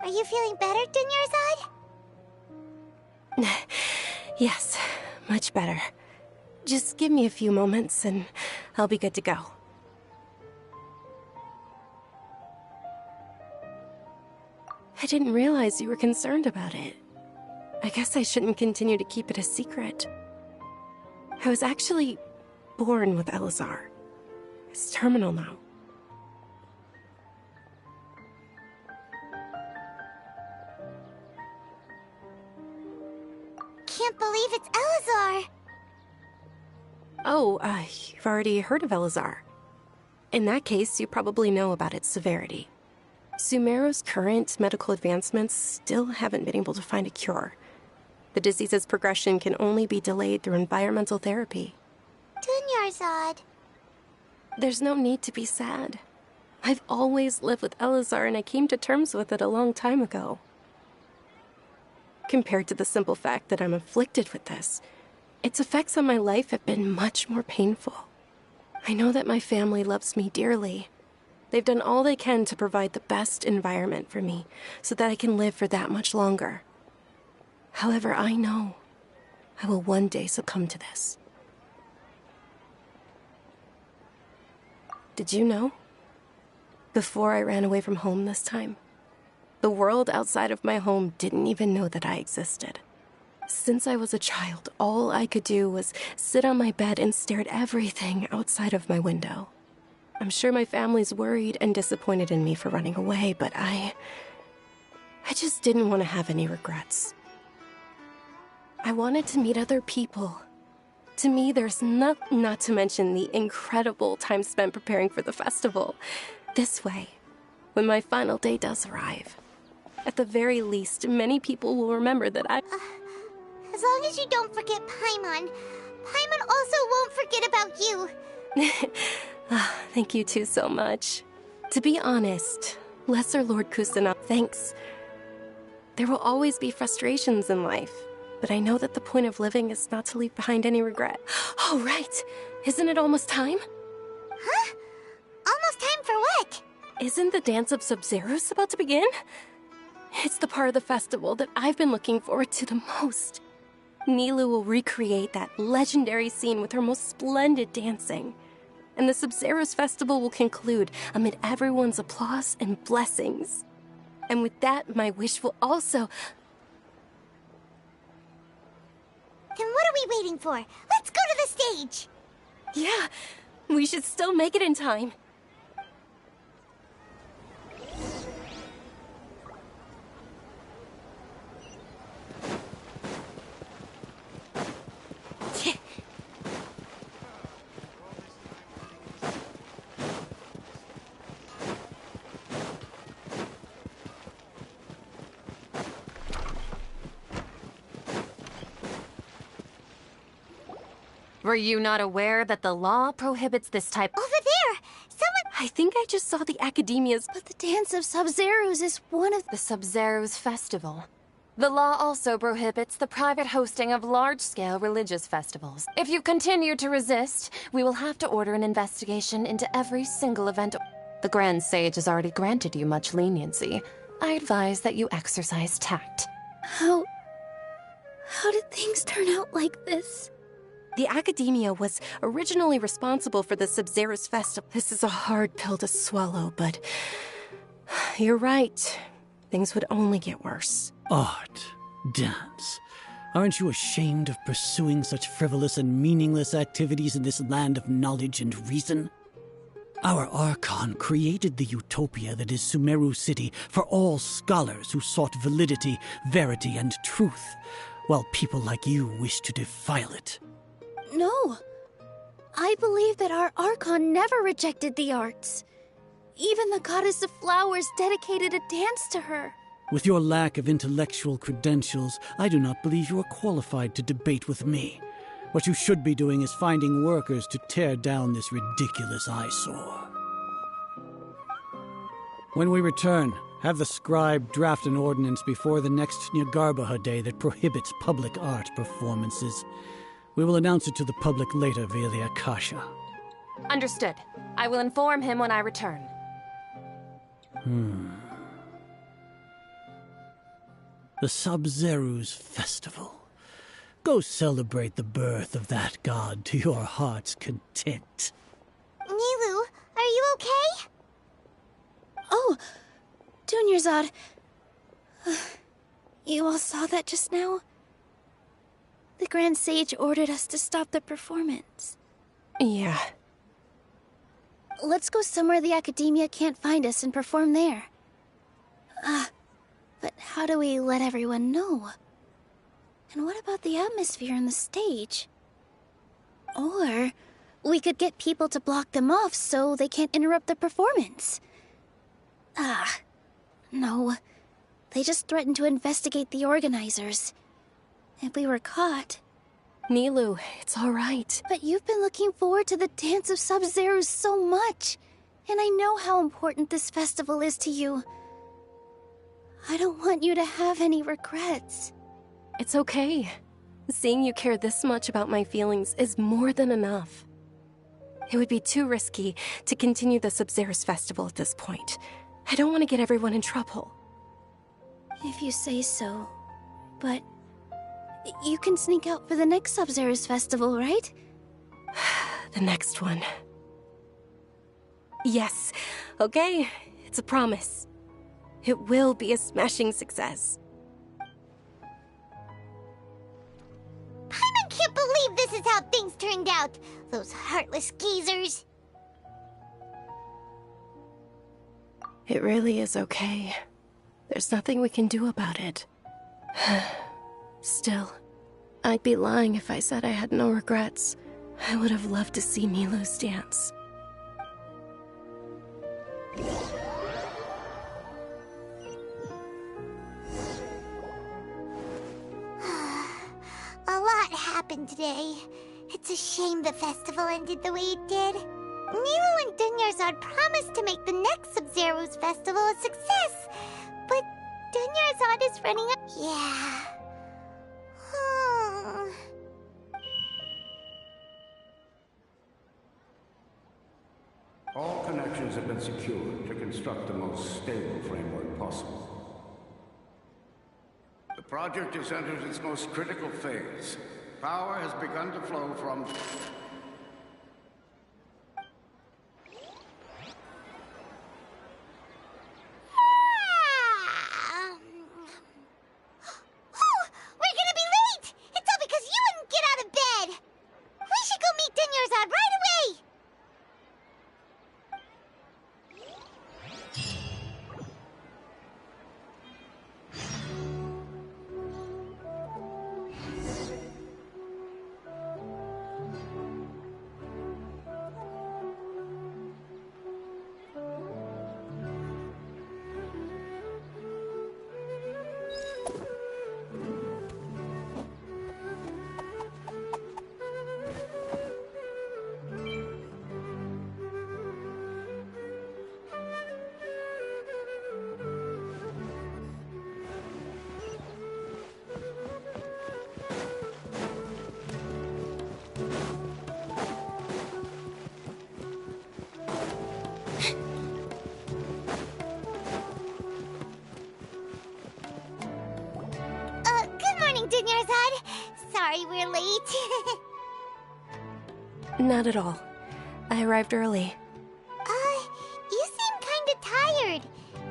Are you feeling better, Dunyarzad? Yes, much better. Just give me a few moments and I'll be good to go. I didn't realize you were concerned about it. I guess I shouldn't continue to keep it a secret. I was actually born with Elazar. It's terminal now. Can't believe it's Elazar! Oh, you've already heard of Elazar. In that case, you probably know about its severity. Sumeru's current medical advancements still haven't been able to find a cure. The disease's progression can only be delayed through environmental therapy. Dunyarzad. There's no need to be sad. I've always lived with Elazar and I came to terms with it a long time ago. Compared to the simple fact that I'm afflicted with this, its effects on my life have been much more painful. I know that my family loves me dearly. They've done all they can to provide the best environment for me so that I can live for that much longer. However, I know I will one day succumb to this. Did you know? Before I ran away from home this time, the world outside of my home didn't even know that I existed. Since I was a child, all I could do was sit on my bed and stare at everything outside of my window. I'm sure my family's worried and disappointed in me for running away, but I just didn't want to have any regrets. I wanted to meet other people. To me, there's not to mention the incredible time spent preparing for the festival. This way, when my final day does arrive, at the very least, many people will remember that I... As long as you don't forget Paimon. Paimon also won't forget about you. Thank you two so much. To be honest, Lesser Lord Kusanov, thanks. There will always be frustrations in life, but I know that the point of living is not to leave behind any regret. Oh, right! Isn't it almost time? Huh? Almost time for what? Isn't the Dance of Sub-Zeros about to begin? It's the part of the festival that I've been looking forward to the most. Nilu will recreate that legendary scene with her most splendid dancing. And the Sub-Zeros festival will conclude amid everyone's applause and blessings. And with that, my wish will also... Then what are we waiting for? Let's go to the stage! Yeah, we should still make it in time. Were you not aware that the law prohibits this type— Over there! Someone— I think I just saw the Academia's— But the Dance of Sub-Zeros is one of the Sub-Zeros festival. The law also prohibits the private hosting of large-scale religious festivals. If you continue to resist, we will have to order an investigation into every single event. The Grand Sage has already granted you much leniency. I advise that you exercise tact. How did things turn out like this? The Academia was originally responsible for the Sub-Zeros festival. This is a hard pill to swallow, but... You're right. Things would only get worse. Art. Dance. Aren't you ashamed of pursuing such frivolous and meaningless activities in this land of knowledge and reason? Our Archon created the utopia that is Sumeru City for all scholars who sought validity, verity, and truth, while people like you wish to defile it. No. I believe that our Archon never rejected the arts. Even the Goddess of Flowers dedicated a dance to her. With your lack of intellectual credentials, I do not believe you are qualified to debate with me. What you should be doing is finding workers to tear down this ridiculous eyesore. When we return, have the scribe draft an ordinance before the next Nyargarbaha Day that prohibits public art performances. We will announce it to the public later via the Akasha. Understood. I will inform him when I return. The Sub-Zeru's festival. Go celebrate the birth of that god to your heart's content. Nilou, are you okay? Oh, Dunyarzad. You all saw that just now? The Grand Sage ordered us to stop the performance. Yeah. Let's go somewhere the Academia can't find us and perform there. But how do we let everyone know? And what about the atmosphere on the stage? Or we could get people to block them off so they can't interrupt the performance. No. They just threatened to investigate the organizers. If we were caught... Nilou, it's all right. But you've been looking forward to the Dance of Sub-Zero so much. And I know how important this festival is to you. I don't want you to have any regrets. It's okay. Seeing you care this much about my feelings is more than enough. It would be too risky to continue the Sub-Zero's festival at this point. I don't want to get everyone in trouble. If you say so. But... you can sneak out for the next Sub-Zero's festival, right? The next one. Yes. Okay. It's a promise. It will be a smashing success. Paimon can't believe this is how things turned out. Those heartless geezers. It really is okay. There's nothing we can do about it. Still, I'd be lying if I said I had no regrets. I would have loved to see Nilou's dance. A lot happened today. It's a shame the festival ended the way it did. Nilou and Dunyarzad promised to make the next Sub-Zero's festival a success, but Dunyarzad is running up. Yeah. All connections have been secured to construct the most stable framework possible. The project has entered its most critical phase. Power has begun to flow from... Dunyarzad. Sorry we're late. Not at all. I arrived early. You seem kinda tired.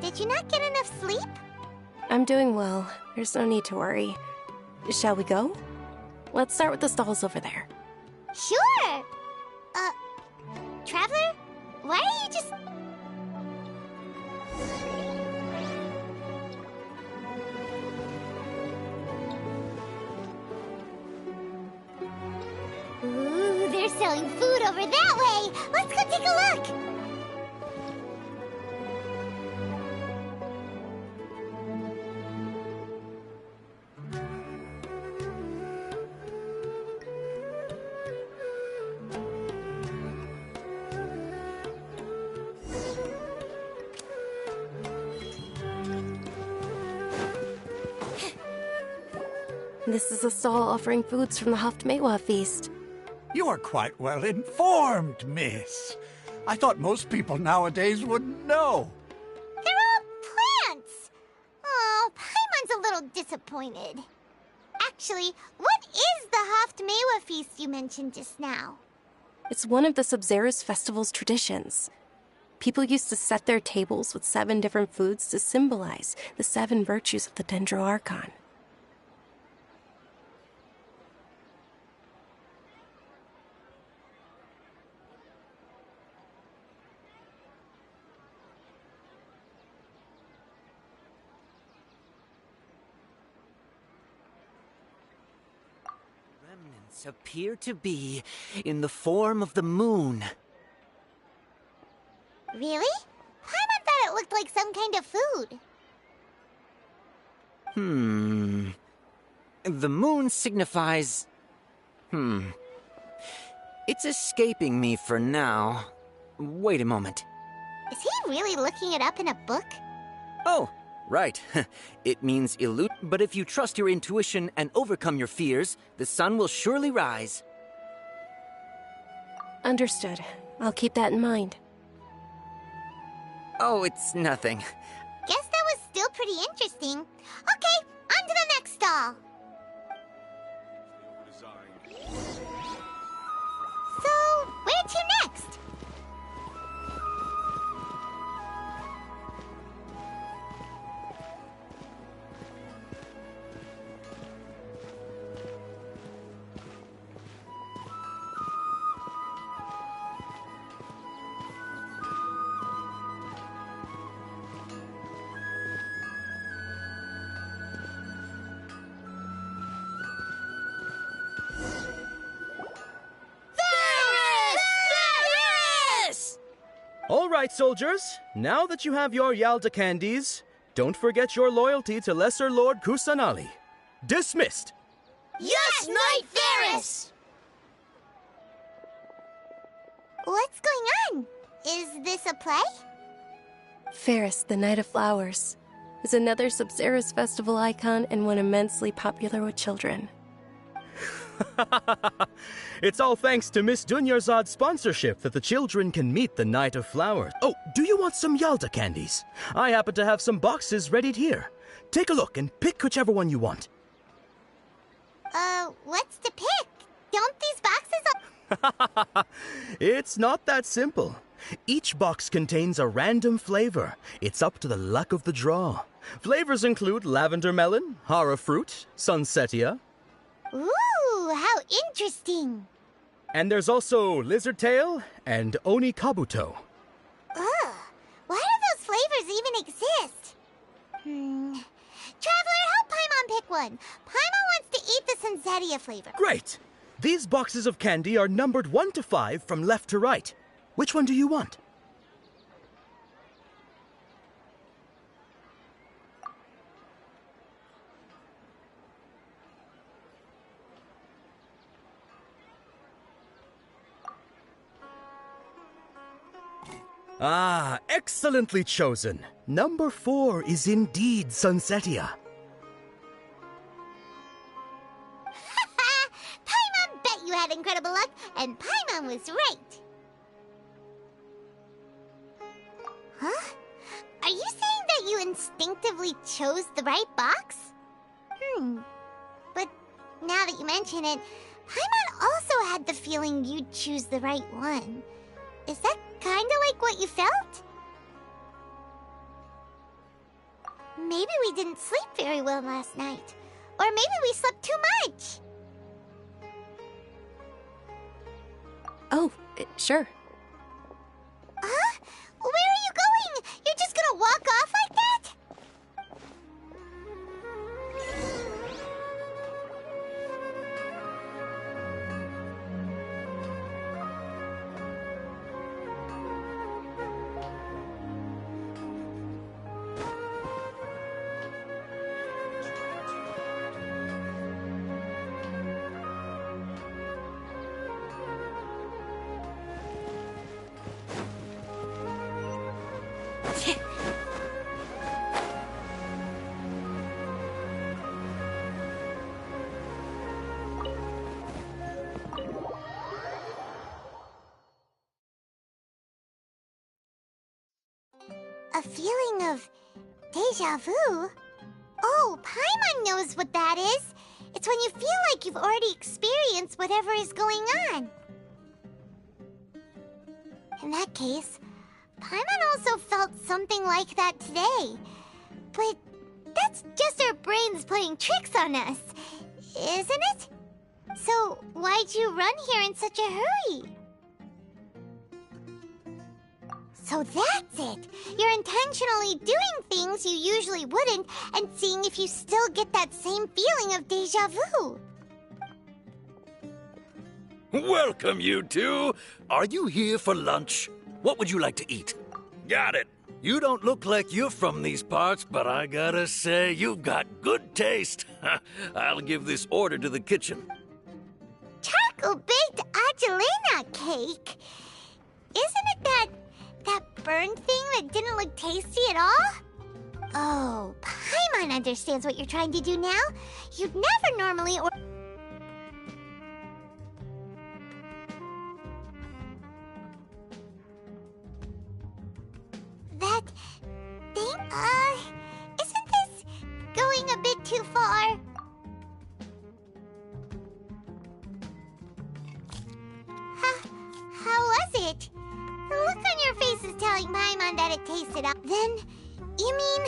Did you not get enough sleep? I'm doing well. There's no need to worry. Shall we go? Let's start with the stalls over there. Sure! Traveler? Why are you just... Ooh, they're selling food over that way! Let's go take a look! This is a stall offering foods from the Haftmewa feast. You are quite well informed, miss. I thought most people nowadays wouldn't know. They're all plants! Oh, Paimon's a little disappointed. Actually, what is the Haftmewa feast you mentioned just now? It's one of the Sub-Zerus Festival's traditions. People used to set their tables with 7 different foods to symbolize the 7 virtues of the Dendroarchon. Remnants appear to be in the form of the moon. Really? Paimon thought it looked like some kind of food. The moon signifies... It's escaping me for now. Wait a moment. Is he really looking it up in a book? Oh, right. It means elude, but if you trust your intuition and overcome your fears, the sun will surely rise. Understood. I'll keep that in mind. Oh, it's nothing. Guess that was still pretty interesting. Okay, on to the next stall. So, where to next? All right, soldiers. Now that you have your Yalda candies, don't forget your loyalty to Lesser Lord Kusanali. Dismissed! Yes, Knight Varys! What's going on? Is this a play? Ferris, the Knight of Flowers, is another Sub-Zerus Festival icon and one immensely popular with children. It's all thanks to Miss Dunyarzad's sponsorship that the children can meet the Knight of Flowers. Oh, do you want some Yalda candies? I happen to have some boxes readied here. Take a look and pick whichever one you want. What's to pick? Don't these boxes... It's not that simple. Each box contains a random flavor. It's up to the luck of the draw. Flavors include lavender melon, hara fruit, sunsetia. Ooh, how interesting. And there's also lizard tail and oni kabuto. Ugh, why do those flavors even exist? Traveler, help Paimon pick one. Paimon wants to eat the sunsetia flavor. Great! These boxes of candy are numbered 1 to 5 from left to right. Which one do you want? Ah, excellently chosen. Number 4 is indeed Sunsetia. Paimon bet you had incredible luck, and Paimon was right. Huh? Are you saying that you instinctively chose the right box? But now that you mention it, Paimon also had the feeling you'd choose the right one. Is that kinda like what you felt? Maybe we didn't sleep very well last night. Or maybe we slept too much. Oh, sure. Huh? Where are you going? You're just gonna walk off like that? A feeling of déjà vu? Oh, Paimon knows what that is. It's when you feel like you've already experienced whatever is going on. In that case, Paimon also felt something like that today. But that's just our brains playing tricks on us, isn't it? So why'd you run here in such a hurry? So that's it! You're intentionally doing things you usually wouldn't and seeing if you still get that same feeling of déjà vu. Welcome, you two. Are you here for lunch? What would you like to eat? Got it. You don't look like you're from these parts, but I gotta say, you've got good taste. I'll give this order to the kitchen. Charcoal-baked Angelina cake? Isn't it that burned thing that didn't look tasty at all? Oh, Paimon understands what you're trying to do now. You'd never normally That thing? Isn't this going a bit too far? How was it? The look on your face is telling Paimon that it tasted up. Then, you mean...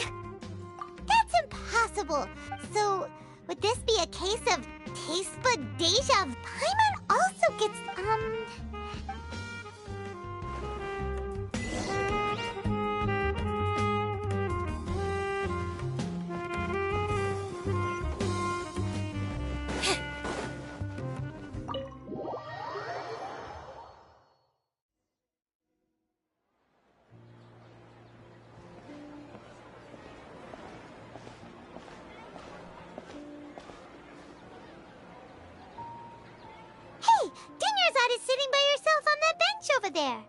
That's impossible. So, would this be a case of taste bud deja vu? Paimon also gets, Hey! Dunyarzad is sitting by herself on that bench over there.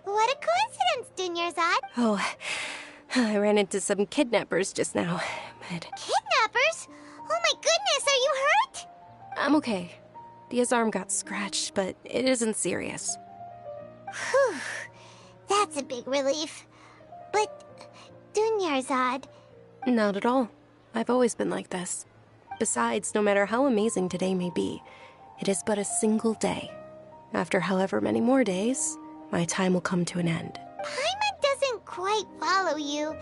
What a coincidence, Dunyarzad. Oh, I ran into some kidnappers just now, but... Kidnappers? Oh my goodness, are you hurt? I'm okay. Dia's arm got scratched, but it isn't serious. Whew. That's a big relief. But, Dunyarzad... Not at all. I've always been like this. Besides, no matter how amazing today may be, it is but a single day. After however many more days, my time will come to an end. Paimon doesn't quite follow you,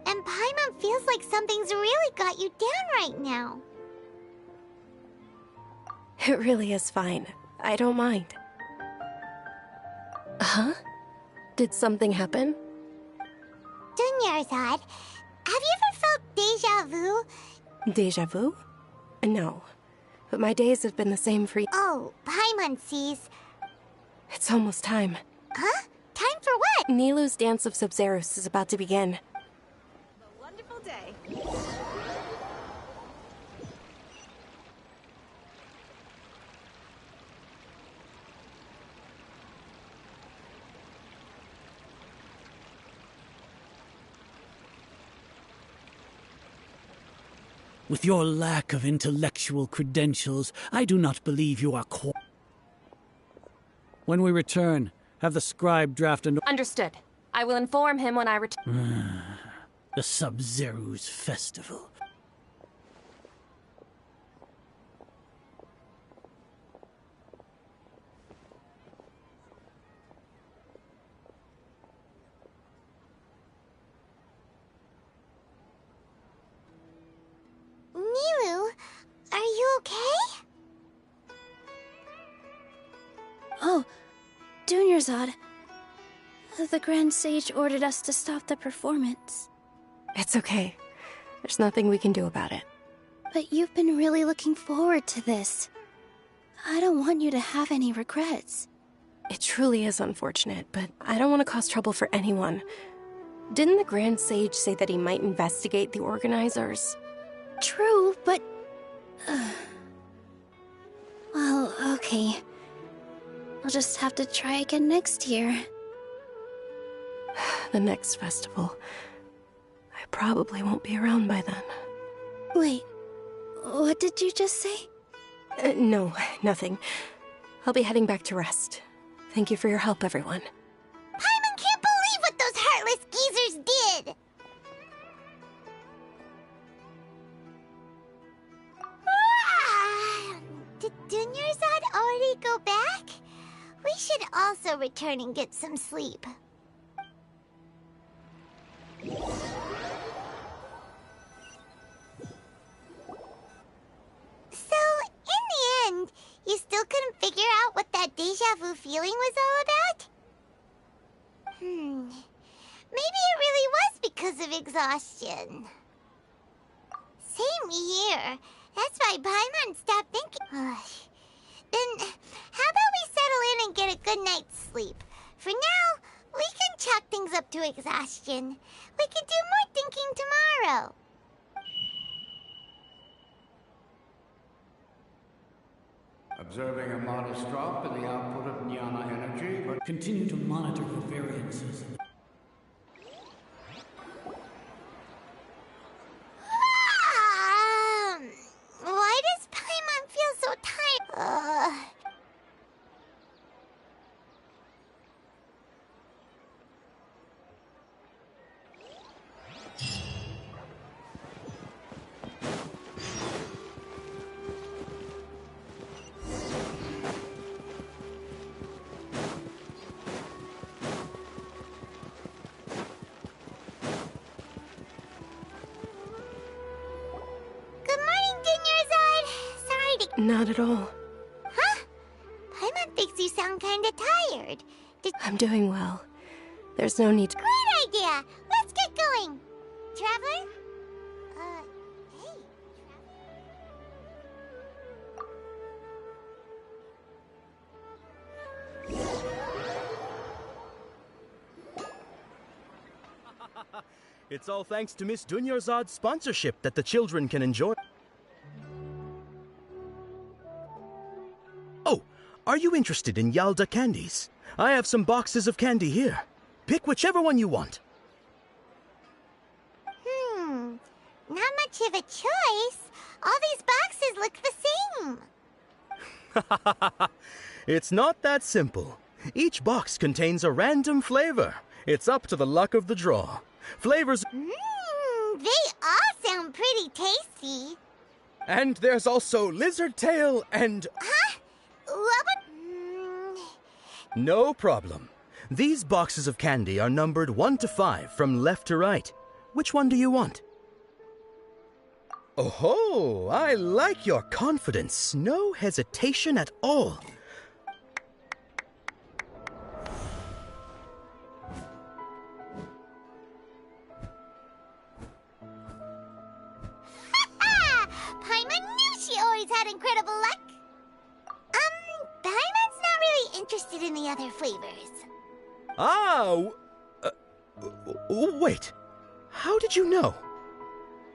and Paimon feels like something's really got you down right now. It really is fine. I don't mind. Huh? Did something happen? Dunyarzad, have you ever felt déjà vu? Deja vu? No. But my days have been the same for... Oh, Paimon sees. It's almost time. Huh? Time for what? Nilou's Dance of Sub-Zeros is about to begin. A wonderful day. With your lack of intellectual credentials, I do not believe you are When we return, have the scribe draft an... Understood. I will inform him when I return. The Sub-Zero's festival. Nilou, are you okay? Oh, Dunyarzad. The Grand Sage ordered us to stop the performance. It's okay. There's nothing we can do about it. But you've been really looking forward to this. I don't want you to have any regrets. It truly is unfortunate, but I don't want to cause trouble for anyone. Didn't the Grand Sage say that he might investigate the organizers? True, but... Well, okay. I'll just have to try again next year. The next festival. I probably won't be around by then. Wait, what did you just say? No, nothing. I'll be heading back to rest. Thank you for your help, everyone. should also return and get some sleep. So, in the end, you still couldn't figure out what that deja vu feeling was all about? Maybe it really was because of exhaustion. Same here. That's why Paimon stopped thinking. Then, how about we settle in and get a good night's sleep? For now, we can chalk things up to exhaustion. We can do more thinking tomorrow. Observing a modest drop in the output of Jnana energy, but continue to monitor for variances. Why does Paimon feel so tired? Not at all. Huh? Paimon thinks you sound kinda tired. I'm doing well. There's no need to... Great idea! Let's get going! Traveler? Hey. It's all thanks to Miss Dunyarzad's sponsorship that the children can enjoy. Oh, are you interested in Yalda candies? I have some boxes of candy here. Pick whichever one you want. Not much of a choice. All these boxes look the same. It's not that simple. Each box contains a random flavor. It's up to the luck of the draw. Flavors... They all sound pretty tasty. And there's also lizard tail and... Huh? What would... No problem. These boxes of candy are numbered 1 to 5 from left to right. Which one do you want? Oh-ho! I like your confidence. No hesitation at all. Paimon knew she always had incredible luck. Paimon's not really interested in the other flavors. Wait. How did you know?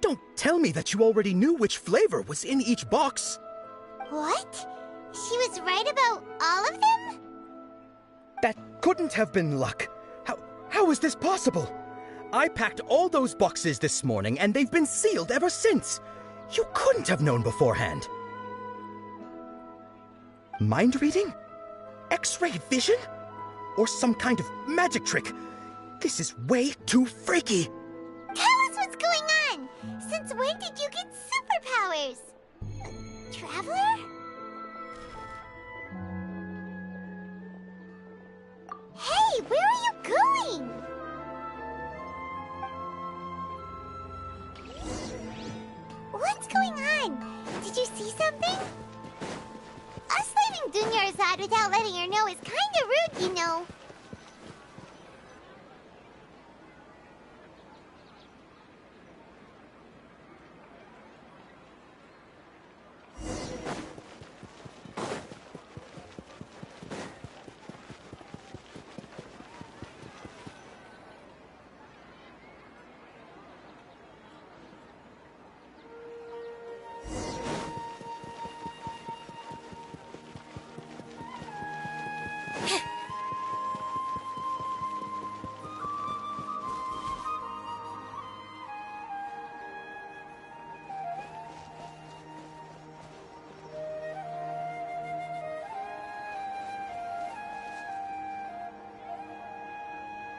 Don't tell me that you already knew which flavor was in each box. What? She was right about all of them? That couldn't have been luck. How is this possible? I packed all those boxes this morning and they've been sealed ever since. You couldn't have known beforehand. Mind reading? X-ray vision? Or some kind of magic trick? This is way too freaky. Tell us what's going on. Since when did you get superpowers? Traveler? Hey, where are you going? What's going on? Did you see something? Us leaving Dunyarzad without letting her know is kinda rude, you know.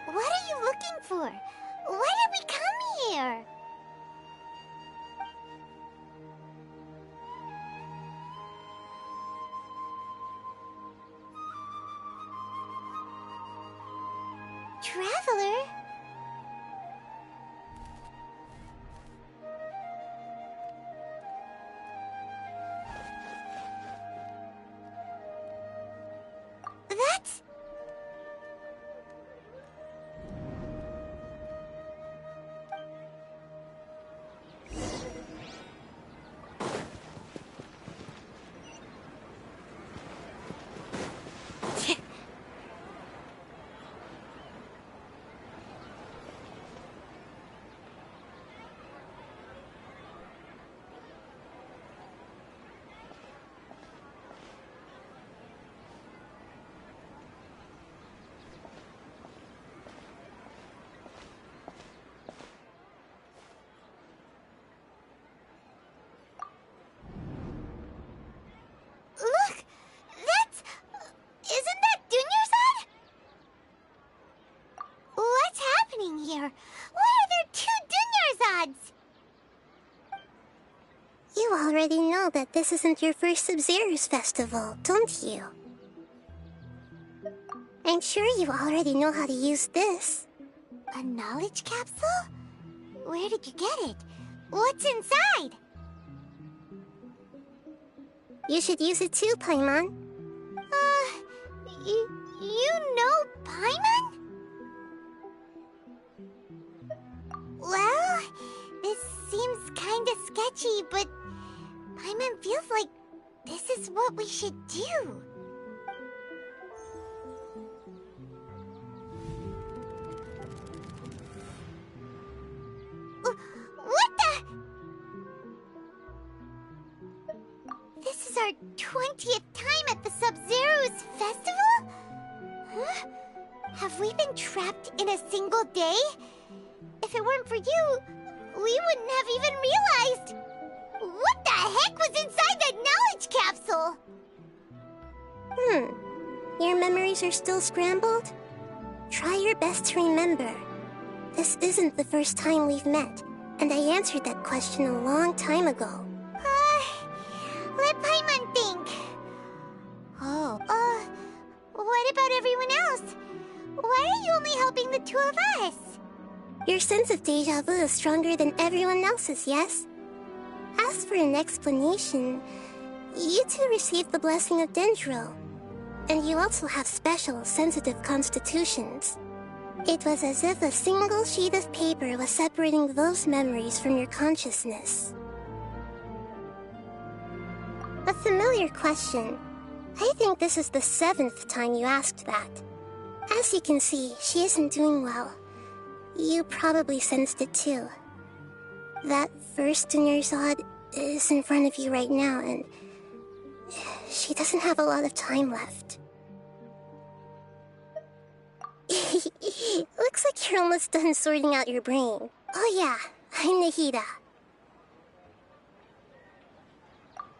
What are you looking for? Why did we come here? Traveler? That's... Look! That's... Isn't that Dunyarzad? What's happening here? Why are there two Dunyarzads? You already know that this isn't your first Sub-Zero's festival, don't you? I'm sure you already know how to use this. A knowledge capsule? Where did you get it? What's inside? You should use it too, Paimon. You know Paimon? Well, this seems kinda sketchy, but Paimon feels like this is what we should do. What the? This is our 20th time at the Sub-Zero's festival? Huh? Have we been trapped in a single day? If it weren't for you, we wouldn't have even realized. What the heck was inside that knowledge capsule? Your memories are still scrambled? Try your best to remember. This isn't the first time we've met, and I answered that question a long time ago. Let Paimon think. Oh. What about everyone else? Why are you only helping the two of us? Your sense of deja vu is stronger than everyone else's, yes? As for an explanation, you two received the blessing of Dendro, and you also have special, sensitive constitutions. It was as if a single sheet of paper was separating those memories from your consciousness. A familiar question. I think this is the 7th time you asked that. As you can see, she isn't doing well. You probably sensed it too. That first Dunyarzad is in front of you right now, and she doesn't have a lot of time left. Looks like you're almost done sorting out your brain. Oh yeah, I'm Nahida.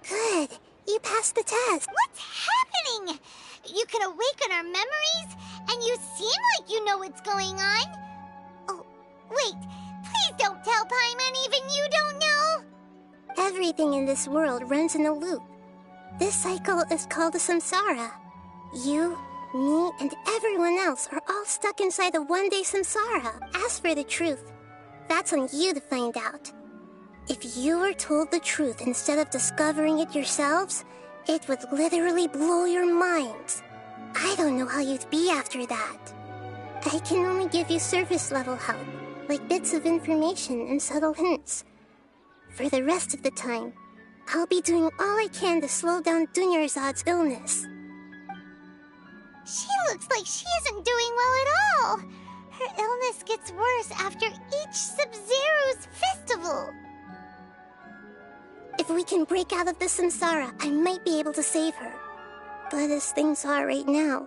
Good, you passed the test. What's happening? You can awaken our memories, and you seem like you know what's going on. Oh, wait, please don't tell Paimon even you don't know. Everything in this world runs in a loop. This cycle is called a samsara. You, me, and everyone else are all stuck inside a one-day samsara. As for the truth, that's on you to find out. If you were told the truth instead of discovering it yourselves, it would literally blow your minds. I don't know how you'd be after that. I can only give you surface-level help, like bits of information and subtle hints. For the rest of the time, I'll be doing all I can to slow down Dunyarzad's illness. She looks like she isn't doing well at all. Her illness gets worse after each Sub-Zero's festival. If we can break out of the samsara, I might be able to save her. But as things are right now,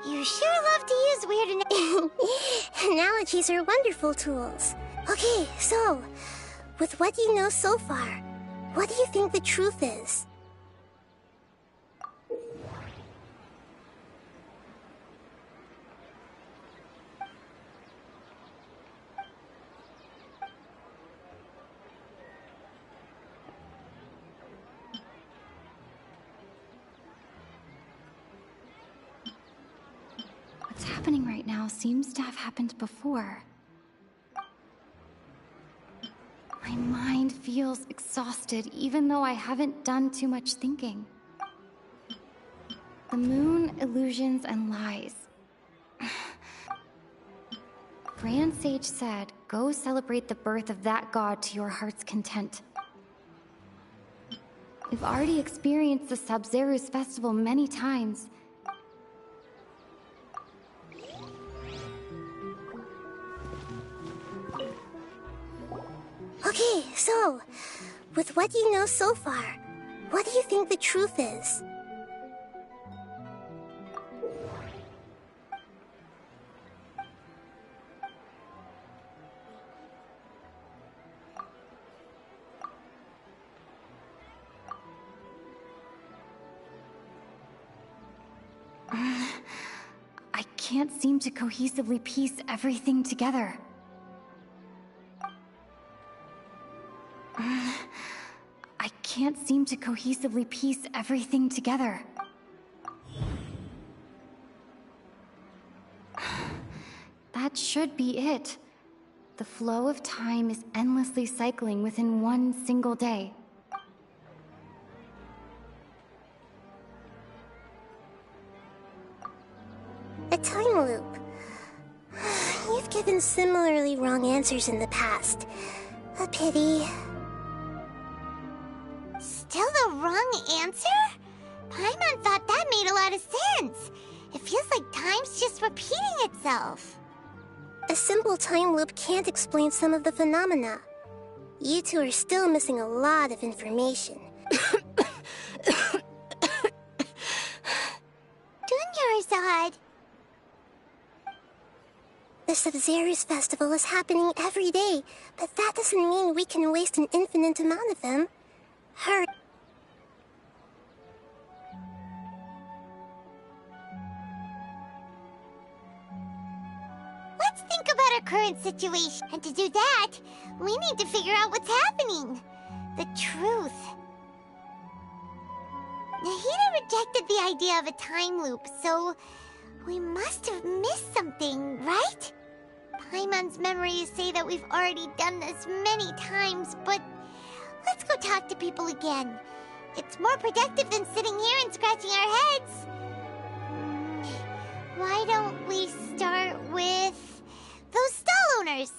You sure love to use weird analogies are wonderful tools. Okay, so, with what you know so far, what do you think the truth is? happening right now seems to have happened before. My mind feels exhausted, even though I haven't done too much thinking. The moon, illusions, and lies. Grand Sage said, go celebrate the birth of that god to your heart's content. We've already experienced the Sub-Zero's festival many times. Okay, so, with what you know so far, what do you think the truth is? I can't seem to cohesively piece everything together. I can't seem to cohesively piece everything together. That should be it. The flow of time is endlessly cycling within one single day. A time loop. You've given similarly wrong answers in the past. A pity. Still the wrong answer? Paimon thought that made a lot of sense. It feels like time's just repeating itself. A simple time loop can't explain some of the phenomena. You two are still missing a lot of information. Dunyarzad. The Sub-Zero's festival is happening every day, but that doesn't mean we can waste an infinite amount of them. Hurry. Let's think about our current situation. And to do that, we need to figure out what's happening. The truth. Nahida rejected the idea of a time loop, so we must have missed something, right? Paimon's memories say that we've already done this many times, but let's go talk to people again. It's more productive than sitting here and scratching our heads. Why don't we start with those stall owners?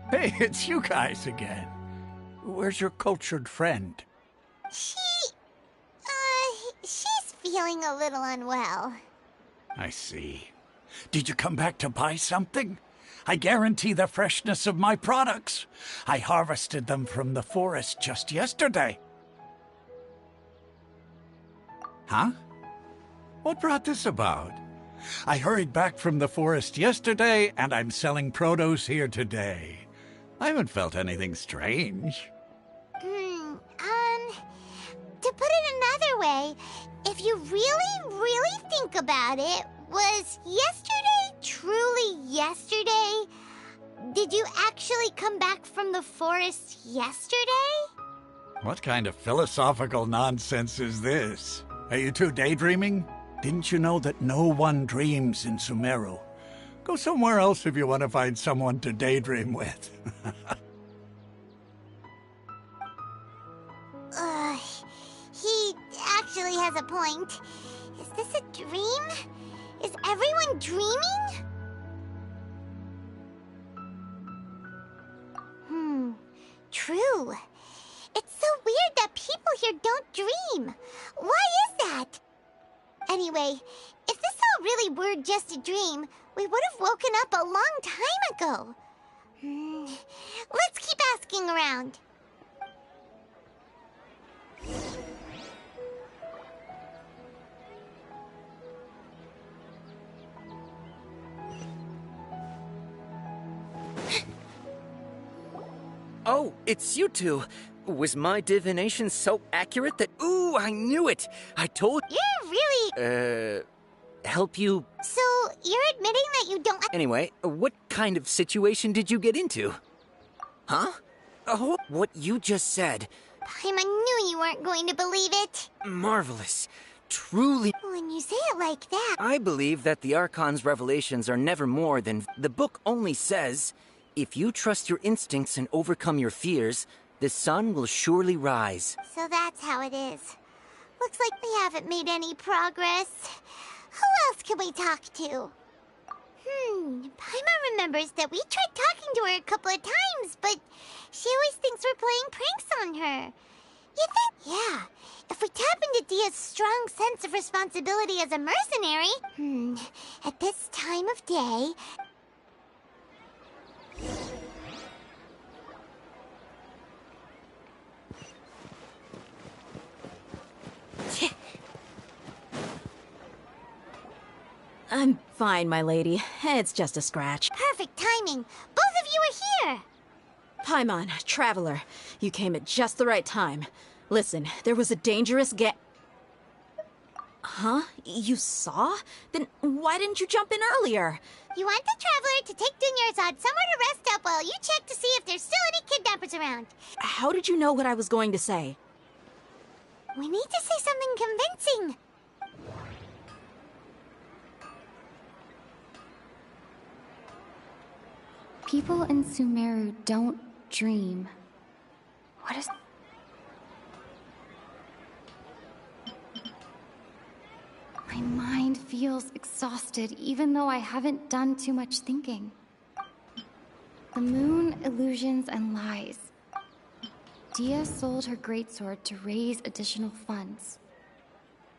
Hey, it's you guys again. Where's your cultured friend? She's feeling a little unwell. I see. Did you come back to buy something? I guarantee the freshness of my products. I harvested them from the forest just yesterday. Huh? What brought this about? I hurried back from the forest yesterday, and I'm selling produce here today. I haven't felt anything strange. To put it another way, if you really think about it, was yesterday truly yesterday? Did you actually come back from the forest yesterday? What kind of philosophical nonsense is this? Are you two daydreaming? Didn't you know that no one dreams in Sumeru? Go somewhere else if you want to find someone to daydream with. He actually has a point. Is this a dream? Is everyone dreaming? True. It's so weird that people here don't dream. Why is that? Anyway, if this all really were just a dream, we would have woken up a long time ago. Let's keep asking around. Oh, it's you two. Was my divination so accurate that... Ooh, I knew it! I told... You're really... help you... So, you're admitting that you don't... Anyway, what kind of situation did you get into? Huh? Oh, what you just said. Paimon knew you weren't going to believe it. Marvelous. Truly... When you say it like that... I believe that the Archon's revelations are never more than... The book only says, if you trust your instincts and overcome your fears, the sun will surely rise. So that's how it is. Looks like we haven't made any progress. Who else can we talk to? Paimon remembers that we tried talking to her a couple of times, but she always thinks we're playing pranks on her. You think? Yeah. If we tap into Dia's strong sense of responsibility as a mercenary, at this time of day... I'm fine, my lady. It's just a scratch. Perfect timing. Both of you are here. Paimon, Traveler, you came at just the right time. Listen, there was a dangerous Huh? You saw? Then why didn't you jump in earlier? You want the Traveler to take Dunyarzad somewhere to rest up while you check to see if there's still any kidnappers around. How did you know what I was going to say? We need to say something convincing. People in Sumeru don't dream. What is... My mind feels exhausted, even though I haven't done too much thinking. The moon, illusions, and lies. Dia sold her greatsword to raise additional funds.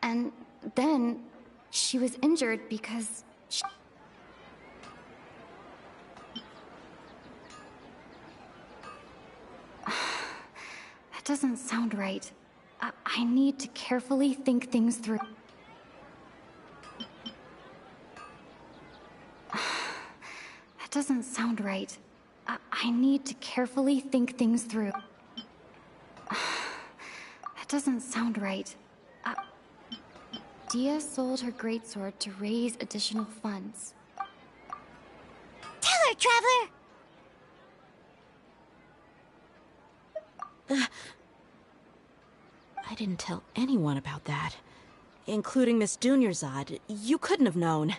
And then she was injured because That doesn't sound right. I need to carefully think things through. That doesn't sound right. I need to carefully think things through. That doesn't sound right. Dia sold her greatsword to raise additional funds. Tell her, Traveler! I didn't tell anyone about that. Including Miss Dunyarzad. You couldn't have known.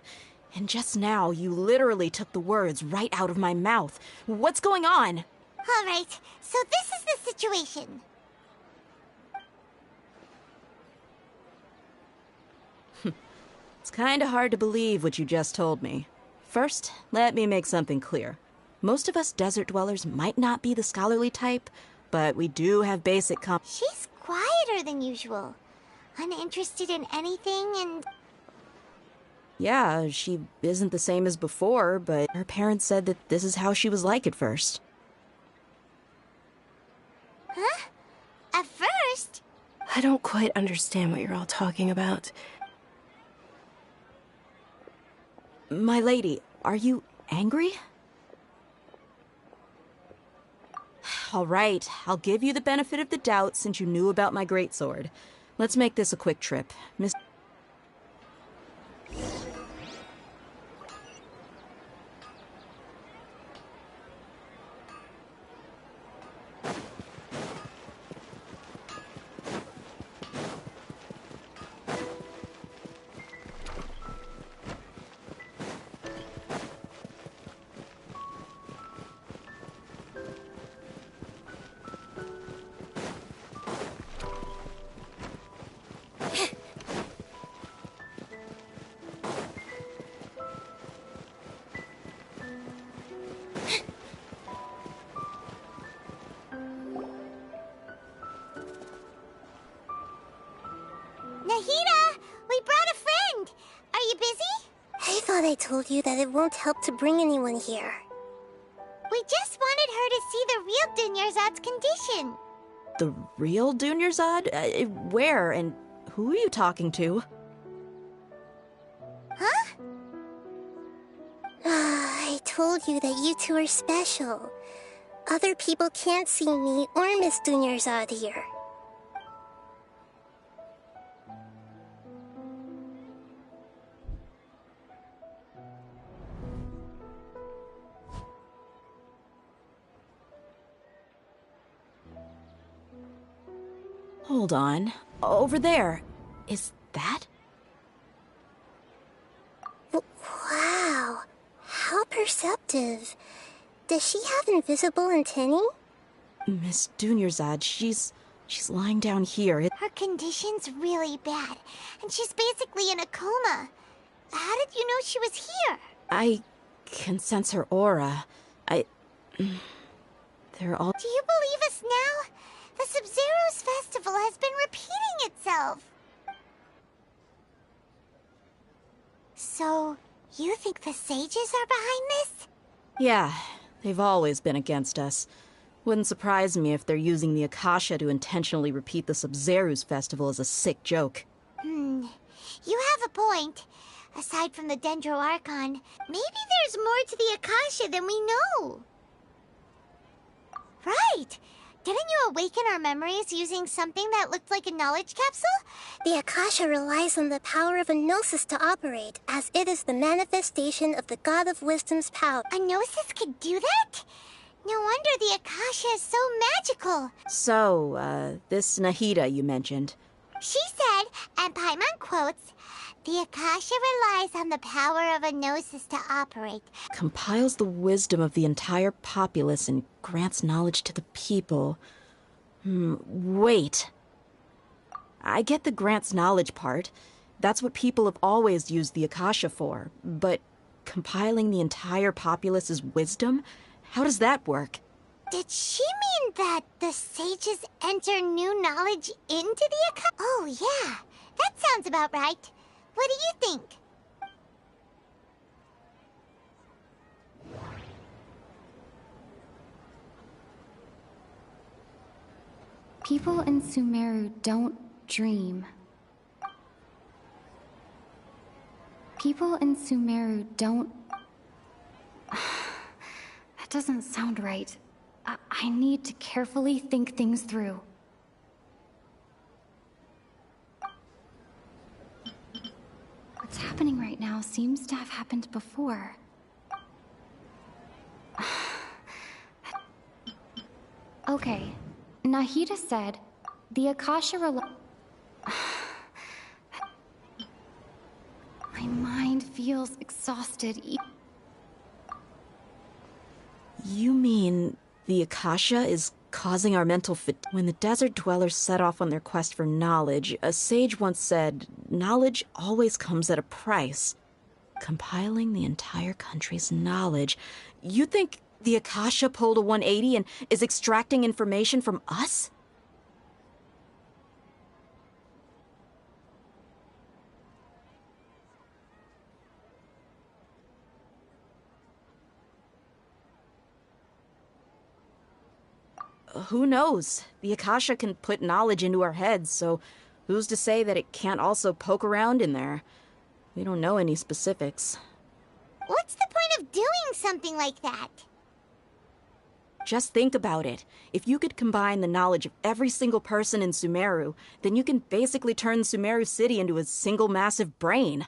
And just now, you literally took the words right out of my mouth. What's going on? All right, so this is the situation. It's kinda hard to believe what you just told me. First, let me make something clear. Most of us desert dwellers might not be the scholarly type, but we do have basic She's quieter than usual. Uninterested in anything and... Yeah, she isn't the same as before, but her parents said that this is how she was like at first. Huh? At first? I don't quite understand what you're all talking about. My lady, are you angry? All right, I'll give you the benefit of the doubt since you knew about my greatsword. Let's make this a quick trip. Miss... Nahida, we brought a friend. Are you busy? I thought I told you that it won't help to bring anyone here. We just wanted her to see the real Dunyarzad's condition. The real Dunyarzad? Where and who are you talking to? Huh? I told you that you two are special. other people can't see me or Miss Dunyarzad here. Hold on. Over there. Is that? Wow. How perceptive. Does she have invisible antennae? Miss Dunyarzad, she's lying down here. Her condition's really bad, and she's basically in a coma. How did you know she was here? I can sense her aura. They're all... Do you believe us now? The Sub-Zero's festival has been repeating itself. So, you think the sages are behind this? Yeah, they've always been against us. Wouldn't surprise me if they're using the Akasha to intentionally repeat the Sub-Zero's festival as a sick joke. You have a point. Aside from the Dendro Archon, maybe there's more to the Akasha than we know. Right! Didn't you awaken our memories using something that looked like a knowledge capsule? The Akasha relies on the power of a Gnosis to operate, as it is the manifestation of the God of Wisdom's power. A Gnosis could do that? No wonder the Akasha is so magical. So, this Nahida you mentioned. She said, and Paimon quotes, "The Akasha relies on the power of a Gnosis to operate. Compiles the wisdom of the entire populace and grants knowledge to the people." Wait. I get the grants knowledge part. That's what people have always used the Akasha for. But compiling the entire populace's wisdom? How does that work? Did she mean that the sages enter new knowledge into the Akasha? Oh, yeah. That sounds about right. What do you think? People in Sumeru don't dream. People in Sumeru don't... That doesn't sound right. I need to carefully think things through. What's happening right now seems to have happened before. Okay, Nahida said the Akasha My mind feels exhausted. You mean the Akasha is causing our mental fatigue? When the desert dwellers set off on their quest for knowledge, a sage once said, knowledge always comes at a price. Compiling the entire country's knowledge. You think the Akasha pulled a 180 and is extracting information from us? Who knows? The Akasha can put knowledge into our heads, so who's to say that it can't also poke around in there? We don't know any specifics. What's the point of doing something like that? Just think about it. If you could combine the knowledge of every single person in Sumeru, then you can basically turn Sumeru City into a single massive brain.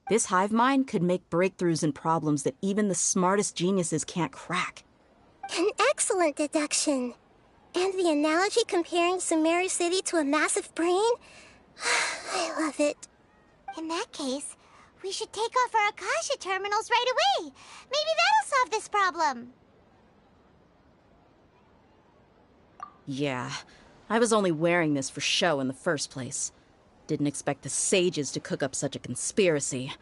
This hive mind could make breakthroughs in problems that even the smartest geniuses can't crack. An excellent deduction. And the analogy comparing Sumeru City to a massive brain? I love it. In that case, we should take off our Akasha terminals right away. Maybe that'll solve this problem. Yeah, I was only wearing this for show in the first place. Didn't expect the sages to cook up such a conspiracy.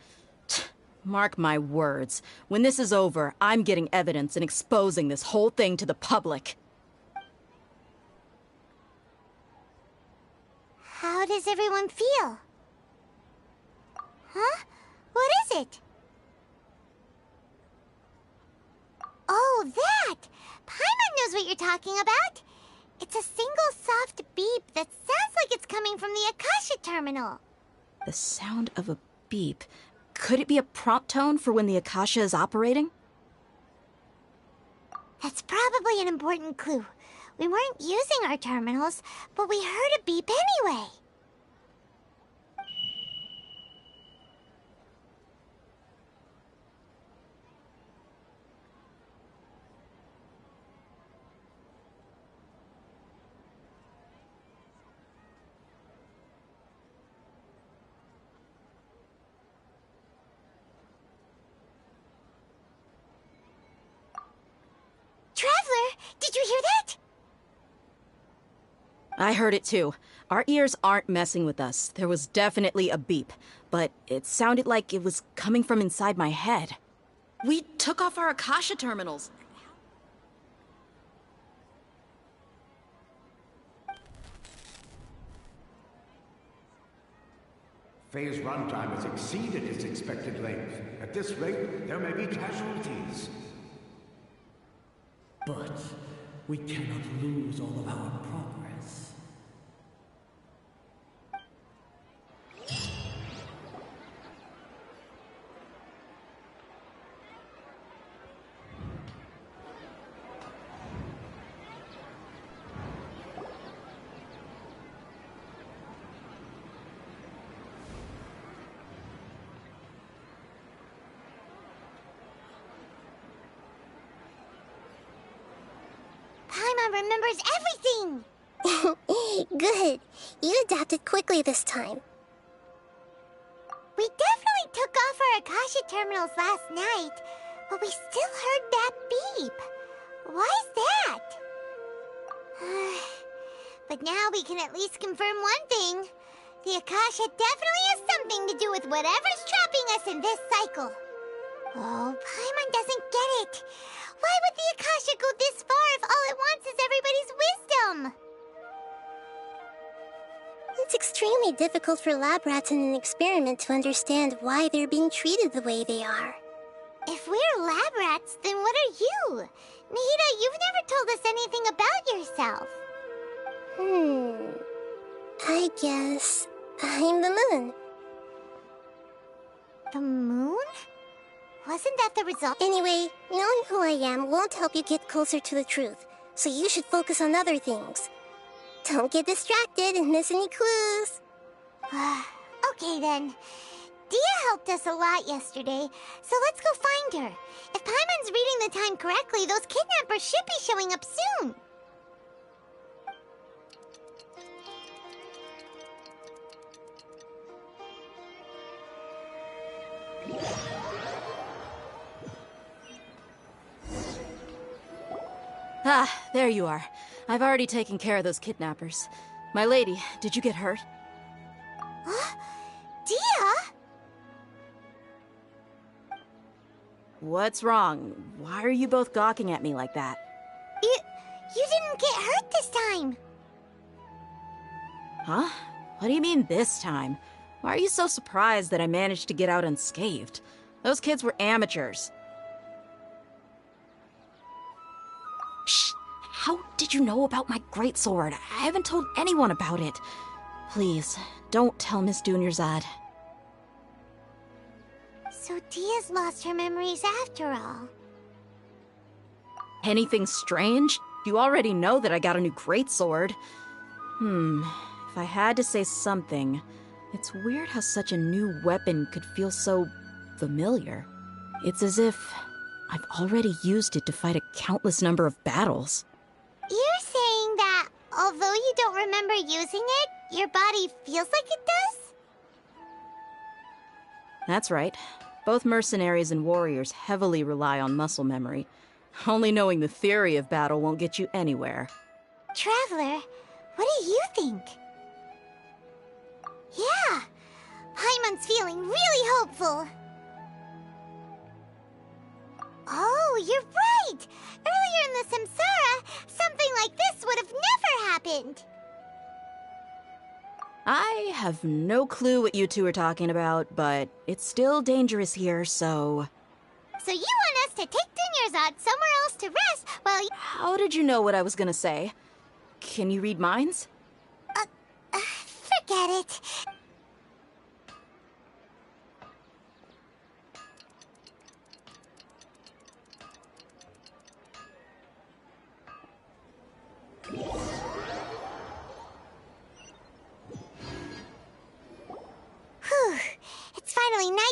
Mark my words, when this is over, I'm getting evidence and exposing this whole thing to the public. How does everyone feel? Huh? What is it? Oh, that! Paimon knows what you're talking about. It's a single soft beep that sounds like it's coming from the Akasha terminal. The sound of a beep. Could it be a prompt tone for when the Akasha is operating? That's probably an important clue. We weren't using our terminals, but we heard a beep anyway. Traveler, did you hear that? I heard it too. Our ears aren't messing with us. There was definitely a beep, but it sounded like it was coming from inside my head. We took off our Akasha terminals. Phase runtime has exceeded its expected length. At this rate, there may be casualties. But we cannot lose all of our progress. Paimon remembers everything! Good. You adapted quickly this time. We definitely took off our Akasha terminals last night, but we still heard that beep. Why's that? But now we can at least confirm one thing. The Akasha definitely has something to do with whatever's trapping us in this cycle. Oh, Paimon doesn't get it. Why would the Akasha go this far if all it wants is everybody's wisdom? It's extremely difficult for lab rats in an experiment to understand why they're being treated the way they are. If we're lab rats, then what are you? Nahida, you've never told us anything about yourself. I guess I'm the moon. The moon? Wasn't that the result? Anyway, knowing who I am won't help you get closer to the truth, so you should focus on other things. Don't get distracted and miss any clues. Okay then. Dia helped us a lot yesterday, so let's go find her. If Paimon's reading the time correctly, those kidnappers should be showing up soon. Ah, there you are. I've already taken care of those kidnappers. My lady, did you get hurt? Dia? What's wrong? Why are you both gawking at me like that? You didn't get hurt this time. Huh? What do you mean this time? Why are you so surprised that I managed to get out unscathed? Those kids were amateurs. Shh! How did you know about my greatsword? I haven't told anyone about it. Please, don't tell Miss Dunyarzad. So Dia's lost her memories after all. Anything strange? You already know that I got a new greatsword. If I had to say something, it's weird how such a new weapon could feel so familiar. It's as if I've already used it to fight a countless number of battles. You're saying that although you don't remember using it, your body feels like it does? That's right. Both mercenaries and warriors heavily rely on muscle memory. Only knowing the theory of battle won't get you anywhere. Traveler, what do you think? Yeah, Paimon's feeling really hopeful. Oh, you're right! Earlier in the Samsara, something like this would have never happened. I have no clue what you two are talking about, but it's still dangerous here, so... So you want us to take Dunyarzad somewhere else to rest while you... How did you know what I was gonna say? Can you read minds? Forget it.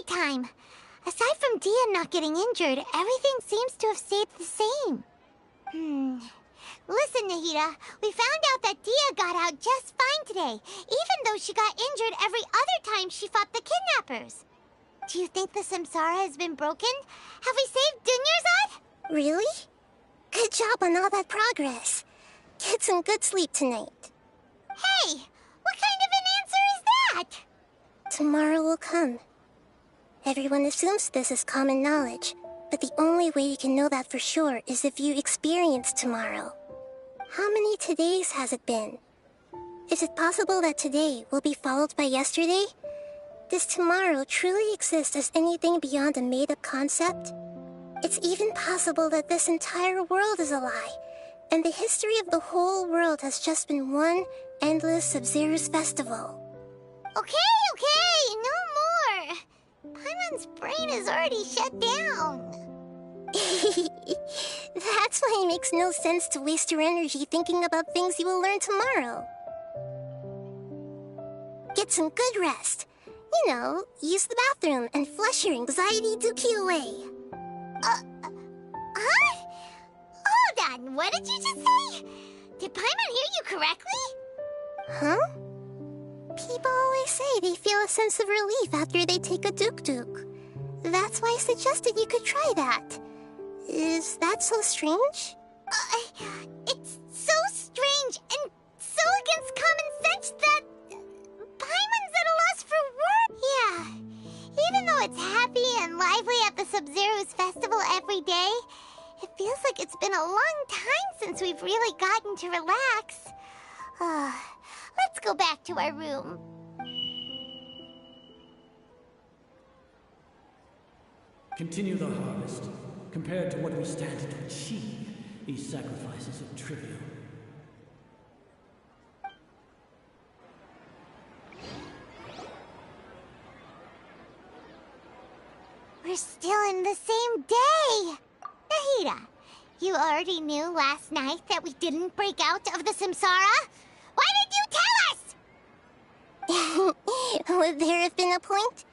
time. Aside from Dia not getting injured, everything seems to have stayed the same. Listen, Nahida, we found out that Dia got out just fine today, even though she got injured every other time she fought the kidnappers. Do you think the Samsara has been broken? Have we saved Dunyarzad? Really? Good job on all that progress. Get some good sleep tonight. Hey, what kind of an answer is that? Tomorrow will come. Everyone assumes this is common knowledge, but the only way you can know that for sure is if you experience tomorrow. How many todays has it been? Is it possible that today will be followed by yesterday? Does tomorrow truly exist as anything beyond a made-up concept? It's even possible that this entire world is a lie, and the history of the whole world has just been one endless Sub-Zero's festival. Okay, no more. Paimon's brain is already shut down. That's why it makes no sense to waste your energy thinking about things you will learn tomorrow. Get some good rest. You know, use the bathroom and flush your anxiety dookie away. Huh? Hold on, what did you just say? Did Paimon hear you correctly? Huh? People always say they feel a sense of relief after they take a duk-duk. That's why I suggested you could try that. Is that so strange? It's so strange and so against common sense that Paimon's at a loss for words. Yeah, even though it's happy and lively at the Sub-Zero's festival every day, it feels like it's been a long time since we've really gotten to relax. Let's go back to our room. Continue the harvest. Compared to what we stand to achieve, these sacrifices are trivial. We're still in the same day! Nahida, you already knew last night that we didn't break out of the Samsara? Why did you tell us? Would there have been a point?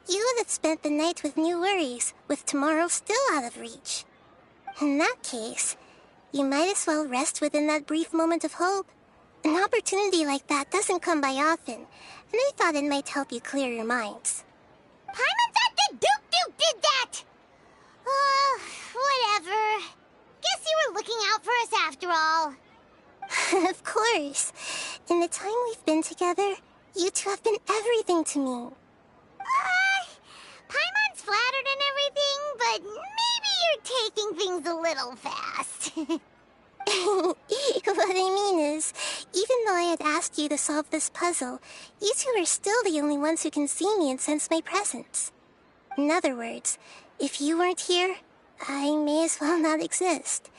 You would have spent the night with new worries, with tomorrow still out of reach. In that case, you might as well rest within that brief moment of hope. An opportunity like that doesn't come by often, and I thought it might help you clear your minds. Paimon thought the Duke did that! Whatever. Guess you were looking out for us after all. Of course. In the time we've been together, you two have been everything to me. Paimon's flattered and everything, but maybe you're taking things a little fast. What I mean is, even though I had asked you to solve this puzzle, you two are still the only ones who can see me and sense my presence. In other words, if you weren't here, I may as well not exist.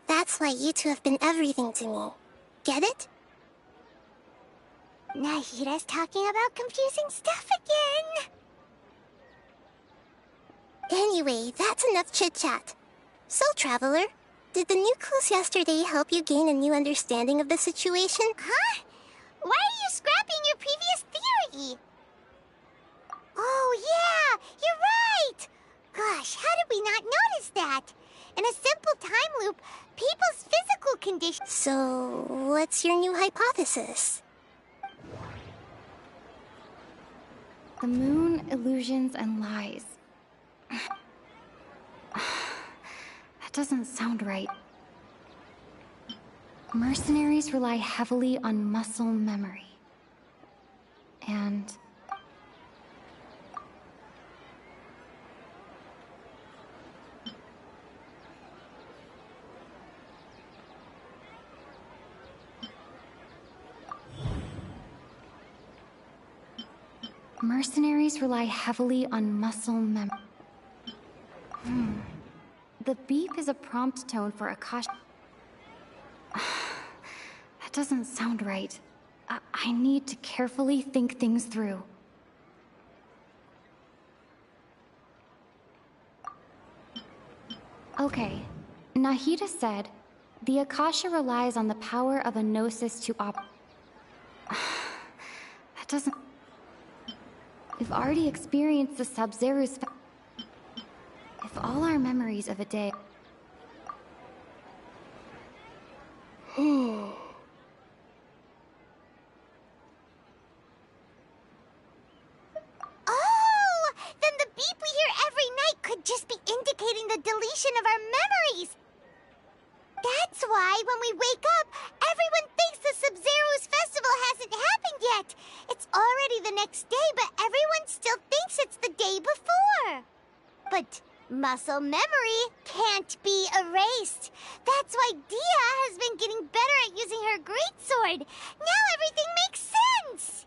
That's why you two have been everything to me. Get it? Nahida's talking about confusing stuff again. Anyway, that's enough chit-chat. So, Traveler, did the new clues yesterday help you gain a new understanding of the situation? Huh? Why are you scrapping your previous theory? Oh, yeah, you're right! Gosh, how did we not notice that? In a simple time loop, people's physical condition... So, what's your new hypothesis? The moon, illusions, and lies. That doesn't sound right. Mercenaries rely heavily on muscle memory. And... mercenaries rely heavily on muscle memory. The beep is a prompt tone for Akasha. That doesn't sound right. I need to carefully think things through. Okay, Nahida said, the Akasha relies on the power of a gnosis to That doesn't... We've already experienced the Sub-Zero's... If all our memories of a day... Oh! Then the beep we hear every night could just be indicating the deletion of our memories! That's why, when we wake up, everyone thinks the Sub-Zero's festival hasn't happened yet! It's already the next day, but everyone still thinks it's the day before! But muscle memory can't be erased. That's why Dia has been getting better at using her greatsword. Now everything makes sense!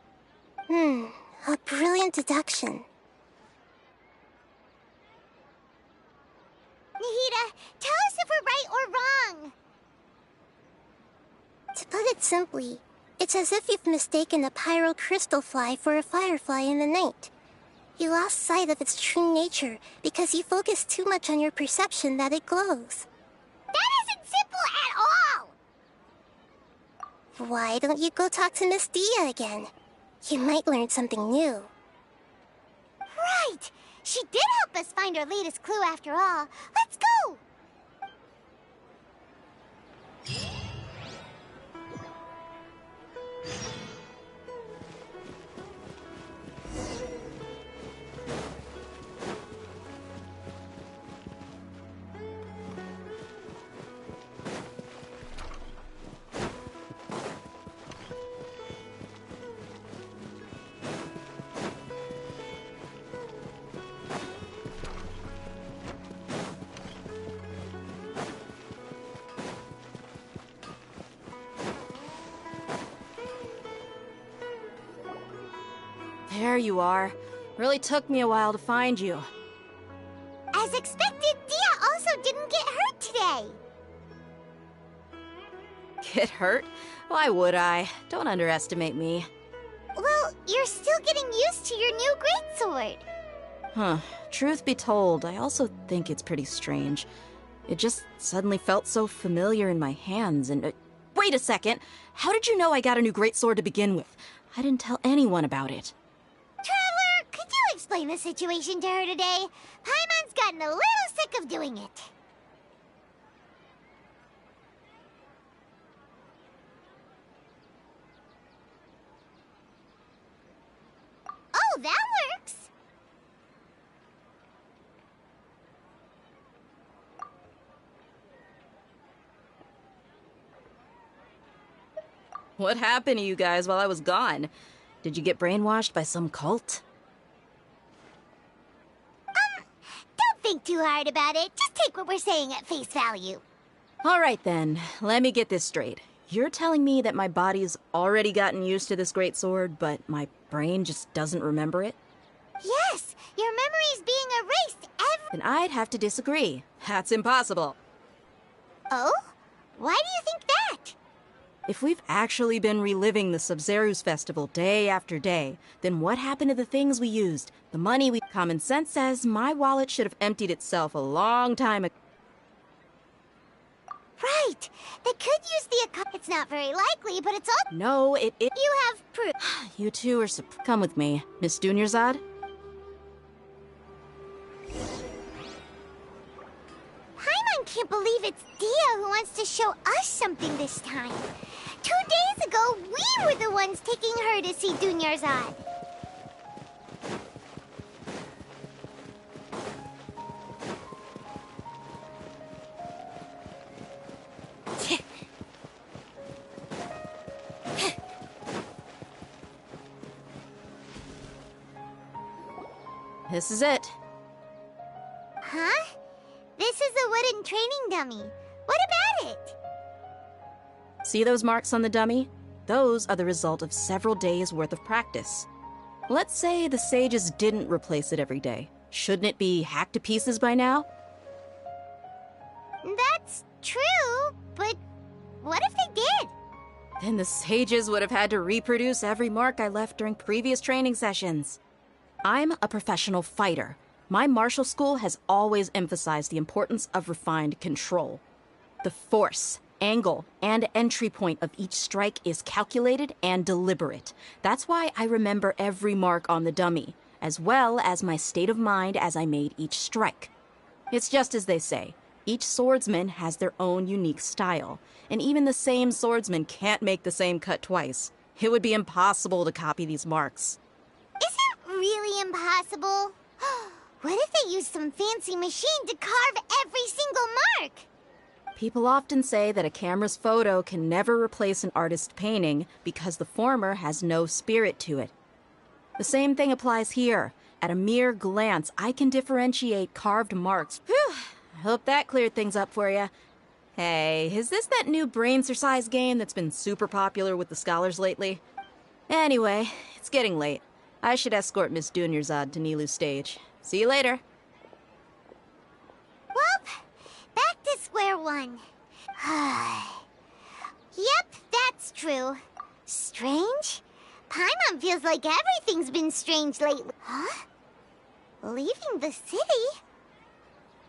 A brilliant deduction. Nahida, tell us if we're right or wrong. To put it simply, it's as if you've mistaken a pyro crystal fly for a firefly in the night. You lost sight of its true nature because you focused too much on your perception that it glows. That isn't simple at all! Why don't you go talk to Miss Dia again? You might learn something new. Right! She did help us find our latest clue after all. Let's go! There you are. Really took me a while to find you. As expected, Dia also didn't get hurt today. Get hurt? Why would I? Don't underestimate me. Well, you're still getting used to your new greatsword. Huh. Truth be told, I also think it's pretty strange. It just suddenly felt so familiar in my hands and... wait a second! How did you know I got a new greatsword to begin with? I didn't tell anyone about it. Traveler, could you explain the situation to her today? Paimon's gotten a little sick of doing it. Oh, that works! What happened to you guys while I was gone? Did you get brainwashed by some cult? Don't think too hard about it. Just take what we're saying at face value. Alright then, let me get this straight. You're telling me that my body's already gotten used to this greatsword, but my brain just doesn't remember it? Yes, your memory's being erased Then I'd have to disagree. That's impossible. Oh? Why do you think that? If we've actually been reliving the Sub-Zero's festival day after day, then what happened to the things we used? The money we... Common sense says my wallet should have emptied itself a long time ago. Right! They could use the... It's not very likely, but it's all... No, it... You have proof. You two are... Come with me, Miss Dunyarzad. Paimon can't believe it's Dia who wants to show us something this time. 2 days ago, we were the ones taking her to see Dunyarzad. This is it. Huh? This is a wooden training dummy. What about it? See those marks on the dummy? Those are the result of several days' worth of practice. Let's say the sages didn't replace it every day. Shouldn't it be hacked to pieces by now? That's true, but what if they did? Then the sages would have had to reproduce every mark I left during previous training sessions. I'm a professional fighter. My martial school has always emphasized the importance of refined control. The force, angle, and entry point of each strike is calculated and deliberate. That's why I remember every mark on the dummy. as well as my state of mind as I made each strike. It's just as they say, each swordsman has their own unique style, and even the same swordsman can't make the same cut twice. It would be impossible to copy these marks. Is it really impossible? What if they use some fancy machine to carve every single mark? People often say that a camera's photo can never replace an artist's painting because the former has no spirit to it. The same thing applies here. At a mere glance, I can differentiate carved marks. Whew, I hope that cleared things up for you. Hey, is this that new brain-exercise game that's been super popular with the scholars lately? Anyway, it's getting late. I should escort Miss Dunyarzad to Nilu's stage. See you later. Well, back to square one. Yep, that's true. Strange? Paimon feels like everything's been strange lately. Huh? Leaving the city?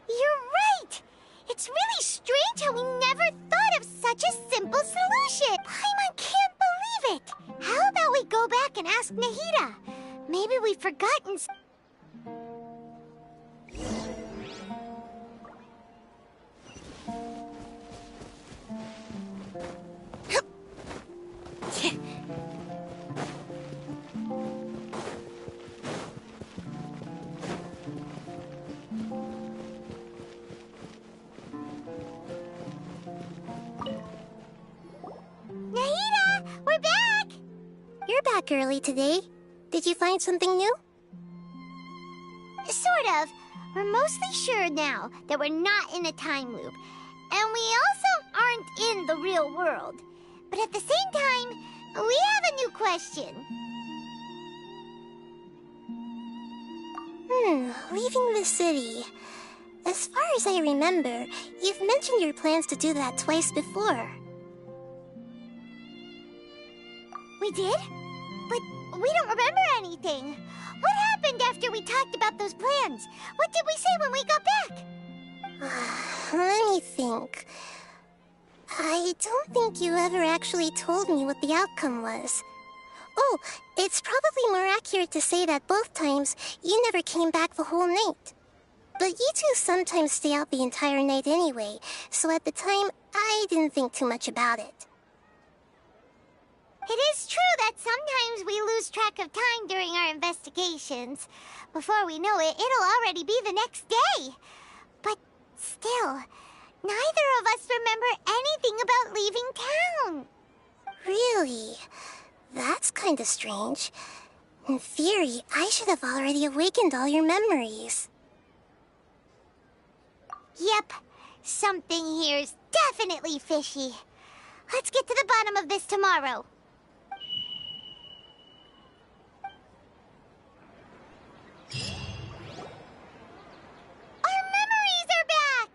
You're right! It's really strange how we never thought of such a simple solution! Paimon can't believe it! How about we go back and ask Nahida? Maybe we've forgotten... Nahida! We're back! You're back early today. Did you find something new? Sort of. We're mostly sure now that we're not in a time loop. And we also aren't in the real world. But at the same time, we have a new question. Leaving the city. As far as I remember, you've mentioned your plans to do that twice before. We did? But we don't remember anything. What happened after we talked about those plans? What did we say when we got back? Let me think. I don't think you ever actually told me what the outcome was. Oh, it's probably more accurate to say that both times you never came back the whole night. But you two sometimes stay out the entire night anyway, so at the time, I didn't think too much about it. It is true that sometimes we lose track of time during our investigations. Before we know it, it'll already be the next day. But still, neither of us remember anything about leaving town. Really? That's kinda strange. In theory, I should have already awakened all your memories. Yep, something here's definitely fishy. Let's get to the bottom of this tomorrow. Our memories are back!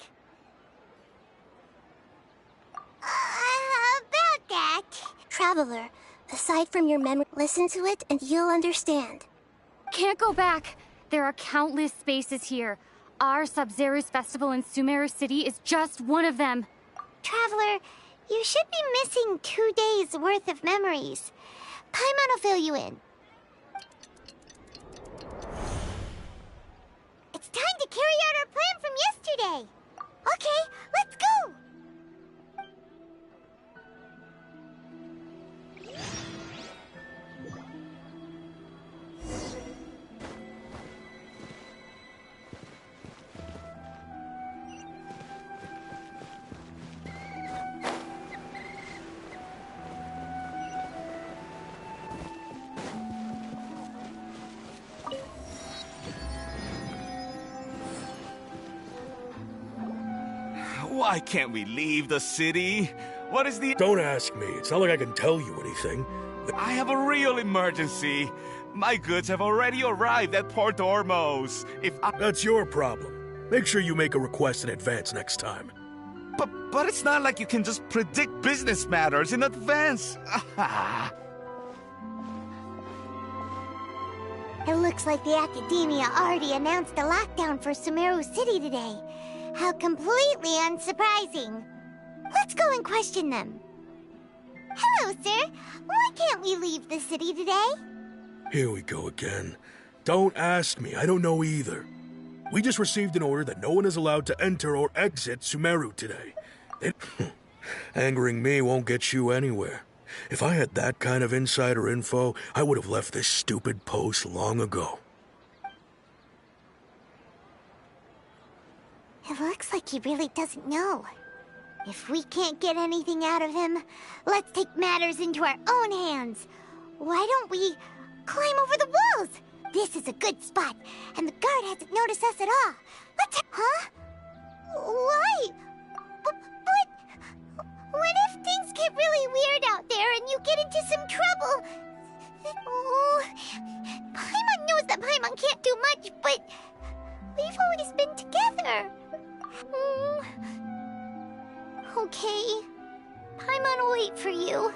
About that... Traveler, aside from your memory, listen to it and you'll understand. Can't go back. There are countless spaces here. Our Sub-Zero's festival in Sumeru City is just one of them. Traveler, you should be missing 2 days' worth of memories. Paimon will fill you in. It's time to carry out our plan from yesterday. Okay, let's go! Why can't we leave the city? What is the... Don't ask me. It's not like I can tell you anything. I have a real emergency. My goods have already arrived at Port Ormos. That's your problem. Make sure you make a request in advance next time. But it's not like you can just predict business matters in advance. It looks like the Academia already announced a lockdown for Sumeru City today. How completely unsurprising. Let's go and question them. Hello, sir. Why can't we leave the city today? Here we go again. Don't ask me. I don't know either. We just received an order that no one is allowed to enter or exit Sumeru today. Angering me won't get you anywhere. If I had that kind of insider info, I would have left this stupid post long ago. It looks like he really doesn't know. If we can't get anything out of him, let's take matters into our own hands. Why don't we climb over the walls? This is a good spot, and the guard hasn't noticed us at all. Let's... Huh? Why? But... What if things get really weird out there and you get into some trouble? Oh... Paimon knows that Paimon can't do much, but... We've always been together. Okay. Paimon will wait for you.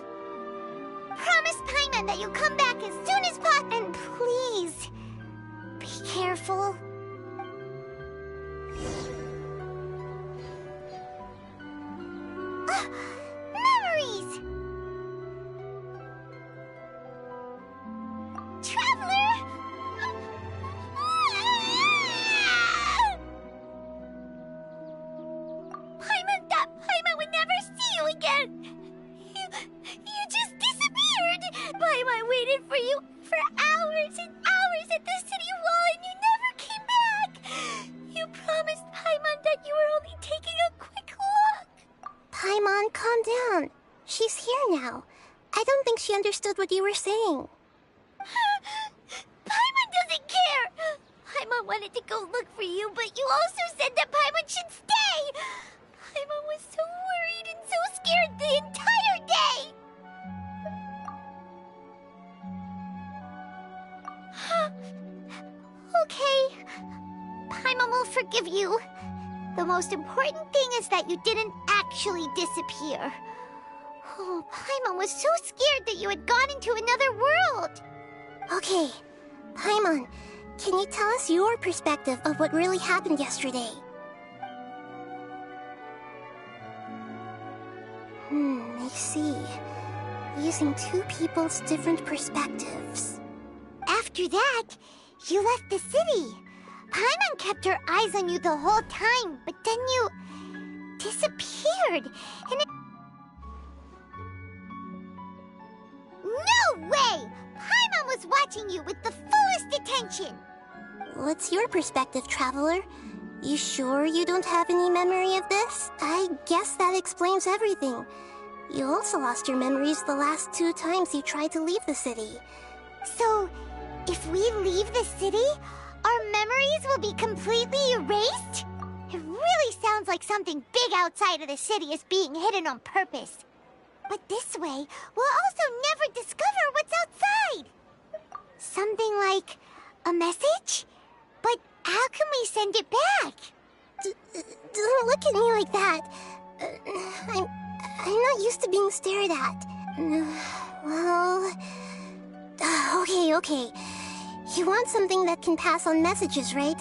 Promise Paimon that you'll come back as soon as possible. And please, be careful. Memories! Traveler! Paimon thought Paimon would never see you again. You just disappeared. Paimon waited for you for hours and hours at the city wall and you never came back. You promised Paimon that you were only taking a quick look. Paimon, calm down. She's here now. I don't think she understood what you were saying. Paimon doesn't care. Paimon wanted to go look for you, but you also said that Paimon should stay. Paimon was so worried and so scared the entire day. Okay. Paimon will forgive you. The most important thing is that you didn't actually disappear. Oh, Paimon was so scared that you had gone into another world. Okay. Paimon, can you tell us your perspective of what really happened yesterday? I see. Using two people's different perspectives. After that, you left the city. Paimon kept her eyes on you the whole time, but then you disappeared. And No way! Paimon was watching you with the fullest attention. What's your perspective, Traveler? You sure you don't have any memory of this? I guess that explains everything. You also lost your memories the last 2 times you tried to leave the city. So, if we leave the city, our memories will be completely erased? It really sounds like something big outside of the city is being hidden on purpose. But this way, we'll also never discover what's outside. Something like a message? But how can we send it back? Don't look at me like that. I'm not used to being stared at. Well... Okay. You want something that can pass on messages, right?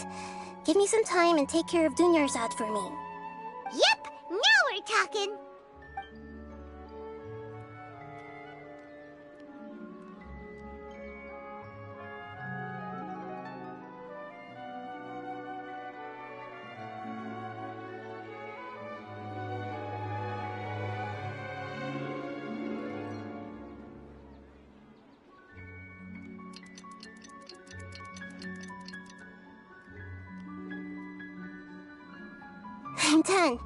Give me some time and take care of Dunyarzad for me. Yep! Now we're talking! I'm done.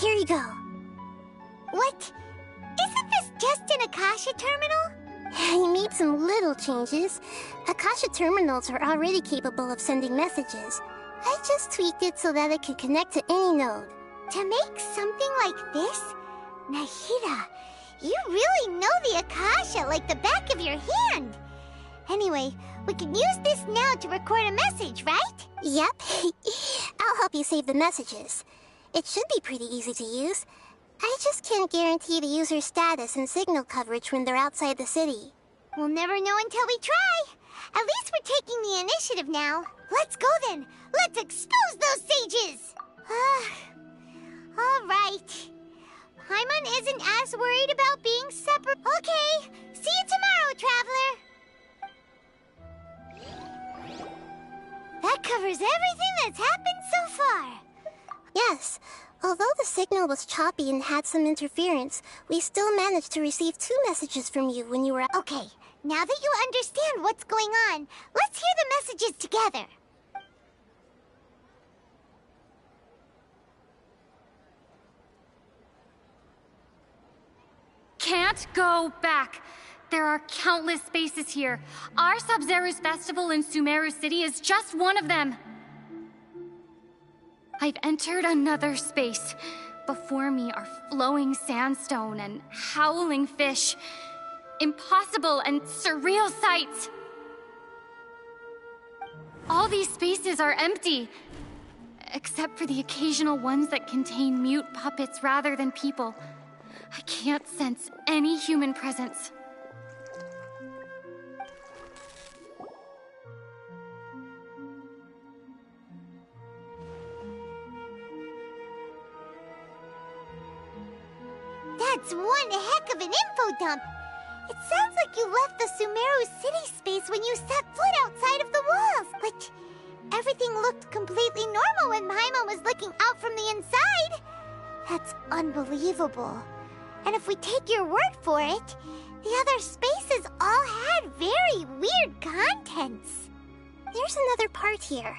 Here you go. What? Isn't this just an Akasha terminal? I made some little changes. Akasha terminals are already capable of sending messages. I just tweaked it so that it could connect to any node. To make something like this? Nahida, you really know the Akasha like the back of your hand. Anyway, we can use this now to record a message, right? Yep. I'll help you save the messages. It should be pretty easy to use. I just can't guarantee the user's status and signal coverage when they're outside the city. We'll never know until we try. At least we're taking the initiative now. Let's go then. Let's expose those sages. All right. Paimon isn't as worried about being separate. Okay. See you tomorrow, Traveler. covers everything that's happened so far. Yes. Although the signal was choppy and had some interference, we still managed to receive 2 messages from you when you were... Okay, now that you understand what's going on, let's hear the messages together. Can't go back. There are countless spaces here. Our Sub-Zero's festival in Sumeru City is just one of them. I've entered another space. Before me are flowing sandstone and howling fish. Impossible and surreal sights. All these spaces are empty, except for the occasional ones that contain mute puppets rather than people. I can't sense any human presence. That's one heck of an info dump. It sounds like you left the Sumeru City space when you set foot outside of the walls. Like, everything looked completely normal when Paimon was looking out from the inside. That's unbelievable. And if we take your word for it, the other spaces all had very weird contents. There's another part here.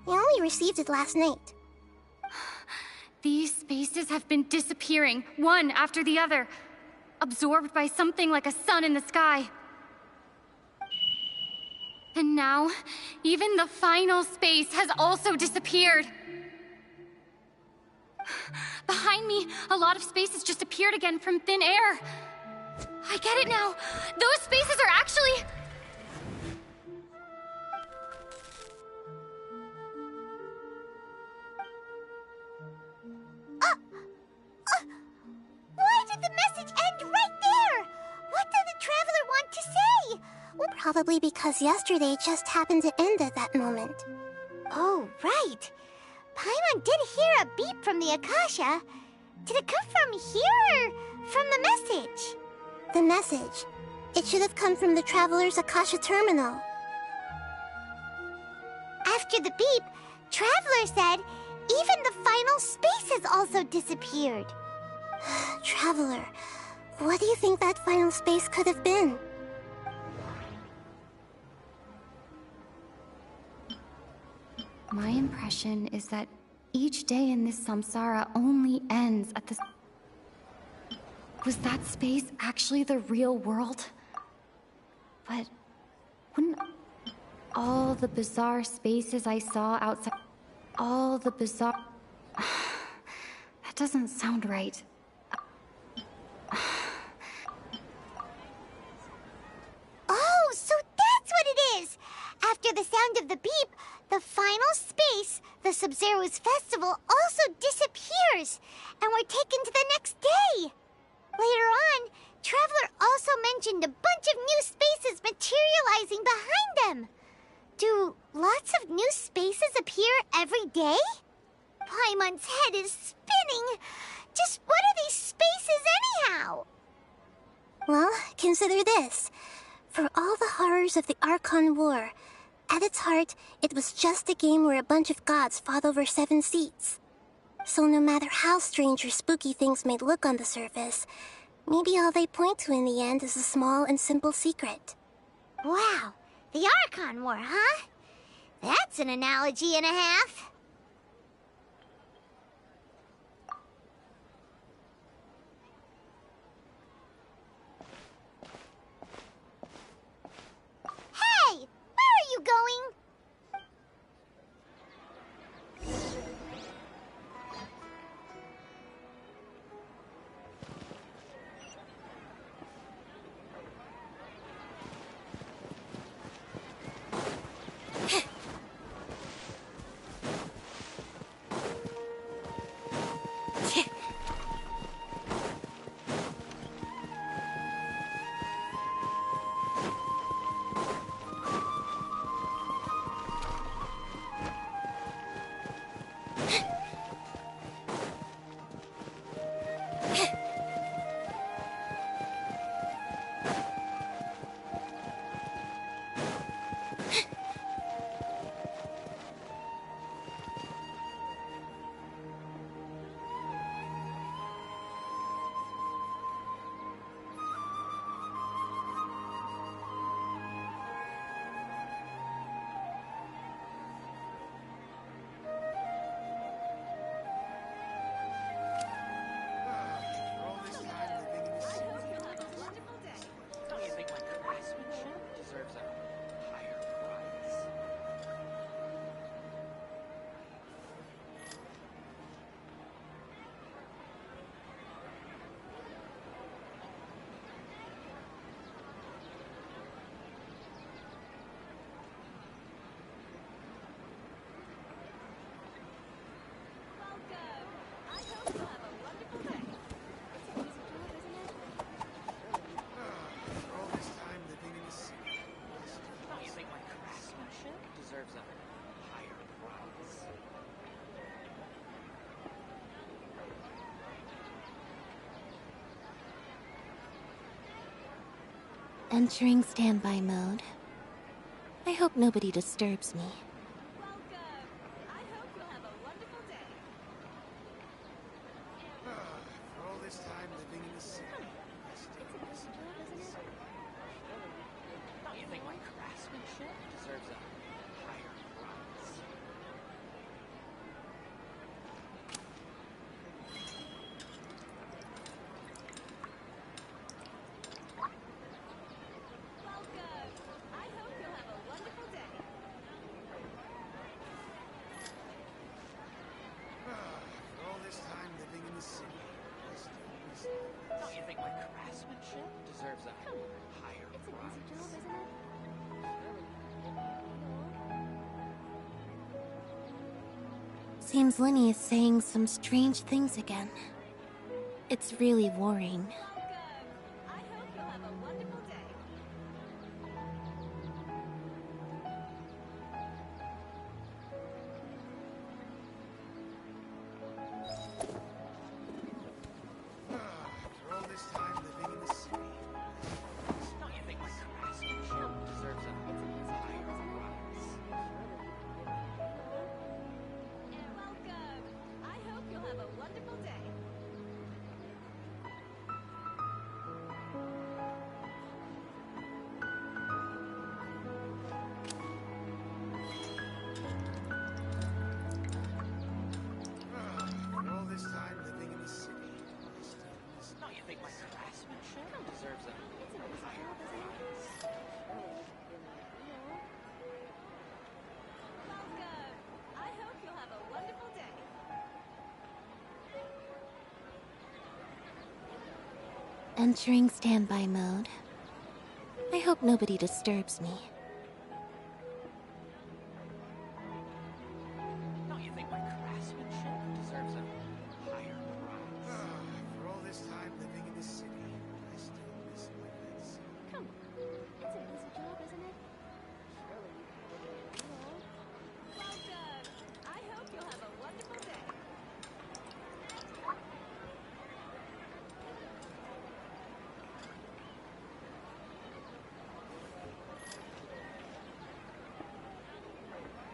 We only received it last night. These spaces have been disappearing, one after the other, absorbed by something like a sun in the sky. And now, even the final space has also disappeared. Behind me, a lot of spaces just appeared again from thin air. I get it now. Those spaces are actually... Why did the message end right there? What did the Traveler want to say? Probably because yesterday just happened to end at that moment. Oh, right. Paimon did hear a beep from the Akasha. Did it come from here or from the message? The message. It should have come from the Traveler's Akasha terminal. After the beep, Traveler said even the final spaces also disappeared. Traveler, what do you think that final space could have been? My impression is that each day in this samsara only ends at the... Was that space actually the real world? But wouldn't all the bizarre spaces I saw outside... All the bizarre... That doesn't sound right. Oh, so that's what it is! After the sound of the beep, the final space, the Sub-Zero's festival, also disappears, and we're taken to the next day. Later on, Traveler also mentioned a bunch of new spaces materializing behind them. Do lots of new spaces appear every day? Paimon's head is spinning. Just what are these spaces anyhow? Well, consider this. For all the horrors of the Archon War, at its heart, it was just a game where a bunch of gods fought over 7 seats. So no matter how strange or spooky things may look on the surface, maybe all they point to in the end is a small and simple secret. Wow, the Archon War, huh? That's an analogy and a half. Hey, where are you going? Entering standby mode. I hope nobody disturbs me. For all this time living in the city, Don't you think my craftsmanship deserves a higher price? For all this time living in the city, Don't you think my craftsmanship deserves a higher price? Seems Lenny is saying some strange things again. It's really worrying. For all this time living in the city, Don't you think my craftsmanship deserves a higher price? I hope you'll have a wonderful day. for all this time living in the city, Don't you think my craftsmanship deserves a higher price? I hope you'll have a wonderful day. Entering standby mode. I hope nobody disturbs me. Don't you think my craftsmanship deserves a higher price? for all this time living in the city, I still miss my fancy. Come on. It's an easy job, isn't it? Welcome. I hope you'll have a wonderful day.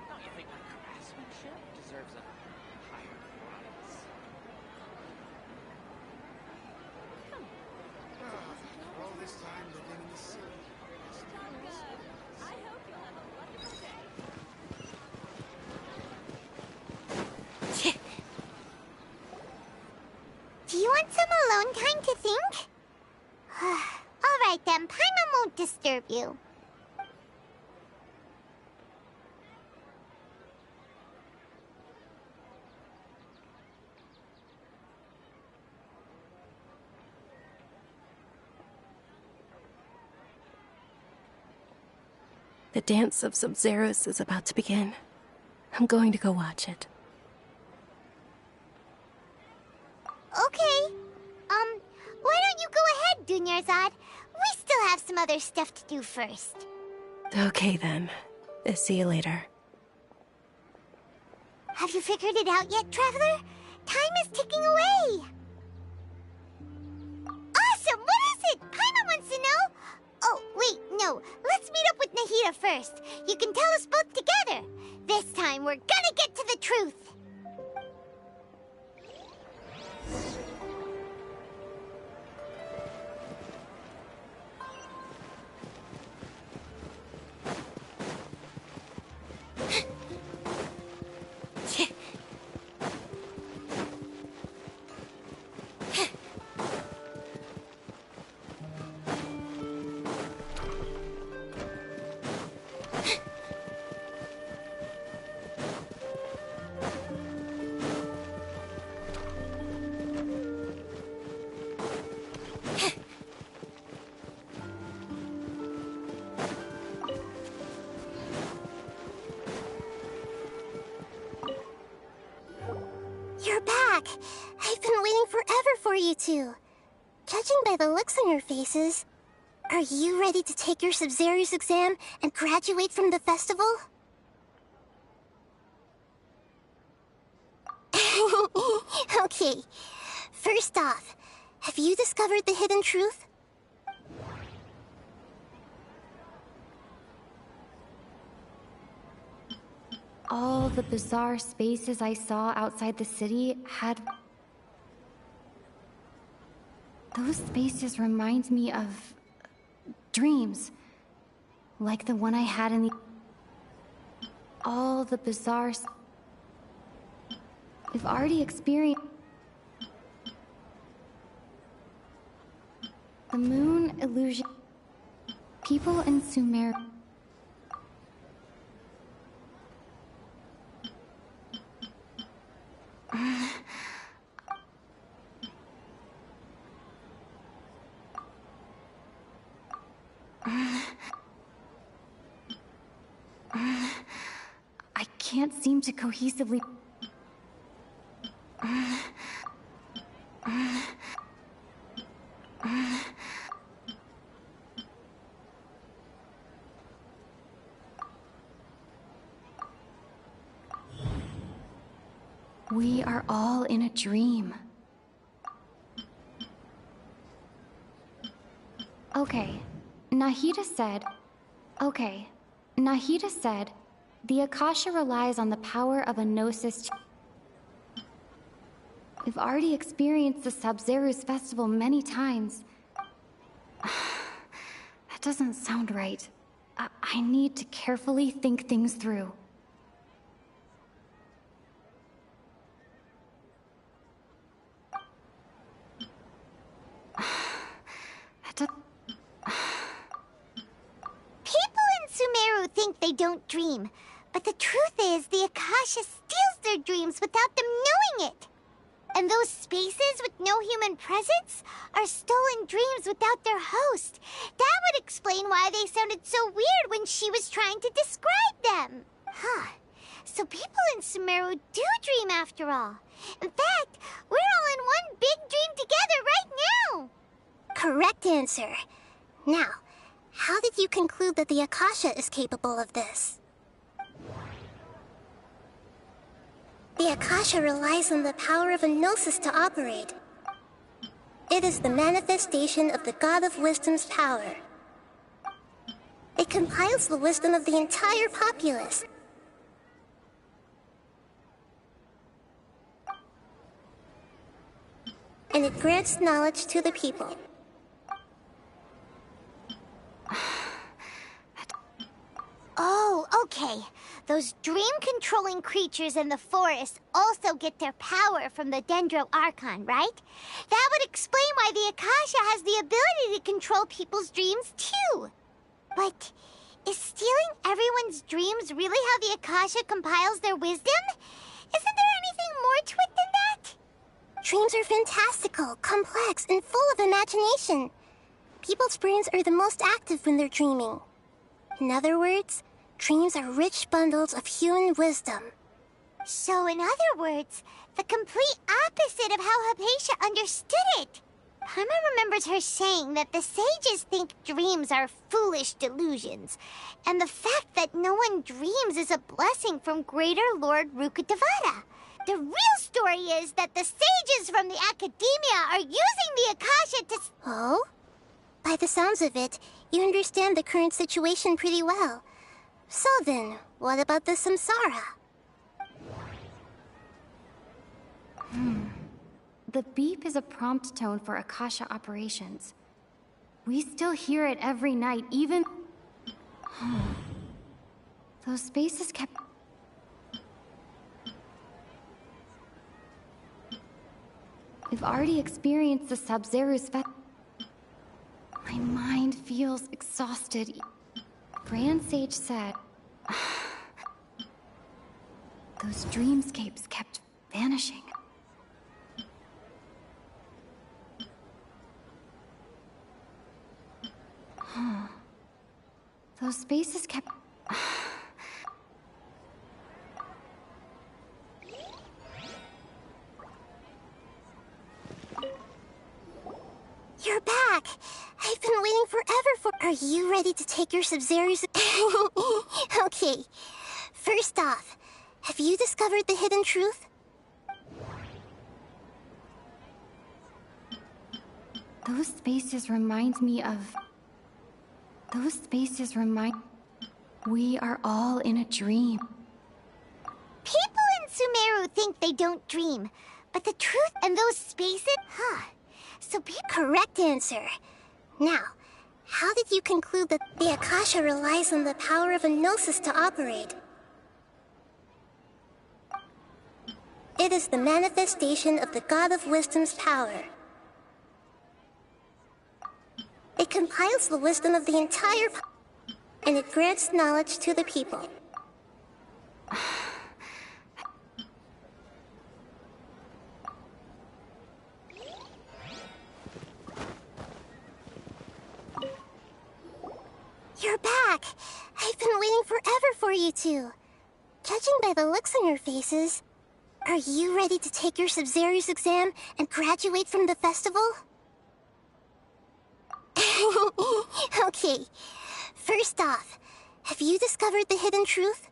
Don't you think my craftsmanship deserves a higher price? For all this time living in the city, I hope you'll have a wonderful day. Do you want some alone time to think? Alright then, Paimon won't disturb you. The dance of Sub-Zeros is about to begin. I'm going to go watch it. Okay. Why don't you go ahead, Dunyarzad? We still have some other stuff to do first. Okay then. See you later. Have you figured it out yet, Traveler? Time is ticking away. Awesome! What is it? Paimon wants to know. Oh, wait, no. Let's meet up with Nahida first. You can tell us both together. This time, we're gonna get to the truth. You're back. I've been waiting forever for you two. Judging by the looks on your faces, are you ready to take your Sub-Zero's exam and graduate from the festival? Okay. First off, have you discovered the hidden truth? All the bizarre spaces I saw outside the city had... Those spaces remind me of... dreams. Like the one I had in the... All the bizarre... We've already experienced... The moon illusion... People in Sumer... I can't seem to cohesively... We are all in a dream. Okay, Nahida said... the Akasha relies on the power of a gnosis to... We've already experienced the Sub-Zeru's festival many times. That doesn't sound right. I need to carefully think things through. People in Sumeru think they don't dream, but the truth is the Akasha steals their dreams without them knowing it. And those spaces with no human presence are stolen dreams without their host. That would explain why they sounded so weird when she was trying to describe them. Huh. So people in Sumeru do dream after all. In fact, we're all in one big dream together right now. Correct answer. Now, how did you conclude that the Akasha is capable of this? The Akasha relies on the power of a gnosis to operate. It is the manifestation of the God of Wisdom's power. It compiles the wisdom of the entire populace. And it grants knowledge to the people. Oh, okay. Those dream-controlling creatures in the forest also get their power from the Dendro Archon, right? That would explain why the Akasha has the ability to control people's dreams, too. But is stealing everyone's dreams really how the Akasha compiles their wisdom? Isn't there anything more to it than that? Dreams are fantastical, complex, and full of imagination. People's brains are the most active when they're dreaming. In other words, dreams are rich bundles of human wisdom. So in other words, the complete opposite of how Hypatia understood it. Paimon remembers her saying that the sages think dreams are foolish delusions, and the fact that no one dreams is a blessing from Greater Lord Rukkhadevata. The real story is that the sages from the Academia are using the Akasha to... Oh? By the sounds of it, you understand the current situation pretty well. So then, what about the Samsara? The beep is a prompt tone for Akasha operations. We still hear it every night, even... Those spaces kept... We've already experienced the Sub-Zeru's festival. My mind feels exhausted. Grand Sage said... Those dreamscapes kept vanishing. Those spaces kept... You're back! I've been waiting forever for... Are you ready to take your Sub-Zeru's... Okay. First off, have you discovered the hidden truth? Those spaces remind me of... Those spaces remind... We are all in a dream. People in Sumeru think they don't dream, but the truth and those spaces, So correct answer. Now, how did you conclude that the Akasha relies on the power of a gnosis to operate? It is the manifestation of the God of Wisdom's power. It compiles the wisdom of the entire and it grants knowledge to the people. You're back! I've been waiting forever for you two. Judging by the looks on your faces, are you ready to take your Sub-Zero's exam and graduate from the festival? Okay, first off, have you discovered the hidden truth?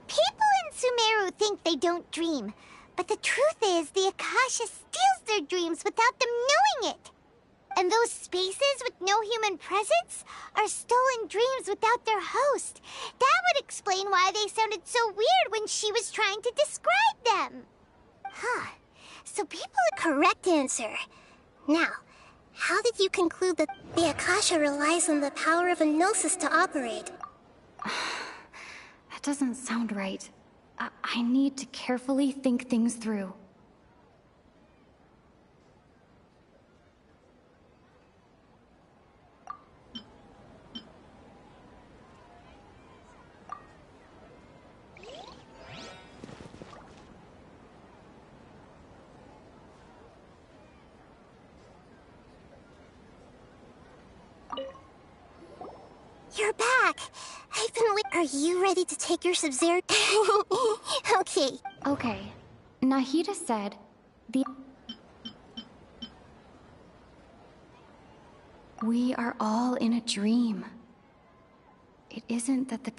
People in Sumeru think they don't dream, but the truth is the Akasha steals their dreams without them knowing it. And those spaces with no human presence are stolen dreams without their host. That would explain why they sounded so weird when she was trying to describe them. So people... Correct answer. Now, how did you conclude that the Akasha relies on the power of a gnosis to operate? That doesn't sound right. I need to carefully think things through. You're back! I've been Are you ready to take your Sub-Zero? Okay. Okay. Nahida said we are all in a dream. It isn't that the...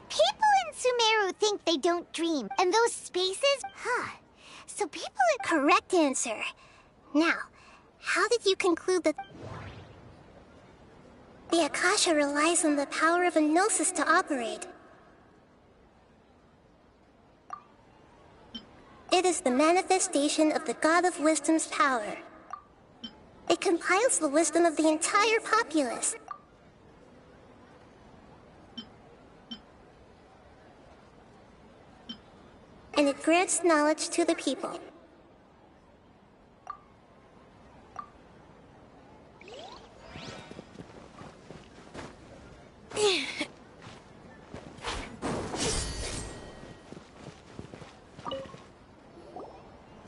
People in Sumeru think they don't dream, and those spaces... So people... Correct answer. Now, how did you conclude that... The Akasha relies on the power of a gnosis to operate. It is the manifestation of the God of Wisdom's power. It compiles the wisdom of the entire populace. And it grants knowledge to the people.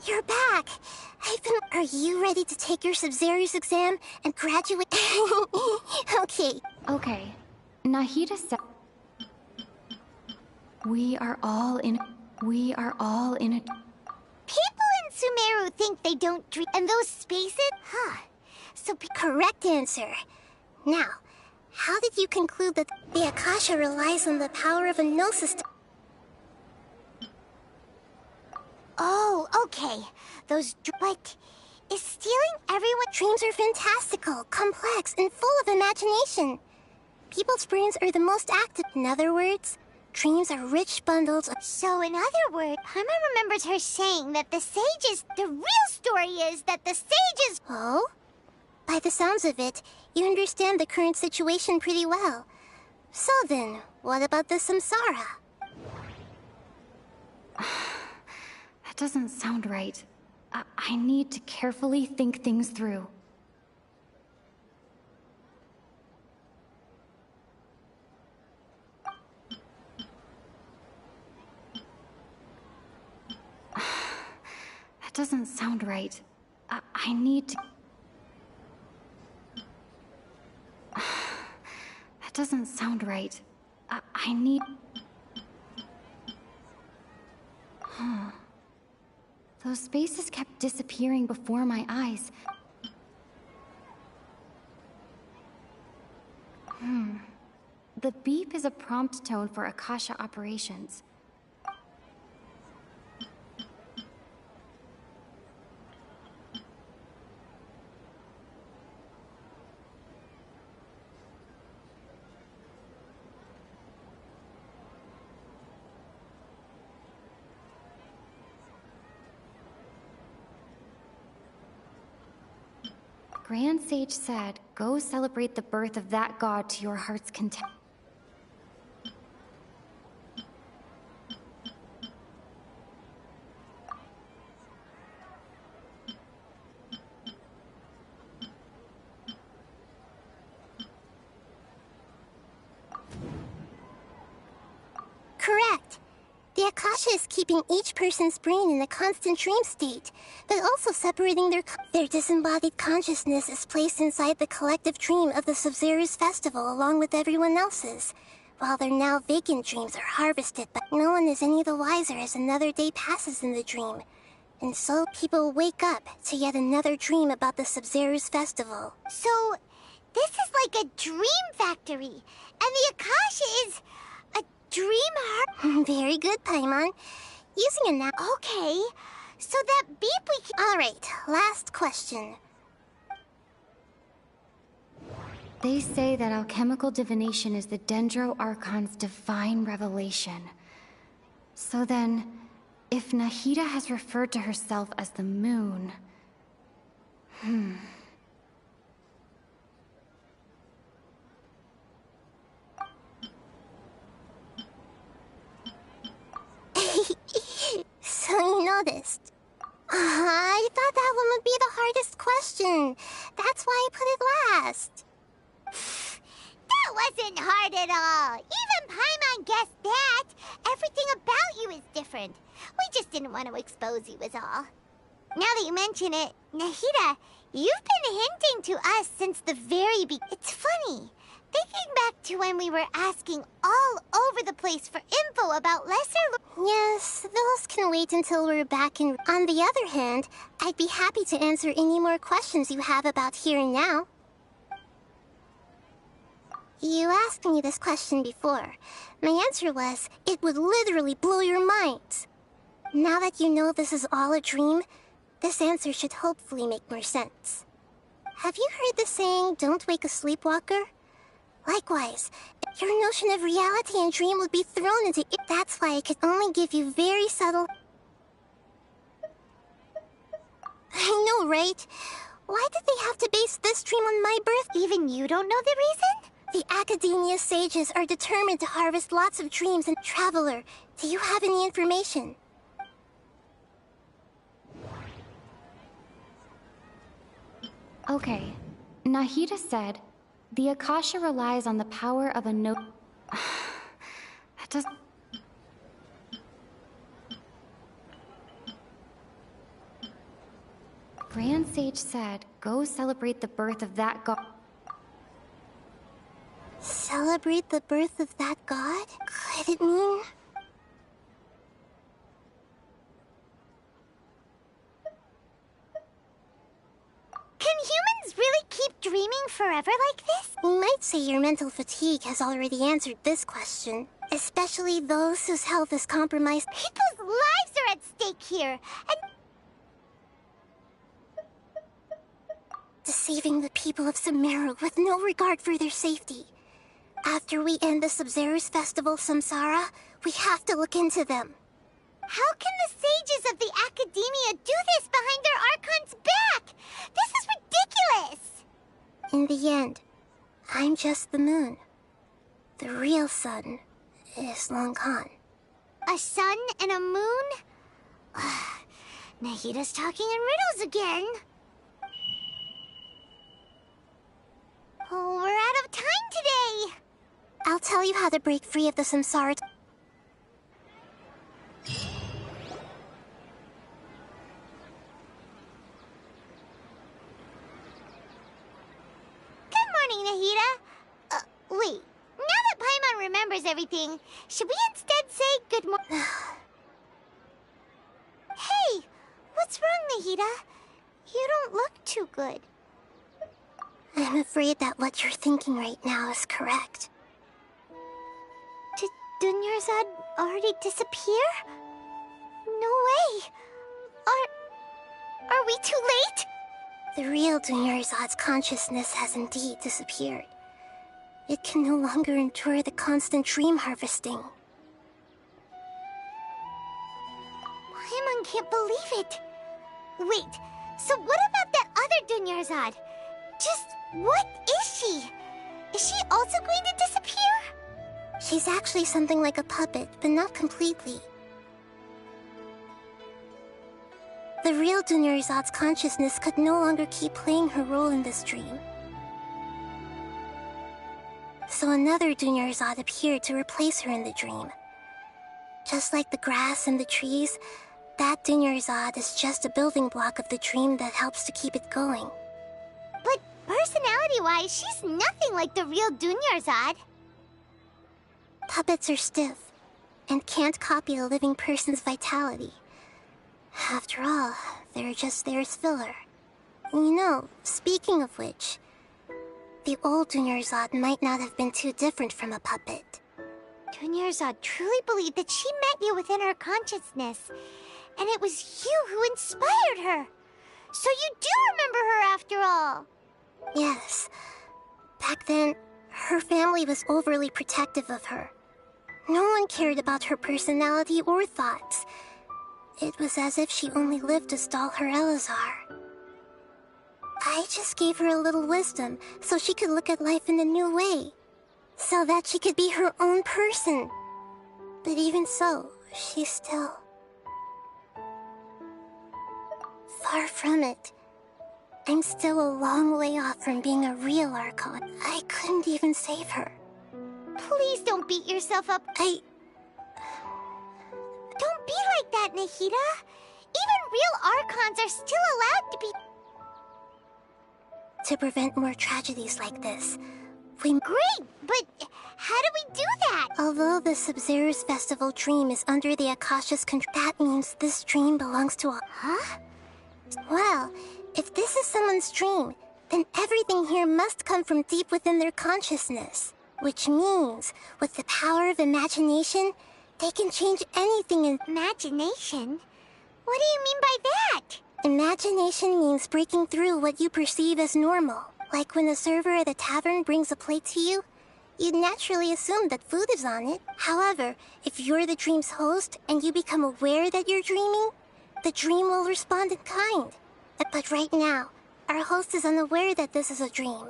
You're back! Are you ready to take your Sub-Zero's exam and graduate? Okay. Okay. Nahida said... We are all in a... People in Sumeru think they don't dream, and those spaces... So correct answer. Now, how did you conclude that the Akasha relies on the power of a gnosis to... Oh, okay. But is stealing everyone's dreams are fantastical, complex, and full of imagination. People's brains are the most active. In other words, dreams are rich bundles of... So in other words, Paimon remembers her saying that the sages... The real story is that the sages... Oh? By the sounds of it, you understand the current situation pretty well. So then, what about the samsara? That doesn't sound right. I need to carefully think things through. That doesn't sound right. I need to... That doesn't sound right. I need... Those spaces kept disappearing before my eyes. The beep is a prompt tone for Akasha operations. Grand Sage said, go celebrate the birth of that god to your heart's content. Correct. The Akasha is keeping each person's brain in a constant dream state, but also separating their disembodied consciousness is placed inside the collective dream of the Sub-Zero's festival along with everyone else's, while their now vacant dreams are harvested, but no one is any the wiser as another day passes in the dream. And so people wake up to yet another dream about the Sub-Zero's festival. So, this is like a dream factory, and the Akasha is a dream heart. Very good, Paimon. Using a now. Okay, so that beep we can. Alright, last question. They say that alchemical divination is the Dendro Archon's divine revelation. So then, if Nahida has referred to herself as the moon... So you noticed. I thought that one would be the hardest question. That's why I put it last. That wasn't hard at all. Even Paimon guessed that. Everything about you is different. We just didn't want to expose you is all. Now that you mention it, Nahida, you've been hinting to us since the very beginning. It's funny. Thinking back to when we were asking all over the place for info about lesser... Yes, those can wait until we're back in... On the other hand, I'd be happy to answer any more questions you have about here and now. You asked me this question before. My answer was, it would literally blow your minds. Now that you know this is all a dream, this answer should hopefully make more sense. Have you heard the saying, don't wake a sleepwalker? Likewise, your notion of reality and dream would be thrown into it. That's why I could only give you very subtle... I know, right? Why did they have to base this dream on my birth? Even you don't know the reason? The Academia sages are determined to harvest lots of dreams and... Traveler, do you have any information? Okay. Nahida said, the Akasha relies on the power of a no... That doesn't... Grand Sage said, go celebrate the birth of that god... Celebrate the birth of that god? Could it mean... Can humans really keep dreaming forever like this? We might say your mental fatigue has already answered this question. Especially those whose health is compromised. People's lives are at stake here, and... Deceiving the people of Sumeru with no regard for their safety. After we end the Sub-Zero's festival, Samsara, we have to look into them. How can the sages of the Academia do this behind their Archon's back? This is ridiculous! In the end, I'm just the moon. The real sun is long gone. A sun and a moon? Nahida's talking in riddles again. Oh, we're out of time today! I'll tell you how to break free of the samsara. Good morning, Nahida. Wait. Now that Paimon remembers everything, should we instead say good morning? Hey! What's wrong, Nahida? You don't look too good. I'm afraid that what you're thinking right now is correct. Did Dunyarzad already disappear? No way! Are we too late? The real Dunyarzad's consciousness has indeed disappeared. It can no longer endure the constant dream harvesting. Paimon can't believe it. Wait, so what about that other Dunyarzad? Just what is she? Is she also going to disappear? She's actually something like a puppet, but not completely. The real Dunyarzad's consciousness could no longer keep playing her role in this dream. So another Dunyarzad appeared to replace her in the dream. Just like the grass and the trees, that Dunyarzad is just a building block of the dream that helps to keep it going. But personality-wise, she's nothing like the real Dunyarzad. Puppets are stiff and can't copy a living person's vitality. After all, they're just there as filler. You know, speaking of which, the old Dunyarzad might not have been too different from a puppet. Dunyarzad truly believed that she met you within her consciousness, and it was you who inspired her. So you do remember her after all. Yes. Back then, her family was overly protective of her. No one cared about her personality or thoughts. It was as if she only lived to stall her Elazar. I just gave her a little wisdom so she could look at life in a new way. So that she could be her own person. But even so, she's still... far from it. I'm still a long way off from being a real Archon. I couldn't even save her. Please don't beat yourself up. Don't be like that, Nahida. Even real Archons are still allowed to be... To prevent more tragedies like this, we... Great, but how do we do that? Although the Sub-Zero's festival dream is under the Akasha's control, that means this dream belongs to a... Huh? Well, if this is someone's dream, then everything here must come from deep within their consciousness. Which means, with the power of imagination, they can change anything in... Imagination? What do you mean by that? Imagination means breaking through what you perceive as normal. Like when the server at a tavern brings a plate to you, you'd naturally assume that food is on it. However, if you're the dream's host and you become aware that you're dreaming, the dream will respond in kind. But right now, our host is unaware that this is a dream.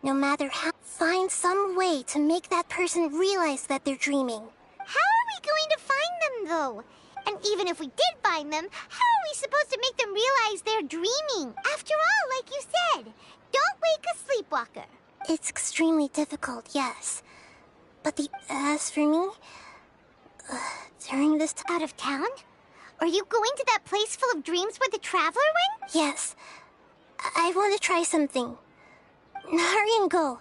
No matter how, find some way to make that person realize that they're dreaming. How are we going to find them, though? And even if we did find them, how are we supposed to make them realize they're dreaming? After all, like you said, don't wake a sleepwalker. It's extremely difficult, yes. But as for me, during this time... Out of town? Are you going to that place full of dreams where the Traveler went? Yes. I want to try something. Hurry and go.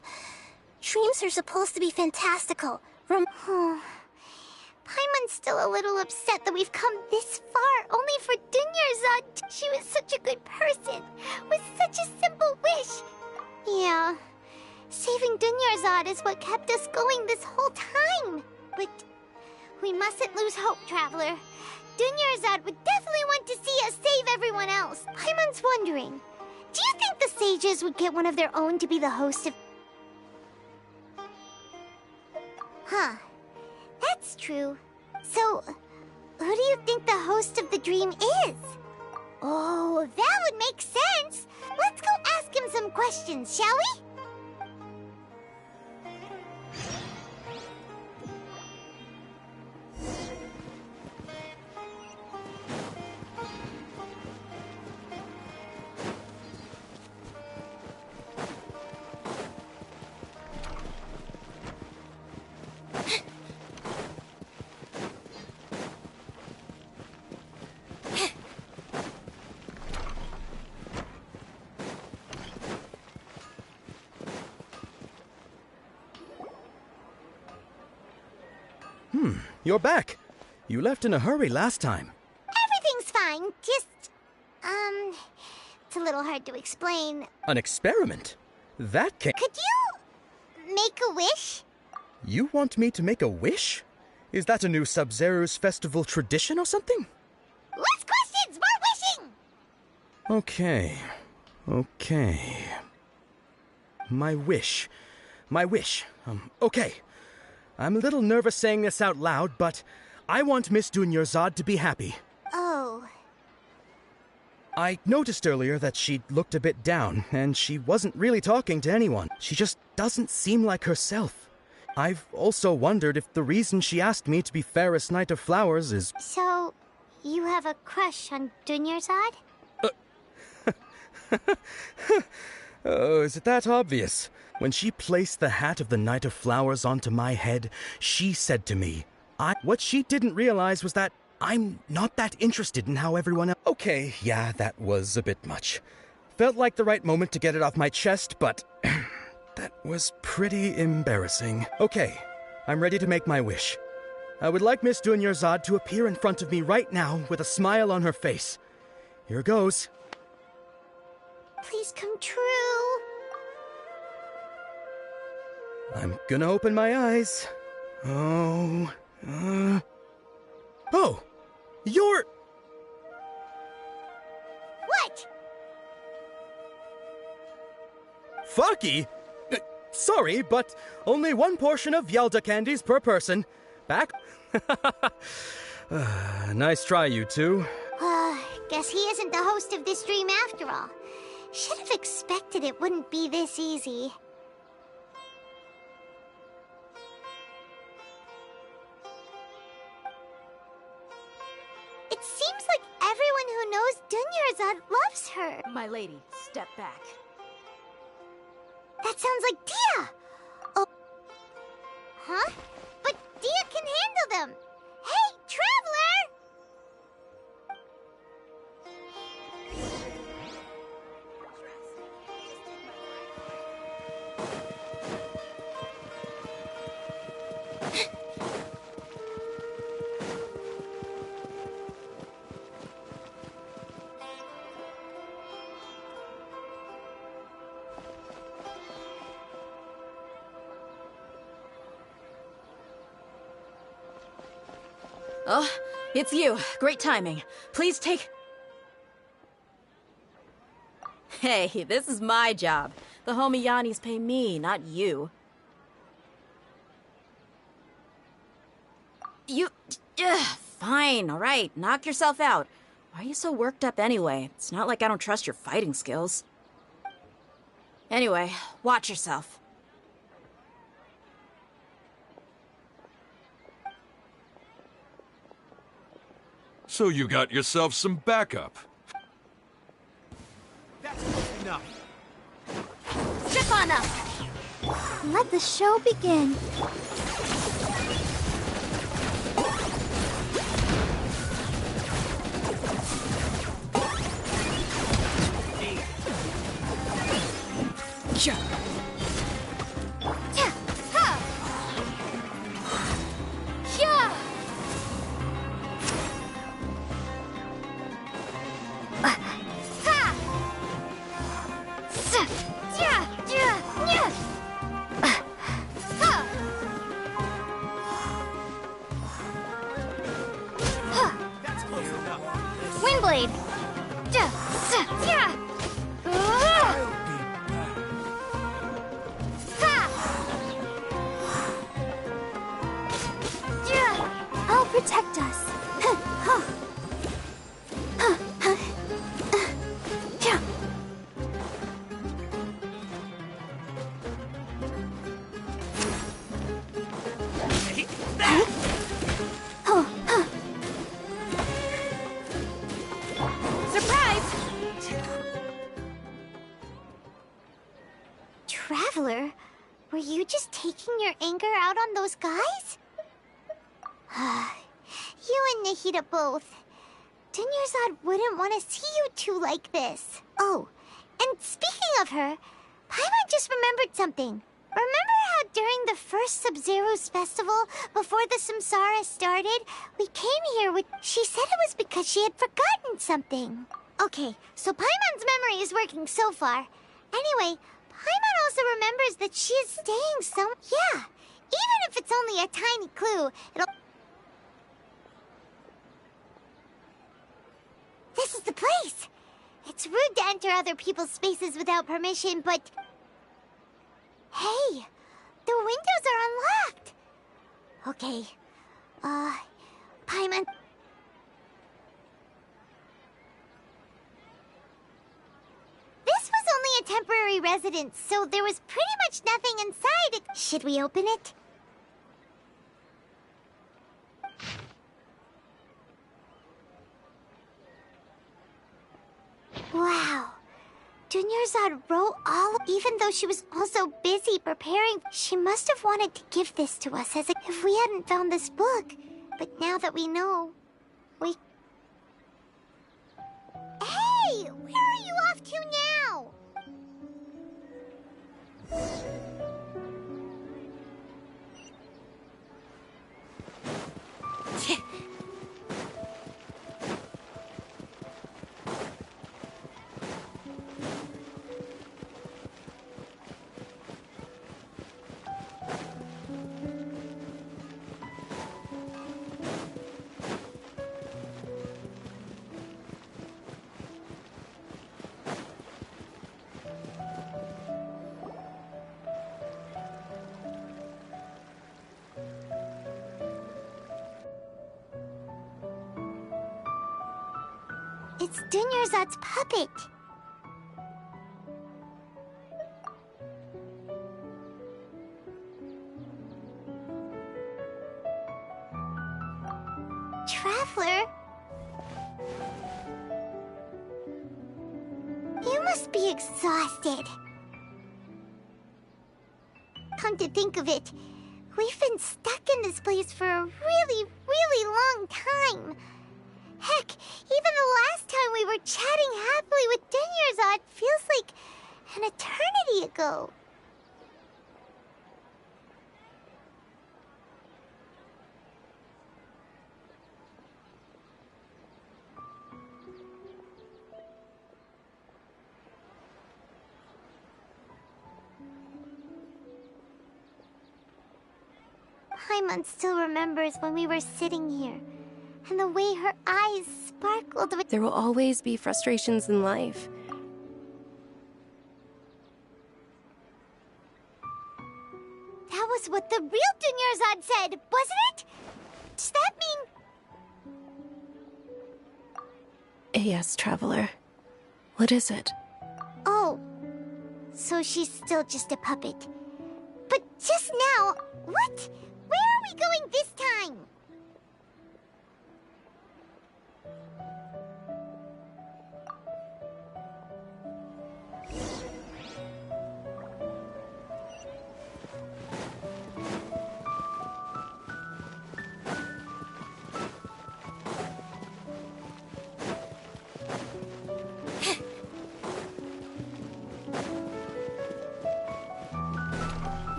Dreams are supposed to be fantastical. Paimon's still a little upset that we've come this far only for Dunyarzad. She was such a good person, with such a simple wish. Yeah, saving Dunyarzad is what kept us going this whole time. But we mustn't lose hope, Traveler. Dunyarzad would definitely want to see us save everyone else. Paimon's wondering, do you think the sages would get one of their own to be the host of... Huh. That's true. So, who do you think the host of the dream is? Oh, that would make sense. Let's go ask him some questions, shall we? You're back. You left in a hurry last time. Everything's fine. Just, it's a little hard to explain. An experiment? That can... Could you make a wish? You want me to make a wish? Is that a new Sub-Zero's festival tradition or something? Less questions, more wishing! Okay. My wish. Okay. I'm a little nervous saying this out loud, but I want Miss Dunyarzad to be happy. Oh. I noticed earlier that she looked a bit down, and she wasn't really talking to anyone. She just doesn't seem like herself. I've also wondered if the reason she asked me to be fairest Knight of Flowers is... So, you have a crush on Dunyarzad? Oh, is it that obvious? When she placed the hat of the Knight of Flowers onto my head, she said to me, what she didn't realize was that I'm not that interested in how everyone else... Okay, yeah, that was a bit much. Felt like the right moment to get it off my chest, but that was pretty embarrassing. Okay, I'm ready to make my wish. I would like Miss Dunyarzad to appear in front of me right now with a smile on her face. Here goes. Please come true. I'm gonna open my eyes. Oh, you're... What? Faki? Sorry, but only one portion of Yalda candies per person. Back? Nice try, you two. Guess he isn't the host of this dream after all. Should have expected it wouldn't be this easy. It seems like everyone who knows Dunyarzad loves her. My lady, step back. That sounds like Dia! Oh. Huh? But Dia can handle them! Hey, Traveler! Oh, it's you. Great timing. Please take... Hey, this is my job. The homie Yannis pay me, not you. You... Fine, alright. Knock yourself out. Why are you so worked up anyway? It's not like I don't trust your fighting skills. Anyway, watch yourself. So you got yourself some backup. That's enough. Strip on up! Let the show begin. Windblade! I'll protect us. Traveler, were you just taking your anger out on those guys? You and Nahida both. Dunyarzad wouldn't want to see you two like this. Oh, and speaking of her, Paimon just remembered something. Remember how during the first Sub-Zero's festival, before the Samsara started, we came here with... She said it was because she had forgotten something. Okay, so Paimon's memory is working so far. Anyway, Paimon also remembers that she is staying some... Yeah, even if it's only a tiny clue, it'll... This is the place! It's rude to enter other people's spaces without permission, but... Hey! The windows are unlocked! Okay. Paimon... residence, so there was pretty much nothing inside. Should we open it? Wow. Dunyarzad wrote even though she was also busy preparing. She must have wanted to give this to us as if we hadn't found this book. But now that we know, we... Hey! Where are you off to now? It's Dunyarzad's puppet. Traveler? You must be exhausted. Come to think of it, we've been stuck in this place for a really, really long time. Heck, even the last time we were chatting happily with Dunyarzad feels like an eternity ago. Paimon still remembers when we were sitting here, and the way her eyes sparkled with... There will always be frustrations in life. That was what the real Dunyarzad said, wasn't it? Does that mean... Yes, Traveler. What is it? Oh, so she's still just a puppet. But just now, what? Where are we going this time?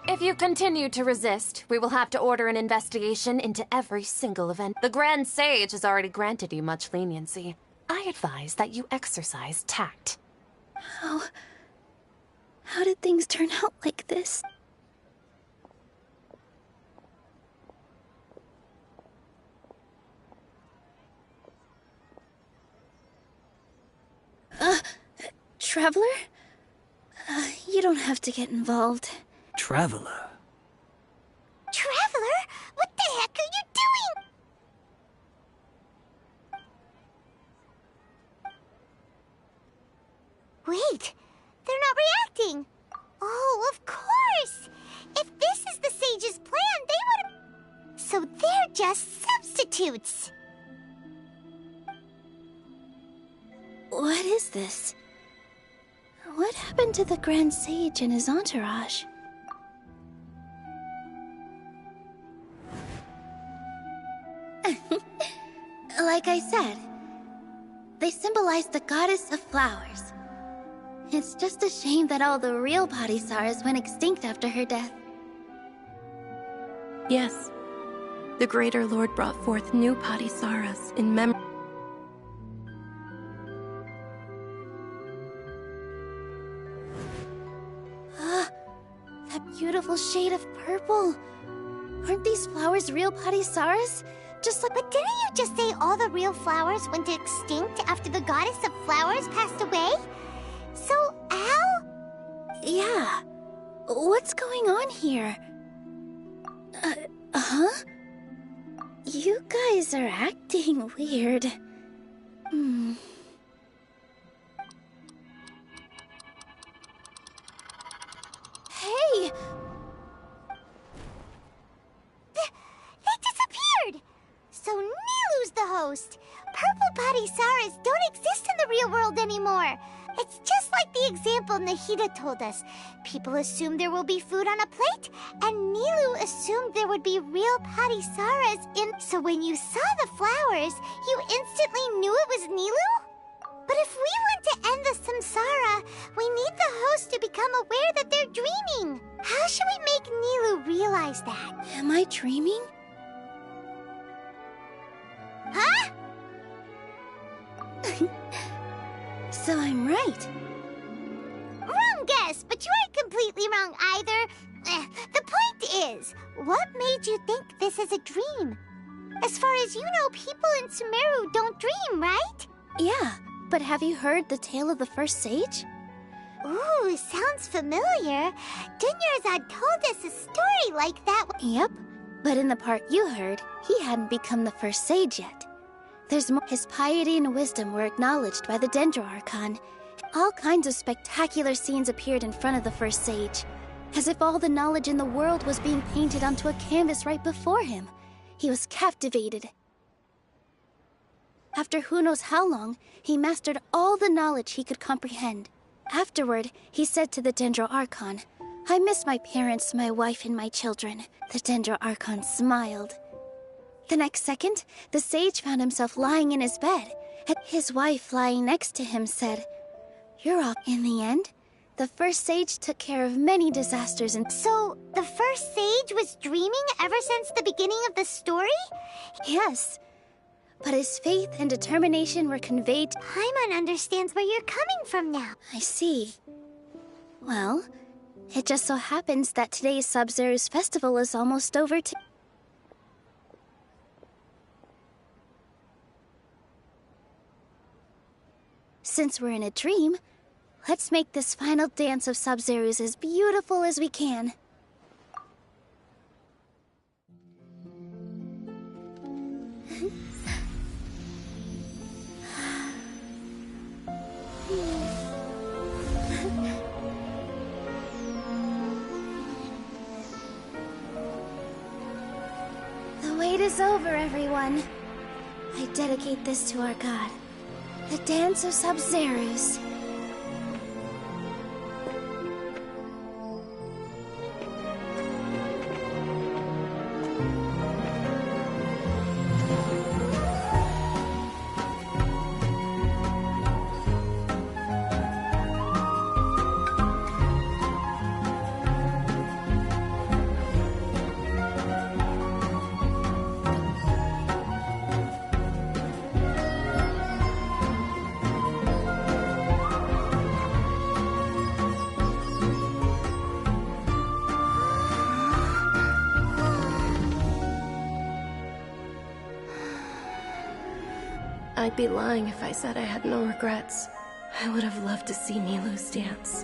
If you continue to resist, we will have to order an investigation into every single event. The Grand Sage has already granted you much leniency. I advise that you exercise tact. How did things turn out like this? Traveler? You don't have to get involved. Traveler? Traveler? What the heck are you doing? Wait, they're not reacting. Oh, of course! If this is the Sage's plan, they would have... So they're just substitutes. What is this? What happened to the Grand Sage and his entourage? Like I said, they symbolize the goddess of flowers. It's just a shame that all the real Padisarahs went extinct after her death. Yes. The Greater Lord brought forth new Padisarahs in memory. That beautiful shade of purple. Aren't these flowers real Padisarahs? Just like... But didn't you just say all the real flowers went extinct after the goddess of flowers passed away? So, Al? Yeah. What's going on here? Huh? You guys are acting weird. Hey! They disappeared! So Nilu's the host. Purple body Saras don't exist in the real world anymore. It's just like the example Nahida told us. People assume there will be food on a plate, and Nilu assumed there would be real Patty Saras in. So when you saw the flowers, you instantly knew it was Nilu? But if we want to end the samsara, we need the host to become aware that they're dreaming. How should we make Nilu realize that? Am I dreaming? Huh? So I'm right. Wrong guess, but you aren't completely wrong either. The point is, what made you think this is a dream? As far as you know, people in Sumeru don't dream, right? Yeah, but have you heard the tale of the first sage? Ooh, sounds familiar. Dunyarzad told us a story like that. Yep, but in the part you heard, he hadn't become the first sage yet. There's more. His piety and wisdom were acknowledged by the Dendro Archon. All kinds of spectacular scenes appeared in front of the first sage, as if all the knowledge in the world was being painted onto a canvas right before him. He was captivated. After who knows how long, he mastered all the knowledge he could comprehend. Afterward, he said to the Dendro Archon, "I miss my parents, my wife, and my children." The Dendro Archon smiled. The next second, the sage found himself lying in his bed, and his wife lying next to him said, "You're off." In the end, the first sage took care of many disasters and— So, the first sage was dreaming ever since the beginning of the story? Yes. But his faith and determination were conveyed— Paimon understands where you're coming from now. I see. Well, it just so happens that today's Sub-Zero's festival is almost over too. Since we're in a dream, let's make this final dance of Sub-Zero's as beautiful as we can. The wait is over, everyone. I dedicate this to our god. The Dance of Sub-Zeros. I'd be lying if I said I had no regrets. I would have loved to see Nilu's dance.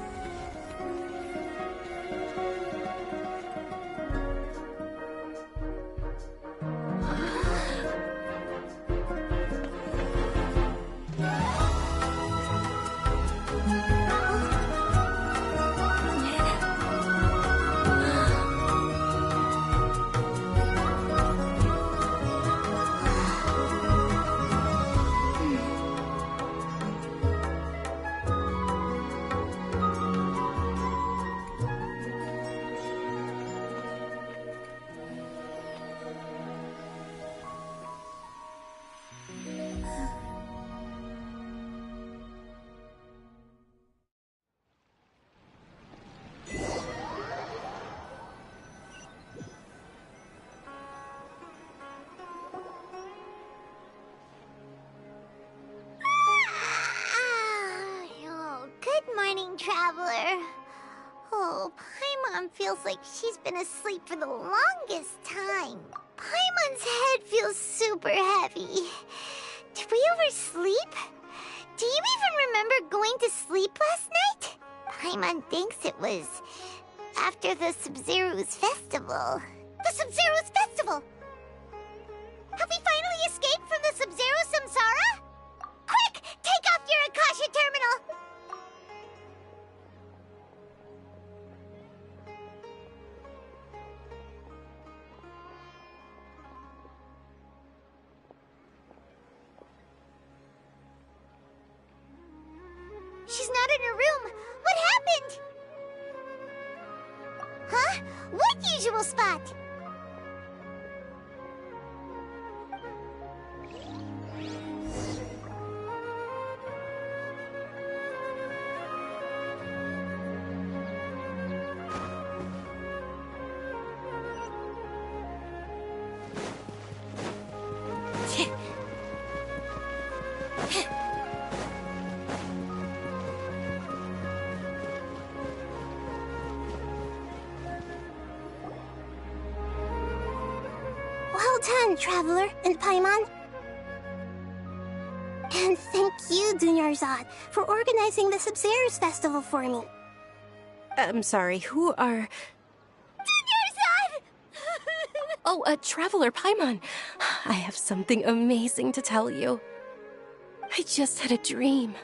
Traveler. Oh, Paimon feels like she's been asleep for the longest time. Paimon's head feels super heavy. Did we oversleep? Do you even remember going to sleep last night? Paimon thinks it was after the Sub-Zero's festival. The Sub-Zero's festival! She's not in her room. What happened? Huh? What usual spot? Well done, Traveler and Paimon. And thank you, Dunyarzad, for organizing the Sub-Zero's festival for me. I'm sorry, who are... Dunyarzad! Oh, Traveler Paimon. I have something amazing to tell you. I just had a dream,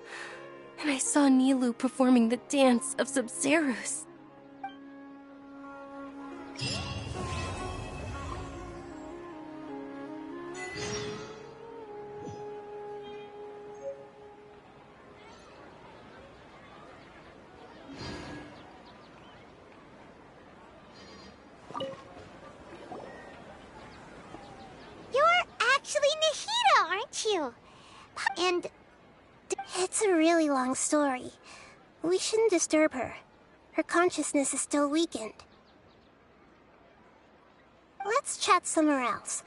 and I saw Nilou performing the dance of Sub-Zeros. You. And... It's a really long story. We shouldn't disturb her. Her consciousness is still weakened. Let's chat somewhere else.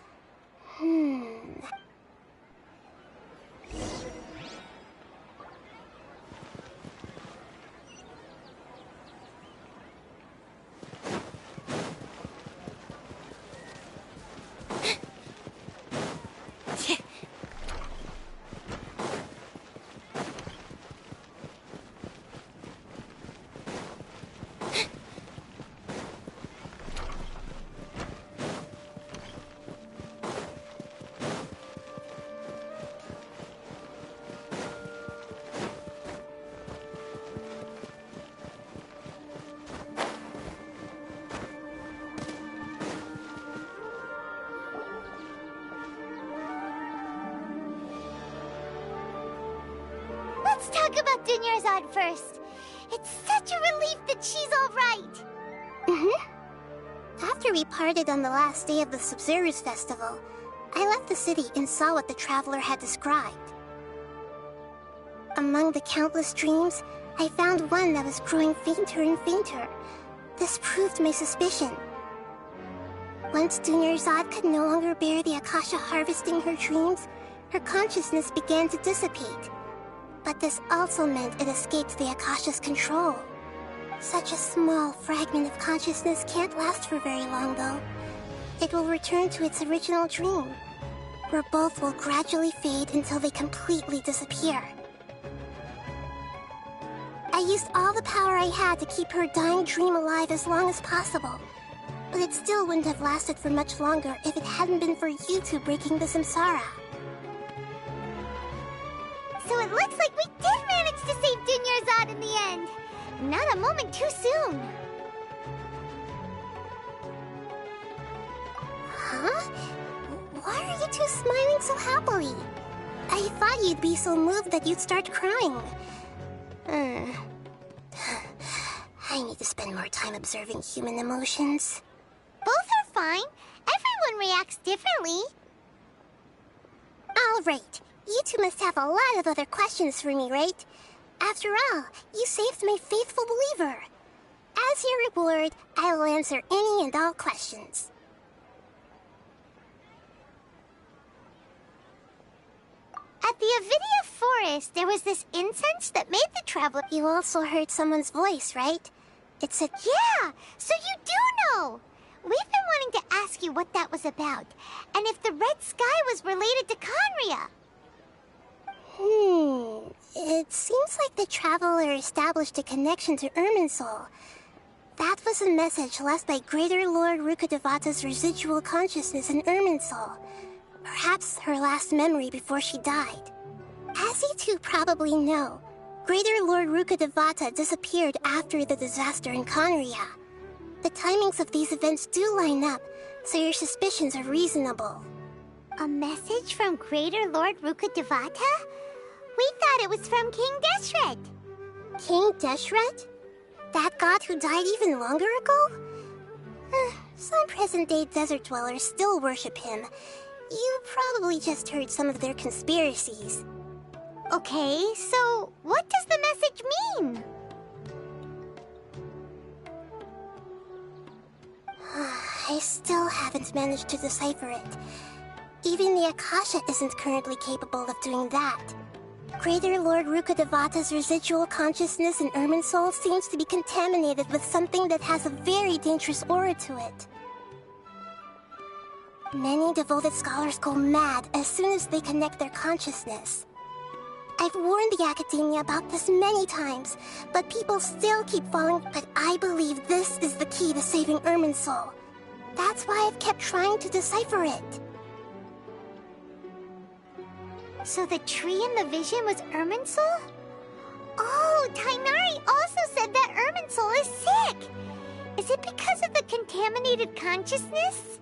Let's talk about Dunyarzad first. It's such a relief that she's all right. After we parted on the last day of the Sub-Zero's festival, I left the city and saw what the Traveler had described. Among the countless dreams, I found one that was growing fainter and fainter. This proved my suspicion. Once Dunyarzad could no longer bear the Akasha harvesting her dreams, her consciousness began to dissipate. But this also meant it escaped the Akasha's control. Such a small fragment of consciousness can't last for very long, though. It will return to its original dream, where both will gradually fade until they completely disappear. I used all the power I had to keep her dying dream alive as long as possible, but it still wouldn't have lasted for much longer if it hadn't been for you two breaking the samsara. So it looks like we did manage to save Dunyarzad in the end. Not a moment too soon. Huh? Why are you two smiling so happily? I thought you'd be so moved that you'd start crying. I need to spend more time observing human emotions. Both are fine. Everyone reacts differently. All right. You two must have a lot of other questions for me, right? After all, you saved my faithful believer. As your reward, I will answer any and all questions. At the Avidia Forest, there was this incense that made the Traveler... You also heard someone's voice, right? It said... Yeah! So you do know! We've been wanting to ask you what that was about, and if the red sky was related to Khaenri'ah. It seems like the Traveler established a connection to Irminsul. That was a message left by Greater Lord Rukkhadevata's residual consciousness in Irminsul. Perhaps her last memory before she died. As you two probably know, Greater Lord Rukkhadevata disappeared after the disaster in Khaenri'ah. The timings of these events do line up, so your suspicions are reasonable. A message from Greater Lord Rukkhadevata? We thought it was from King Deshret. King Deshret? That god who died even longer ago? Some present-day desert dwellers still worship him. You probably just heard some of their conspiracies. Okay, so what does the message mean? I still haven't managed to decipher it. Even the Akasha isn't currently capable of doing that. Greater Lord Rukkhadevata's residual consciousness in Irminsul seems to be contaminated with something that has a very dangerous aura to it. Many devoted scholars go mad as soon as they connect their consciousness. I've warned the academia about this many times, but people still keep falling. But I believe this is the key to saving Irminsul. That's why I've kept trying to decipher it. So the tree in the vision was Irminsul? Oh, Tainari also said that Irminsul is sick! Is it because of the contaminated consciousness?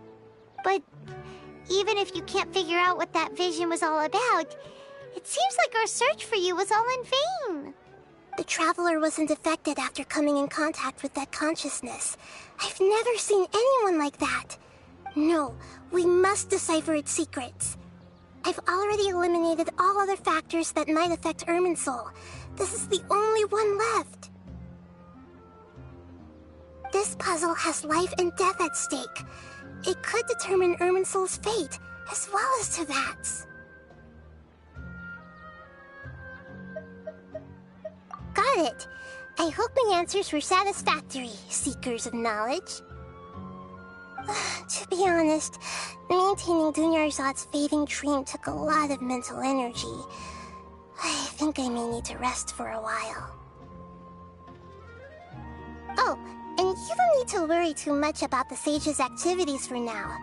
But even if you can't figure out what that vision was all about, it seems like our search for you was all in vain. The Traveler wasn't affected after coming in contact with that consciousness. I've never seen anyone like that. No, we must decipher its secrets. I've already eliminated all other factors that might affect Irminsul. This is the only one left. This puzzle has life and death at stake. It could determine Irminsul's fate, as well as Tevat's. Got it. I hope my answers were satisfactory, seekers of knowledge. To be honest, maintaining Dunyarzad's fading dream took a lot of mental energy. I think I may need to rest for a while. Oh, and you don't need to worry too much about the Sage's activities for now.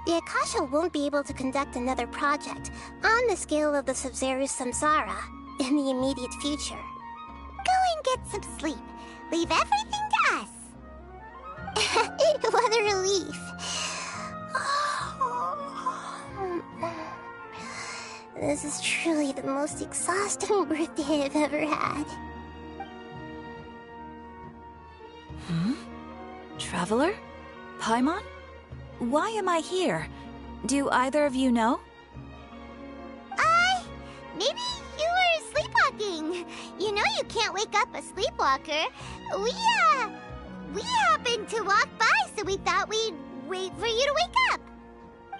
The Akasha won't be able to conduct another project on the scale of the Sub-Zero's Samsara in the immediate future. Go and get some sleep. Leave everything to us. What a relief. This is truly the most exhausting birthday I've ever had. Traveler? Paimon? Why am I here? Do either of you know? Maybe you were sleepwalking. You know you can't wake up a sleepwalker. We happened to walk by, so we thought we'd wait for you to wake up.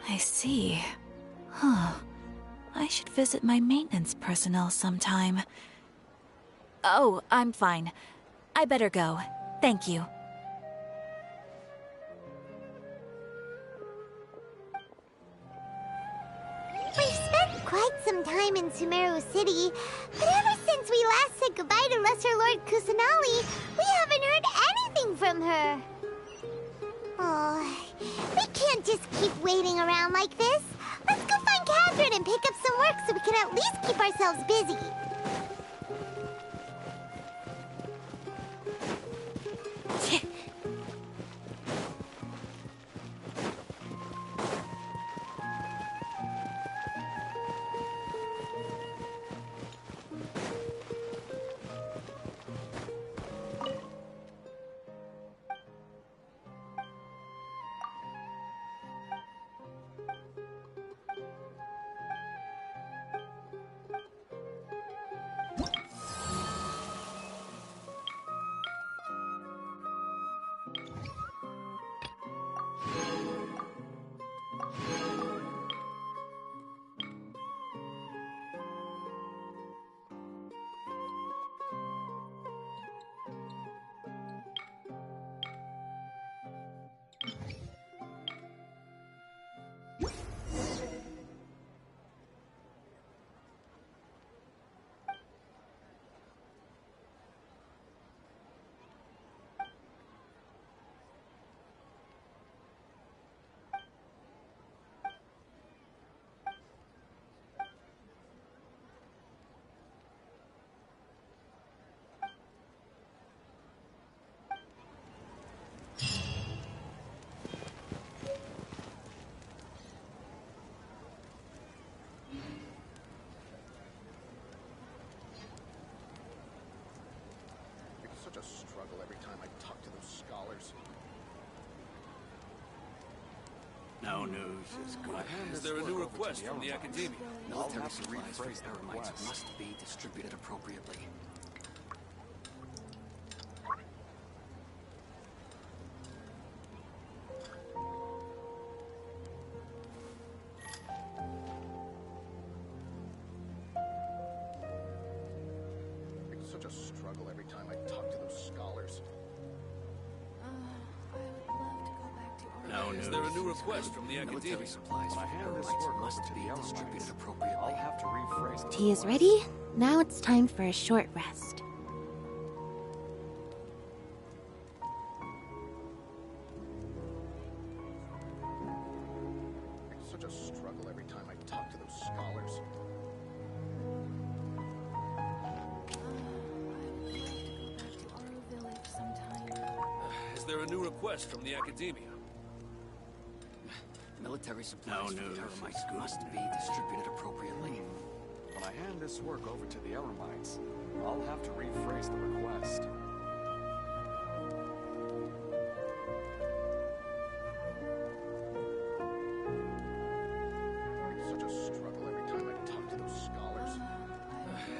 I see. Huh. I should visit my maintenance personnel sometime. Oh, I'm fine. I better go. Thank you. We've spent quite some time in Sumeru City, but ever since we last said goodbye to Lesser Lord Kusanali, we haven't heard anything from her. Oh, we can't just keep waiting around like this. Let's go find Catherine and pick up some work so we can at least keep ourselves busy. such a struggle every time I talk to those scholars. No news is good. Is there a new request from the academia? Military supplies for Eremites must be distributed appropriately. It's such a struggle every time I talk to those scholars. No news. Is there a new request from the academia? Military supplies for Eremites must be distributed appropriately. I'll have to rephrase the Tea is ready. Now it's time for a short rest. It's such a struggle every time I talk to those scholars. Is there a new request from the academia? Military supplies for the Eremites must be distributed appropriately. When I hand this work over to the Eremites, I'll have to rephrase the request. It's such a struggle every time I talk to those scholars.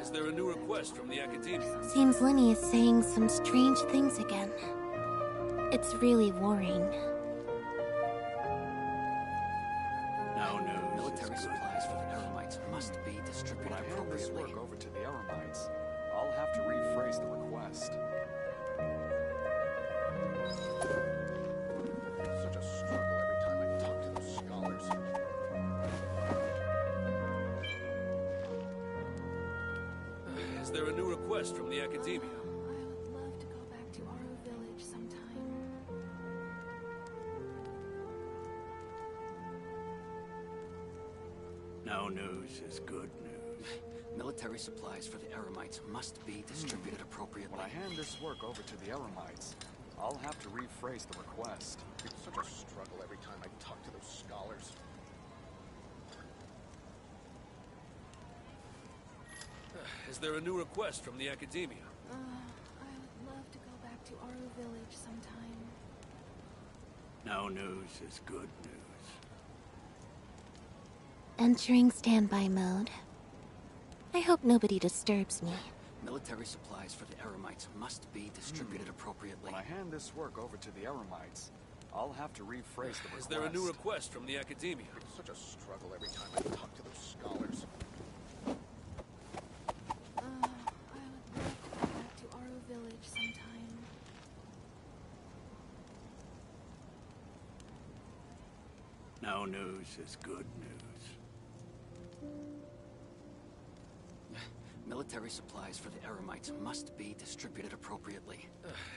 Is there a new request from the academia? Seems Lenny is saying some strange things again. It's really worrying. No news. Military supplies for the Eremites must be distributed When I hand this appropriately. work over to the Eremites, I'll have to rephrase the request. It's such a struggle every time I talk to those scholars. Is there a new request from the academia? No news is good news. Military supplies for the Eremites must be distributed appropriately. When I hand this work over to the Eremites, I'll have to rephrase the request. It's such a struggle every time I talk to those scholars. Is there a new request from the academia? I would love to go back to Aru Village sometime. No news is good news. Entering standby mode. I hope nobody disturbs me. Military supplies for the Eremites must be distributed appropriately. When I hand this work over to the Eremites, I'll have to rephrase the request. Is there a new request from the academia? It's such a struggle every time I talk to those scholars. I would love to go back to Aru Village sometime. No news is good news. Military supplies for the Eremites must be distributed appropriately.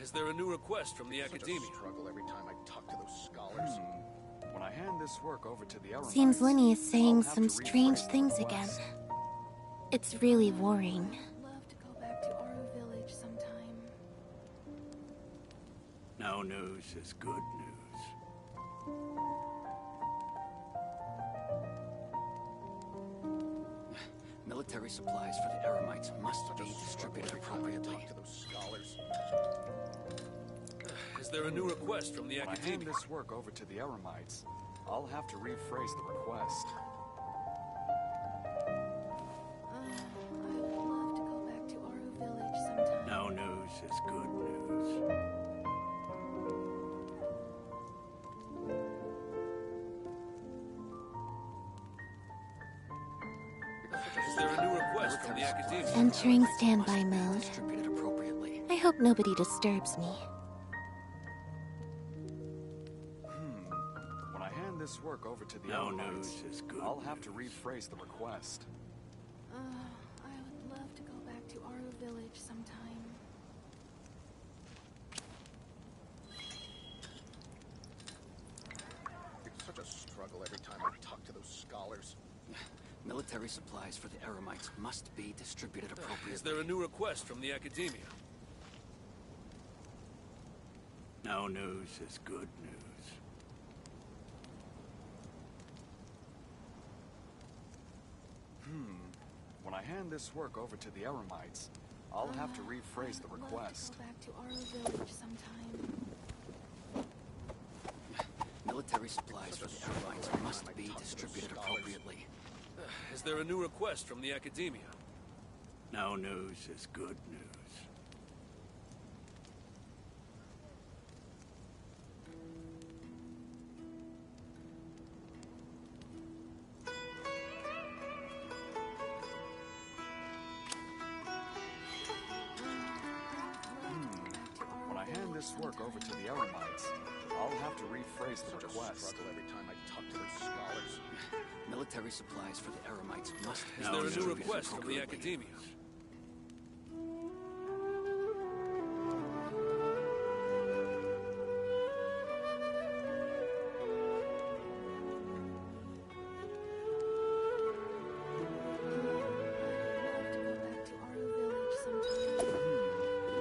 Is there a new request from the academia? Such a struggle every time I talk to those scholars. When I hand this work over to the Eremites, Seems Lenny is saying I'll have some to strange rephrase the things again. request. It's really worrying. Love to go back to Aru Village sometime. No news is good news. Military supplies for the Eremites must be distributed appropriately. Talk to those scholars. Is there a new request from the When I hand academia? this work over to the Eremites, I'll have to rephrase the request. I would love to go back to Aru Village sometime. No news is good news. Is there a new request from the academia? Entering standby mode. Distributed appropriately. I hope nobody disturbs me. When I hand this work over to the No Eremites, news is good I'll have to rephrase the request. I would love to go back to Aru Village sometime. It's such a struggle every time I talk to those scholars. Military supplies for the Eremites must be distributed appropriately. Is there a new request from the academia? No news is good news. When I hand this work over to the Eremites, I'll have to rephrase the request. Go back to our village sometime. Military supplies for the Airmites must be distributed appropriately. Is there a new request from the Academia? No news is good news. When I hand this work over to the Eremites, I'll have to rephrase the request. Every time I talk to those scholars. Military supplies for the Airmites must be Is there a new distributed request from the appropriately. Academia?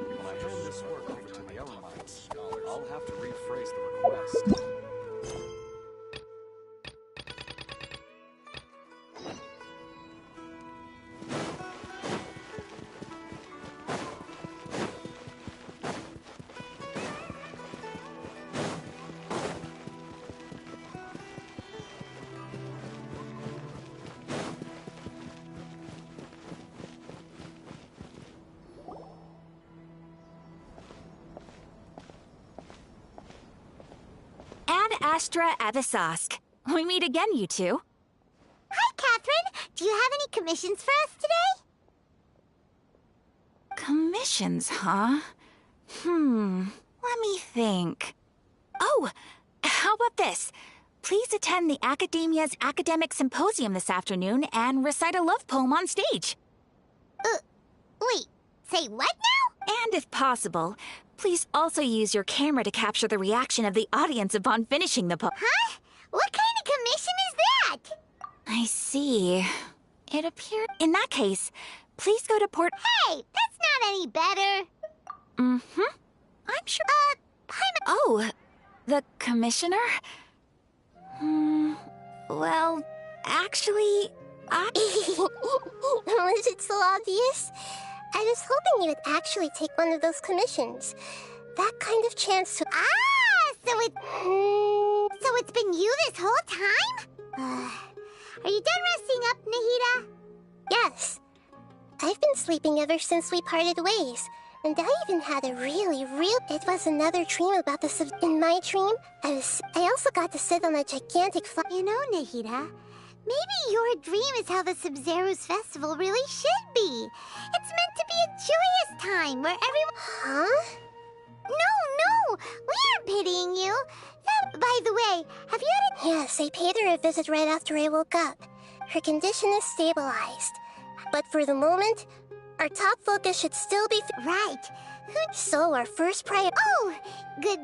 When I hand this work over to the Eremites, I'll have to rephrase the request. Ad Astra Avisosk. We meet again, you two. Hi, Catherine. Do you have any commissions for us today? Commissions, huh? Let me think. Oh, how about this? Please attend the Academia's Academic Symposium this afternoon and recite a love poem on stage. Wait, say what now? And if possible, please also use your camera to capture the reaction of the audience upon finishing the poem. Huh? What kind of commission is that? I see. It appeared... In that case, please go to Port... Hey, that's not any better. Mm-hmm. I'm sure... Oh, the commissioner? Well, actually, Was it so obvious? I was hoping you would actually take one of those commissions. That kind of chance to... So it's been you this whole time? Are you done resting up, Nahida? Yes. I've been sleeping ever since we parted ways. And I even had a It was another dream about the In my dream, I also got to sit on a gigantic You know, Nahida, maybe your dream is how the Sub-Zero's festival really should be. It's meant to be a joyous time where everyone... Huh? No! We aren't pitying you. By the way, have you had Yes, I paid her a visit right after I woke up. Her condition is stabilized. But for the moment, our top focus should still be... Right. So our first priority... Oh! Good...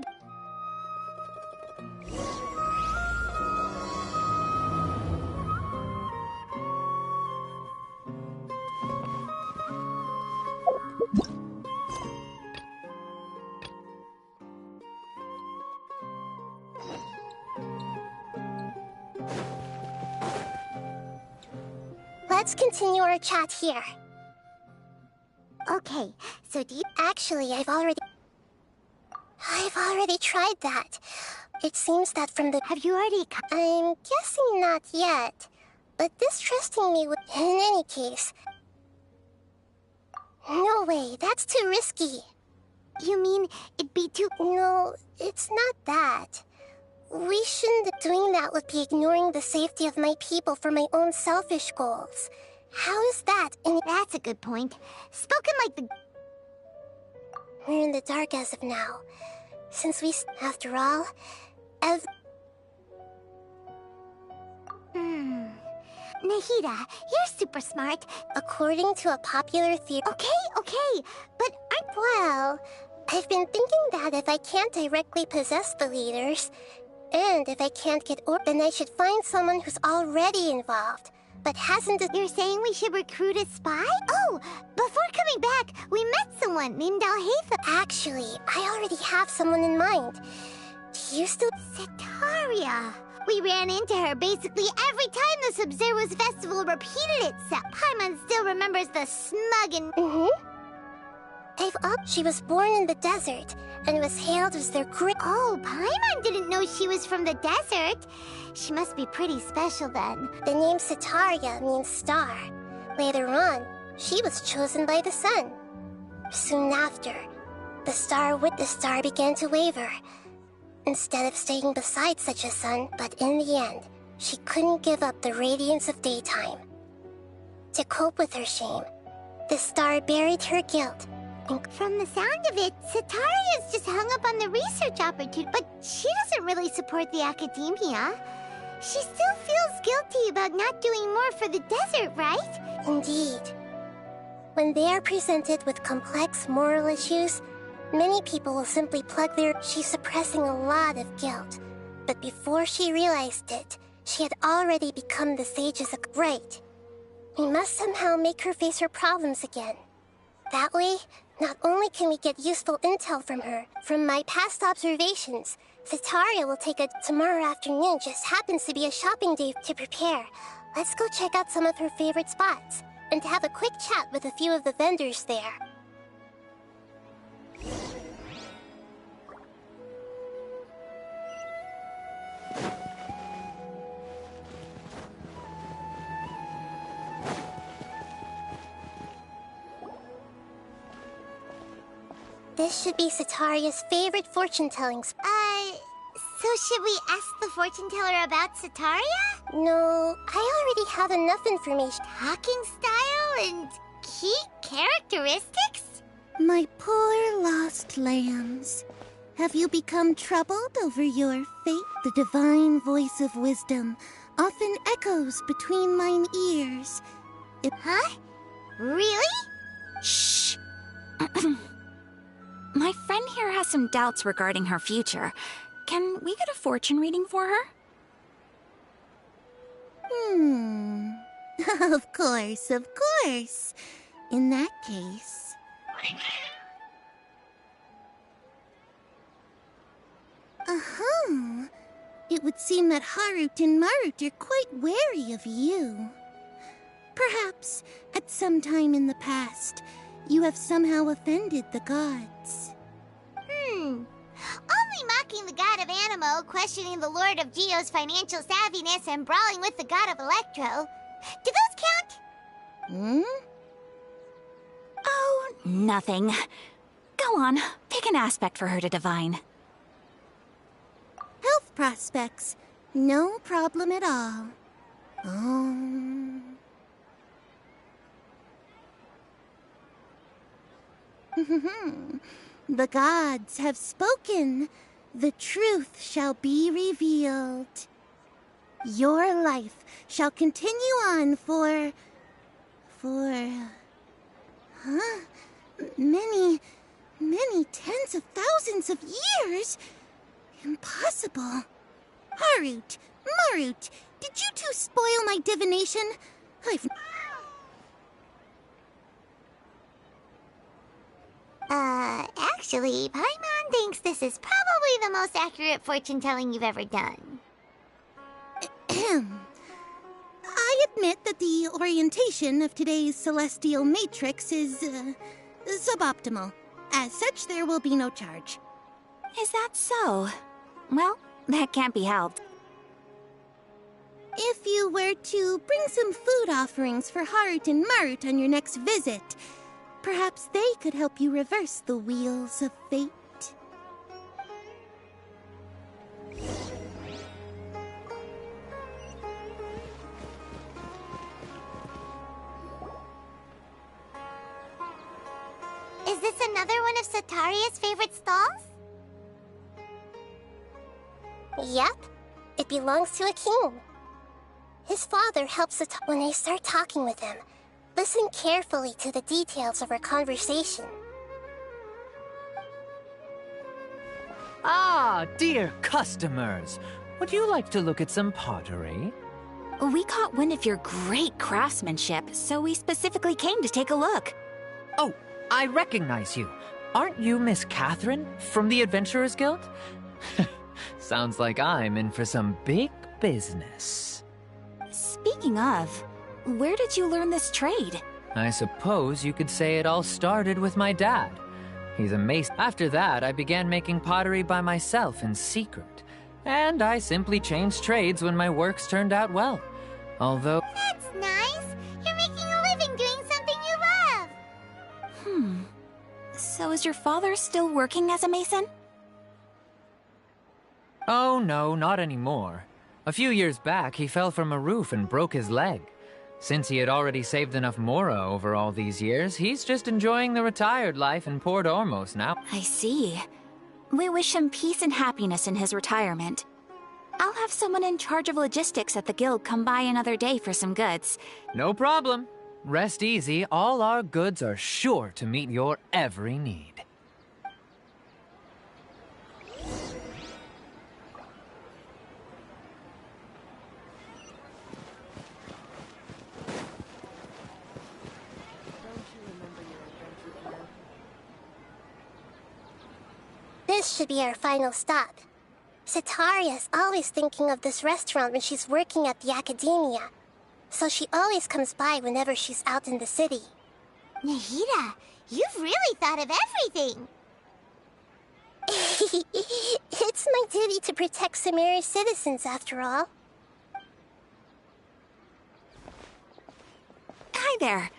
Let's continue our chat here. Okay, so do you... Actually, I've already tried that. It seems that from the... Have you already... I'm guessing not yet. But distrusting me would... In any case... No way, that's too risky. You mean it'd be too... No, it's not that. We shouldn't... Doing that would be ignoring the safety of my people for my own selfish goals. How is that? And that's a good point. Spoken like the... We're in the dark as of now. Since we... After all... Nahida, you're super smart. According to a popular theory... Okay, but aren't... Well, I've been thinking that if I can't directly possess the leaders, and if I can't get then I should find someone who's already involved, but hasn't... You're saying we should recruit a spy? Oh, before coming back, we met someone named Alhaitha. Actually, I already have someone in mind. Do you still... Setaria. We ran into her basically every time the Sub-Zero's festival repeated itself. Paimon still remembers the smug and... She was born in the desert and was hailed as their great. Oh, Paimon didn't know she was from the desert. She must be pretty special then. The name Sitaria means star. Later on, she was chosen by the sun. Soon after, the star began to waver. Instead of staying beside such a sun, but in the end, she couldn't give up the radiance of daytime. To cope with her shame, the star buried her guilt. From the sound of it, Sitaria's just hung up on the research opportunity, but she doesn't really support the academia. She still feels guilty about not doing more for the desert, right? Indeed. When they are presented with complex moral issues, many people will simply plug their... She's suppressing a lot of guilt. But before she realized it, she had already become the sage's... Right. We must somehow make her face her problems again. That way, not only can we get useful intel from her, from my past observations, Sitaria will take a... Tomorrow afternoon just happens to be a shopping day to prepare. Let's go check out some of her favorite spots, and have a quick chat with a few of the vendors there. This should be Sitaria's favorite fortune-telling spot. So should we ask the fortune teller about Sitaria? No, I already have enough information. Talking style and key characteristics? My poor lost lambs. Have you become troubled over your fate? The divine voice of wisdom often echoes between mine ears. Huh? Really? Shh! My friend here has some doubts regarding her future. Can we get a fortune reading for her? Of course, of course. In that case... It would seem that Harut and Marut are quite wary of you. Perhaps, at some time in the past, you have somehow offended the gods. Only mocking the god of Animo, questioning the Lord of Geo's financial savviness, and brawling with the god of Electro. Do those count? Oh, nothing. Go on, pick an aspect for her to divine. Health prospects. No problem at all. The gods have spoken. The truth shall be revealed. Your life shall continue on for many tens of thousands of years. Impossible. Harut, Marut, did you two spoil my divination? Actually, Paimon thinks this is probably the most accurate fortune-telling you've ever done. I admit that the orientation of today's celestial matrix is, suboptimal. As such, there will be no charge. Is that so? Well, that can't be helped. If you were to bring some food offerings for Harut and Marut on your next visit, perhaps they could help you reverse the wheels of fate. Is this another one of Sitaria's favorite stalls? Yep. It belongs to a king. His father helps when I start talking with him. Listen carefully to the details of our conversation. Ah, dear customers. Would you like to look at some pottery? We caught wind of your great craftsmanship, so we specifically came to take a look. Oh, I recognize you. Aren't you Miss Catherine from the Adventurers Guild? Sounds like I'm in for some big business. Speaking of, where did you learn this trade? I suppose you could say it all started with my dad. He's a mason. After that, I began making pottery by myself in secret. And I simply changed trades when my works turned out well. Although... That's nice. You're making a living doing something you love. So is your father still working as a mason? Oh no, not anymore. A few years back, he fell from a roof and broke his leg. Since he had already saved enough mora over all these years, he's just enjoying the retired life in Port Ormos now. I see. We wish him peace and happiness in his retirement. I'll have someone in charge of logistics at the guild come by another day for some goods. No problem. Rest easy, all our goods are sure to meet your every need. This should be our final stop. Cetaria's always thinking of this restaurant when she's working at the academia, so she always comes by whenever she's out in the city. Nahida, you've really thought of everything. It's my duty to protect Samari's citizens, after all. Hi there.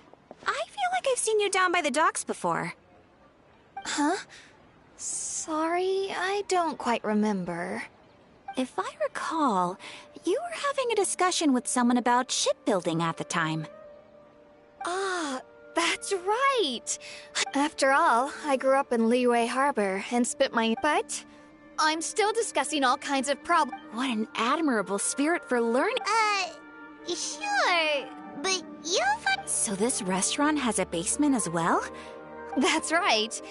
I feel like I've seen you down by the docks before. Huh? Sorry, I don't quite remember. If I recall, you were having a discussion with someone about shipbuilding at the time. Ah, that's right! After all, I grew up in Liyue Harbor and spent my... But I'm still discussing all kinds of problems. What an admirable spirit for learning. Sure, but you'll find... So this restaurant has a basement as well? That's right.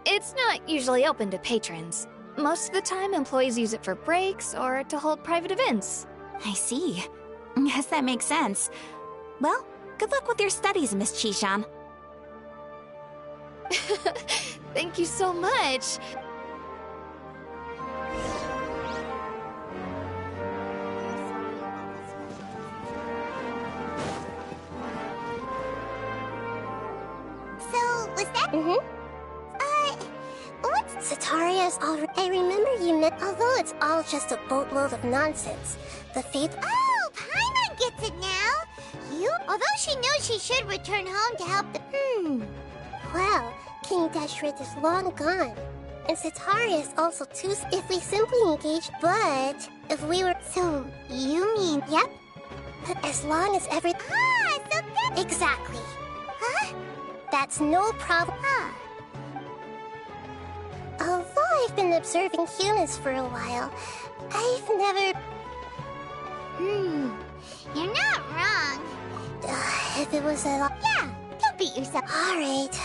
It's not usually open to patrons. Most of the time, employees use it for breaks or to hold private events. I see. Yes, that makes sense. Well, good luck with your studies, Miss Chishan. Thank you so much. So, was that... what's... Cetaria's already... I remember you met... Although it's all just a boatload of nonsense, the faith... Oh, Paimon gets it now! Although she knows she should return home to help the... Well, King Dashrid is long gone. And Cetaria is also too... If we simply engaged, but... If we were... So, you mean... Yep. But as long as every... so that... Exactly. Huh? That's no problem. Although I've been observing humans for a while, I've never... You're not wrong. If it was a... Yeah, don't beat yourself. Alright.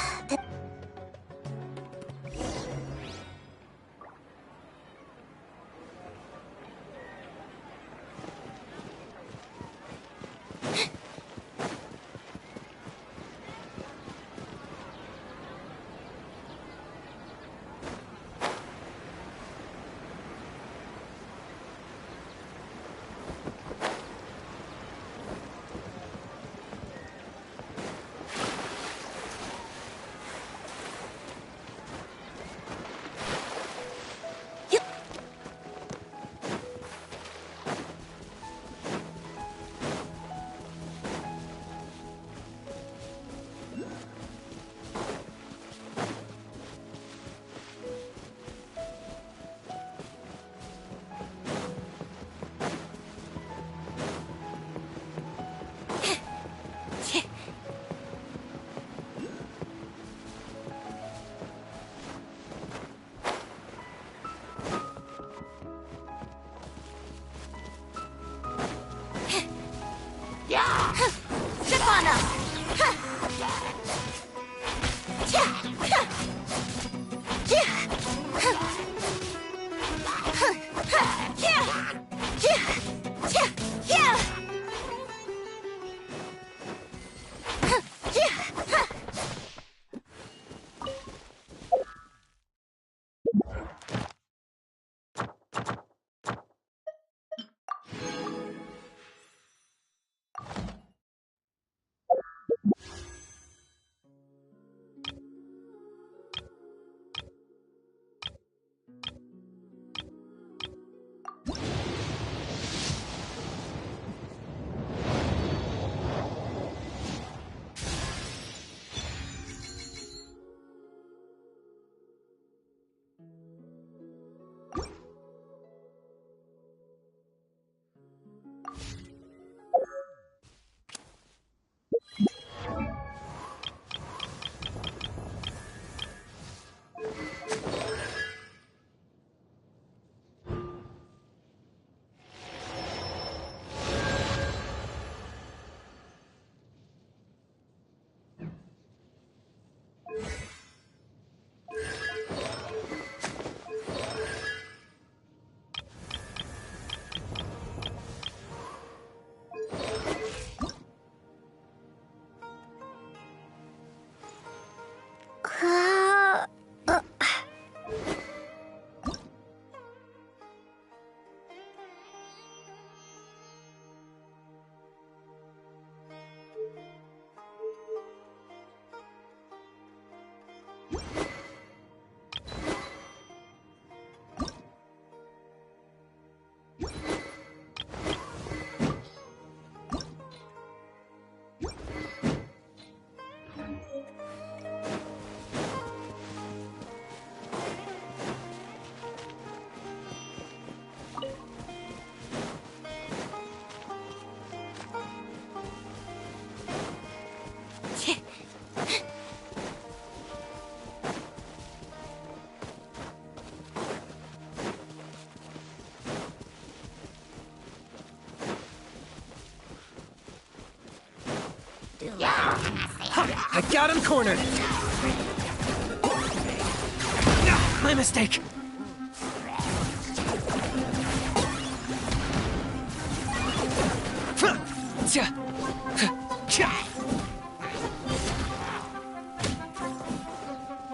Step on up! I got him cornered! My mistake!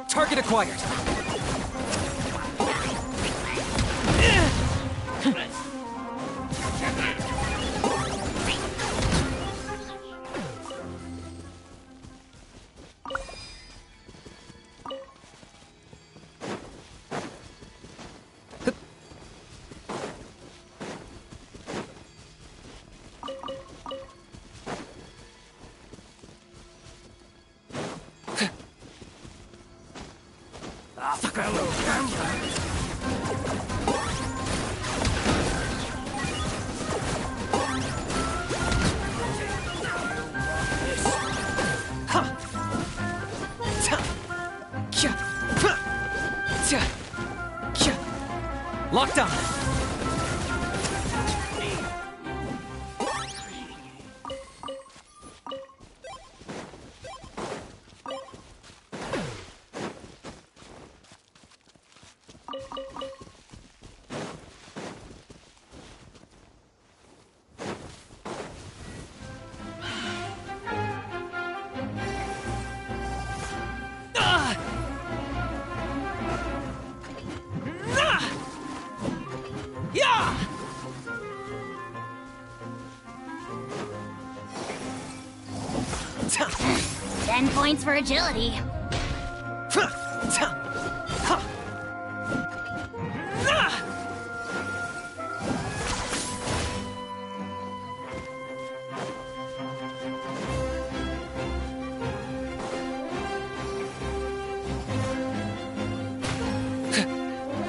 Target acquired! Locked on! Yeah! 10 points for agility.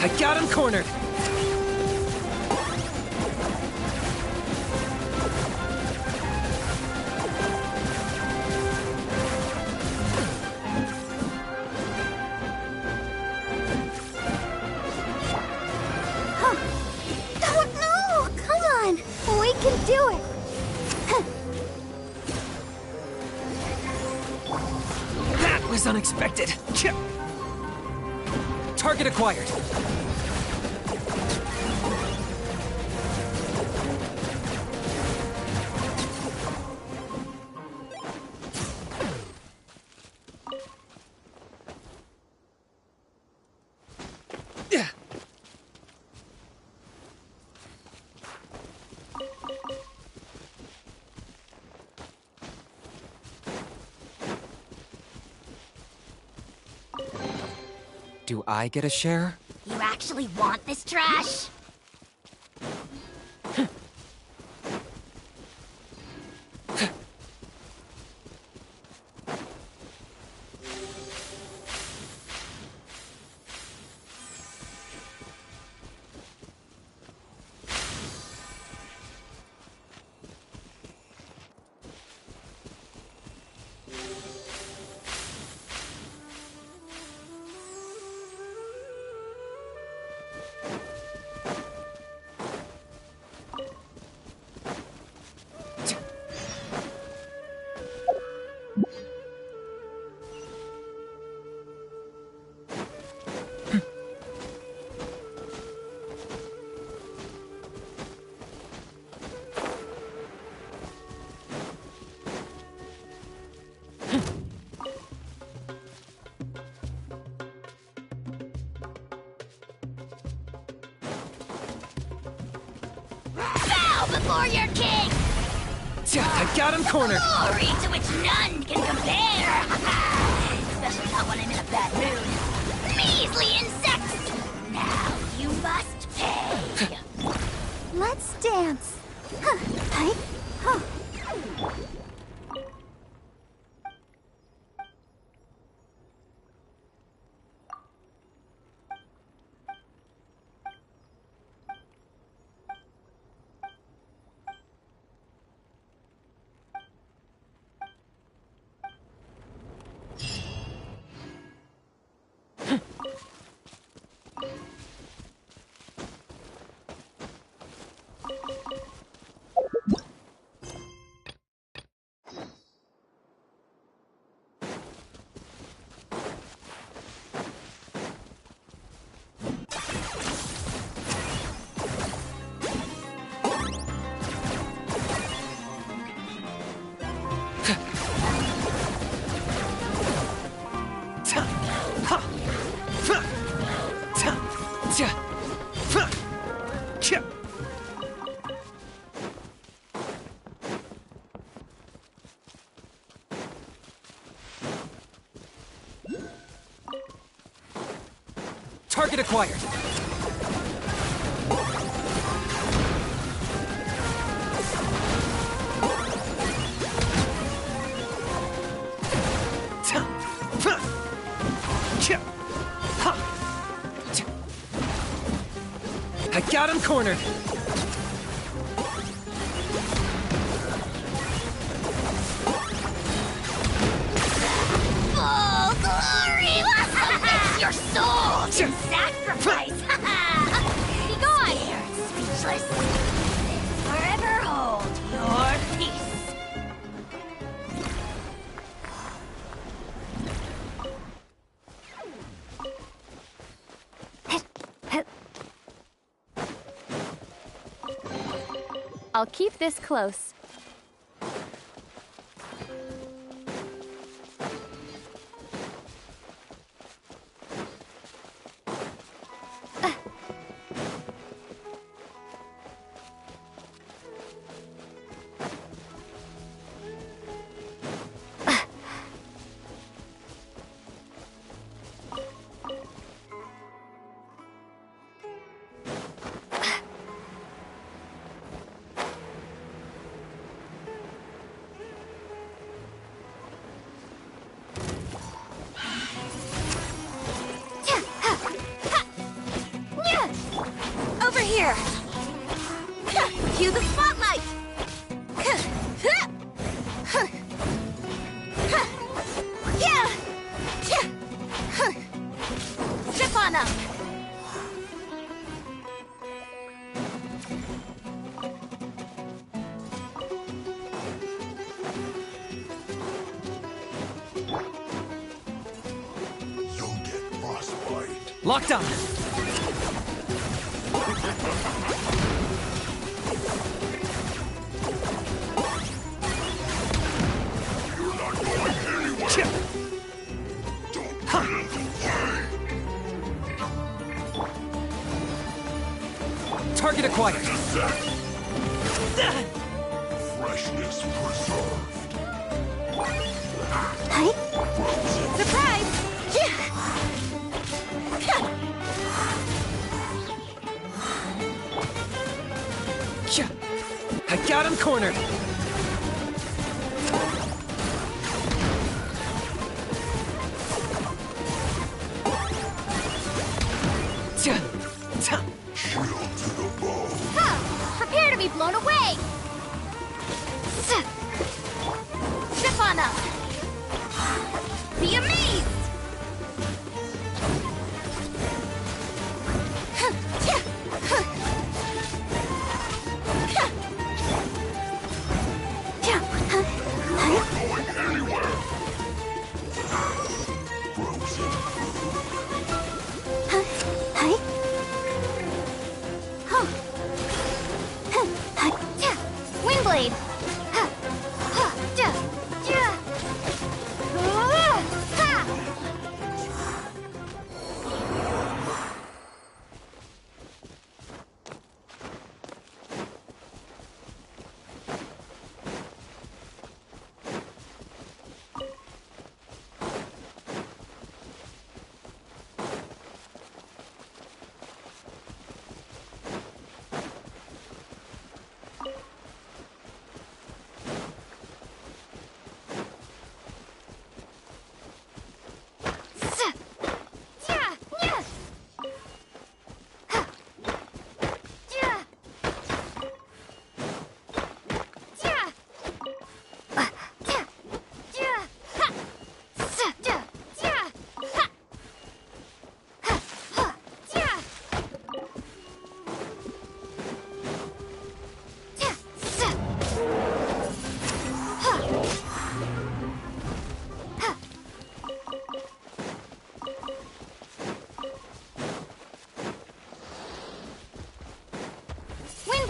I got him cornered! We can do it! That was unexpected! Target acquired! Do I get a share? You actually want this trash? for your king! I got him cornered! Glory to which none can compare! Especially not when I'm in a bad mood. Measly insects! Now you must pay! Let's dance. Huh. Hi. Huh. Target acquired. I got him cornered. Full glory! Submit your soul in sacrifice! Be gone! Scared, speechless. Forever hold your peace. I'll keep this close. Over here! Cue the spotlight! Step on up! You'll get frostbite. Locked on. Target acquired. Freshness preserved. Hi. Surprise! I got him cornered. Shield to the bone. Prepare to be blown away! Step on up! Be amazed! Not going anywhere. Frozen Windblade!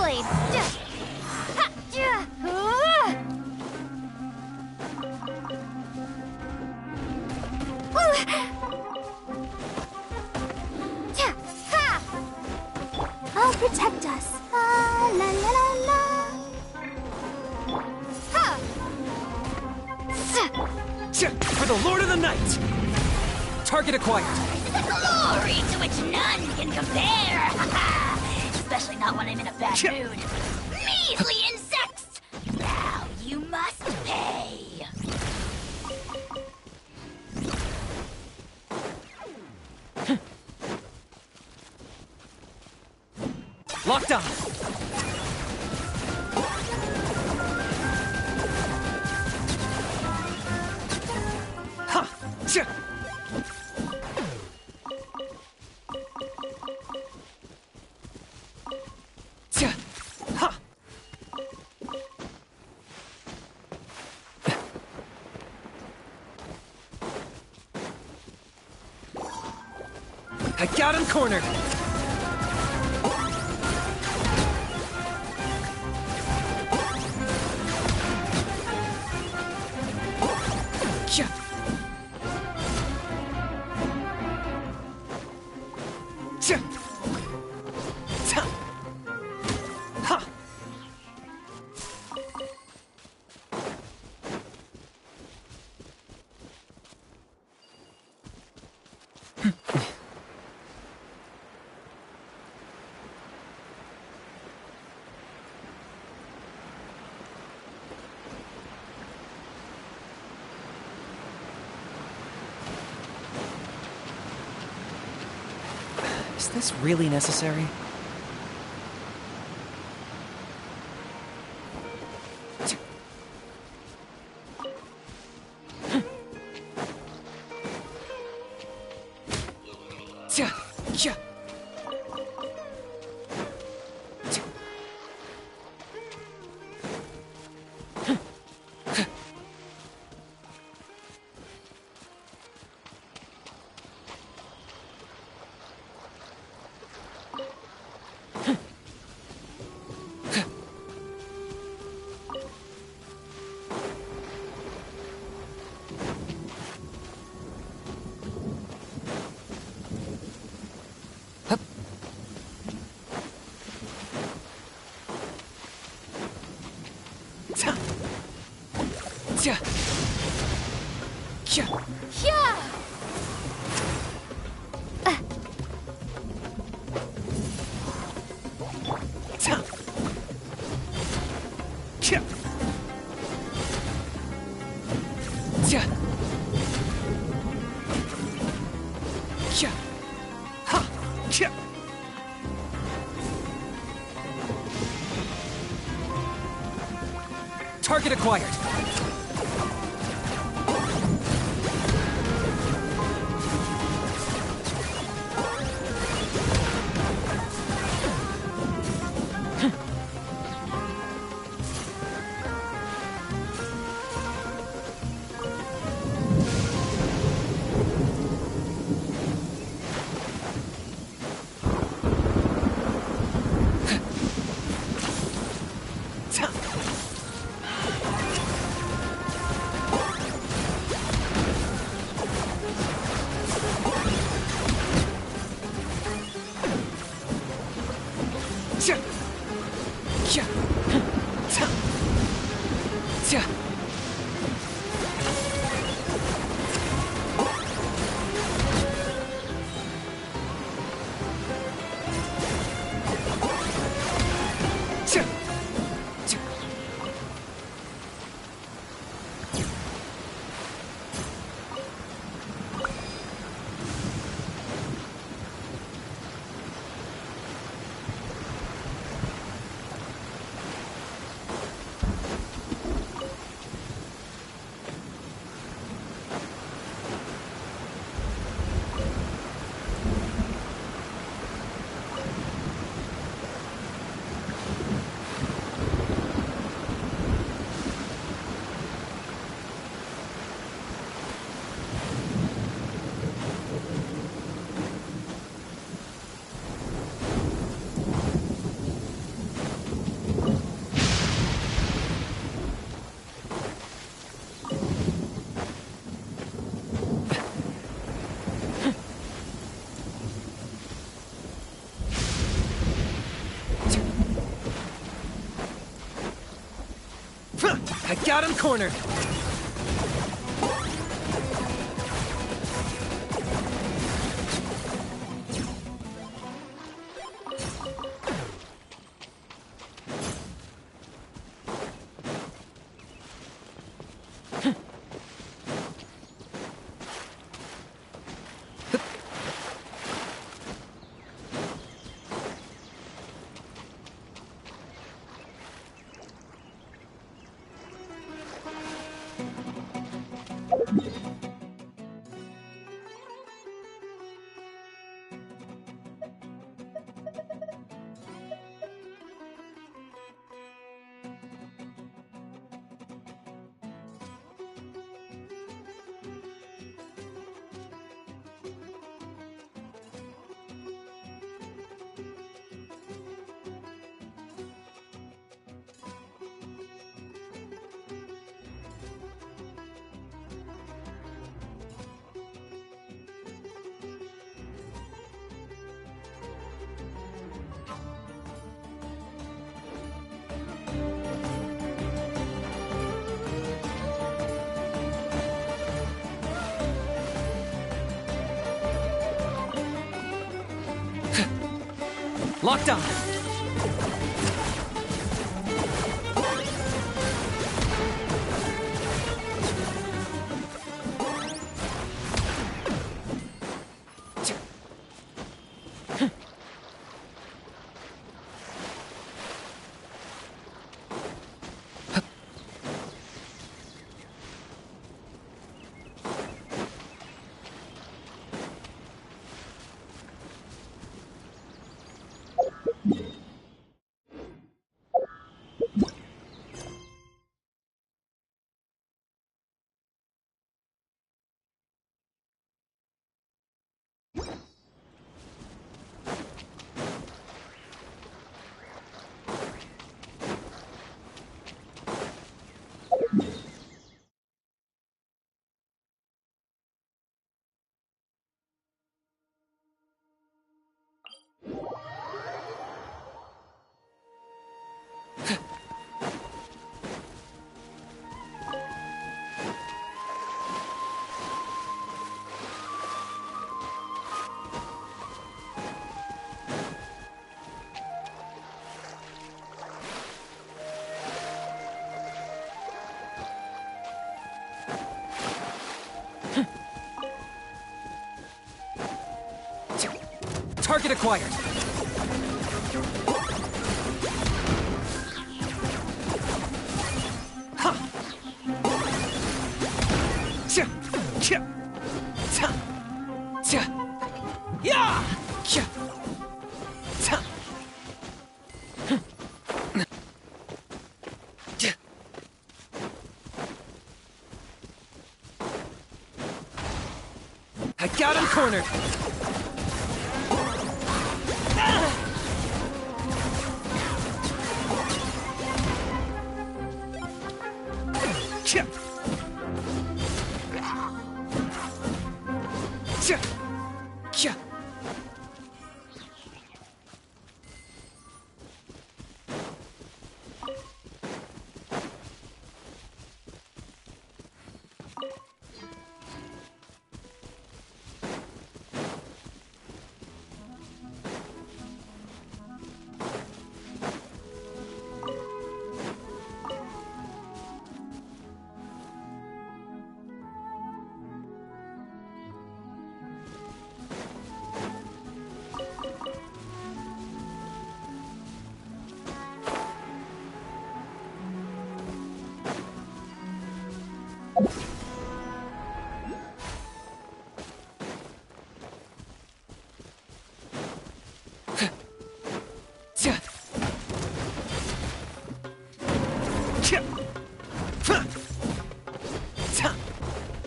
blade! I'll protect us. La la la la. For the Lord of the Night! Target acquired. The glory to which none can compare! Especially not when I'm in a bad mood. Measly insects! Now you must pay! Locked on! Ha! Ch! Ch! Ha! I got him cornered! Is this really necessary? Target acquired. I got him cornered! Locked on! Target acquired! Ha! Cha! Cha! Ta! Cha! Ya! Cha! Ta! I got him cornered!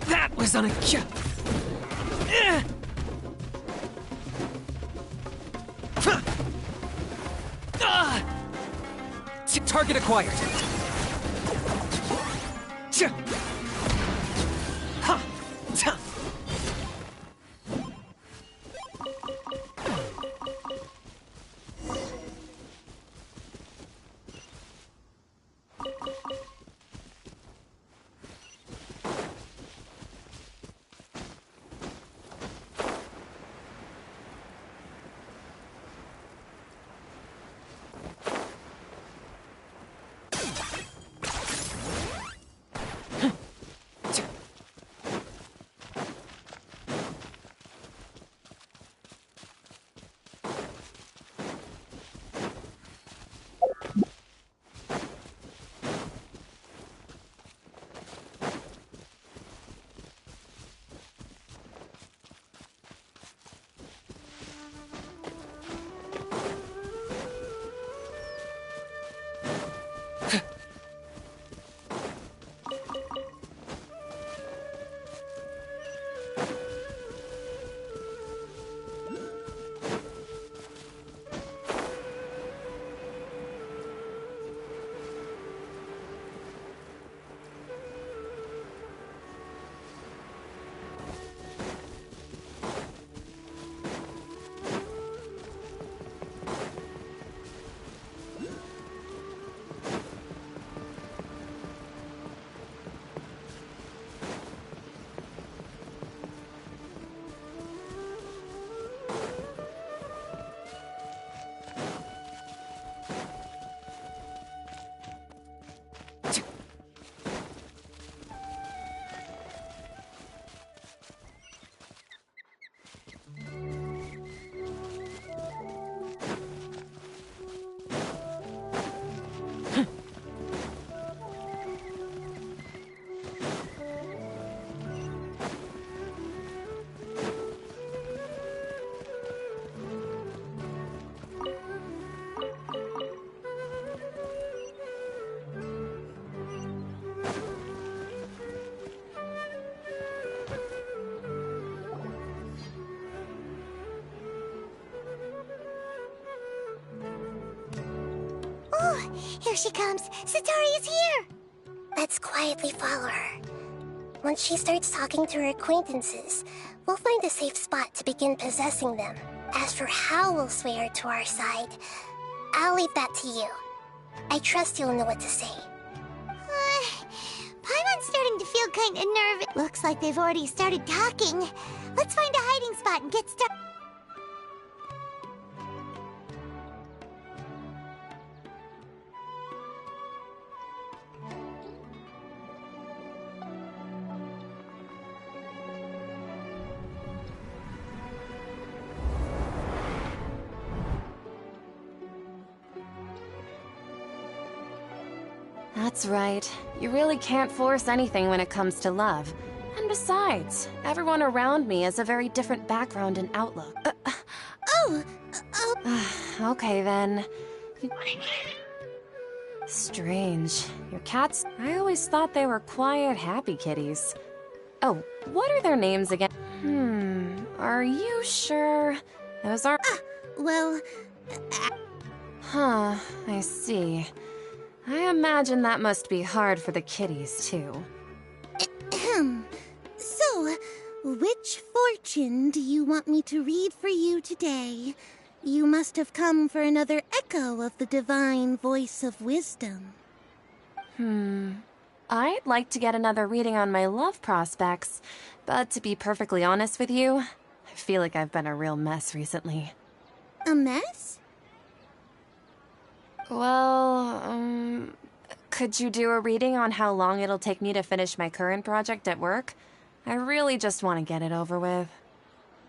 That was on a target acquired. Here she comes. Sataria's here! Let's quietly follow her. Once she starts talking to her acquaintances, we'll find a safe spot to begin possessing them. As for how we'll sway her to our side, I'll leave that to you. I trust you'll know what to say. Paimon's starting to feel kind of nervous. Looks like they've already started talking. Let's find a hiding spot and get started. That's right. You really can't force anything when it comes to love. And besides, everyone around me has a very different background and outlook. Okay then. Strange. Your cats, I always thought they were quiet, happy kitties. Oh, what are their names again? Are you sure? Those are... Huh, I see. I imagine that must be hard for the kitties, too. So, which fortune do you want me to read for you today? You must have come for another echo of the divine voice of wisdom. I'd like to get another reading on my love prospects, but to be perfectly honest with you, I feel like I've been a real mess recently. A mess? Well, could you do a reading on how long it'll take me to finish my current project at work? I really just want to get it over with.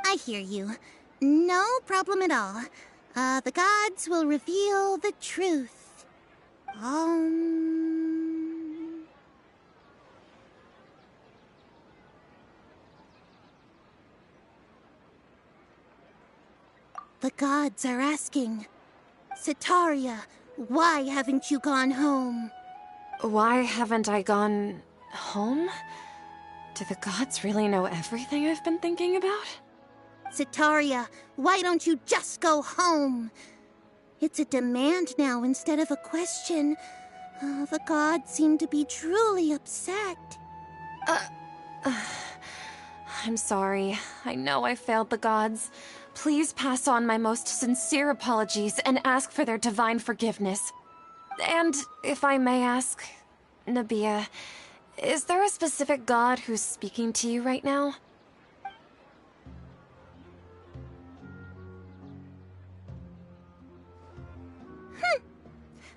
I hear you. No problem at all. The gods will reveal the truth. The gods are asking, Sataria, why haven't you gone home? Why haven't I gone home? Do the gods really know everything I've been thinking about? Sataria, why don't you just go home? It's a demand now instead of a question. The gods seem to be truly upset. I'm sorry. I know I failed the gods. Please pass on my most sincere apologies and ask for their divine forgiveness. And if I may ask, Nabia, is there a specific god who's speaking to you right now?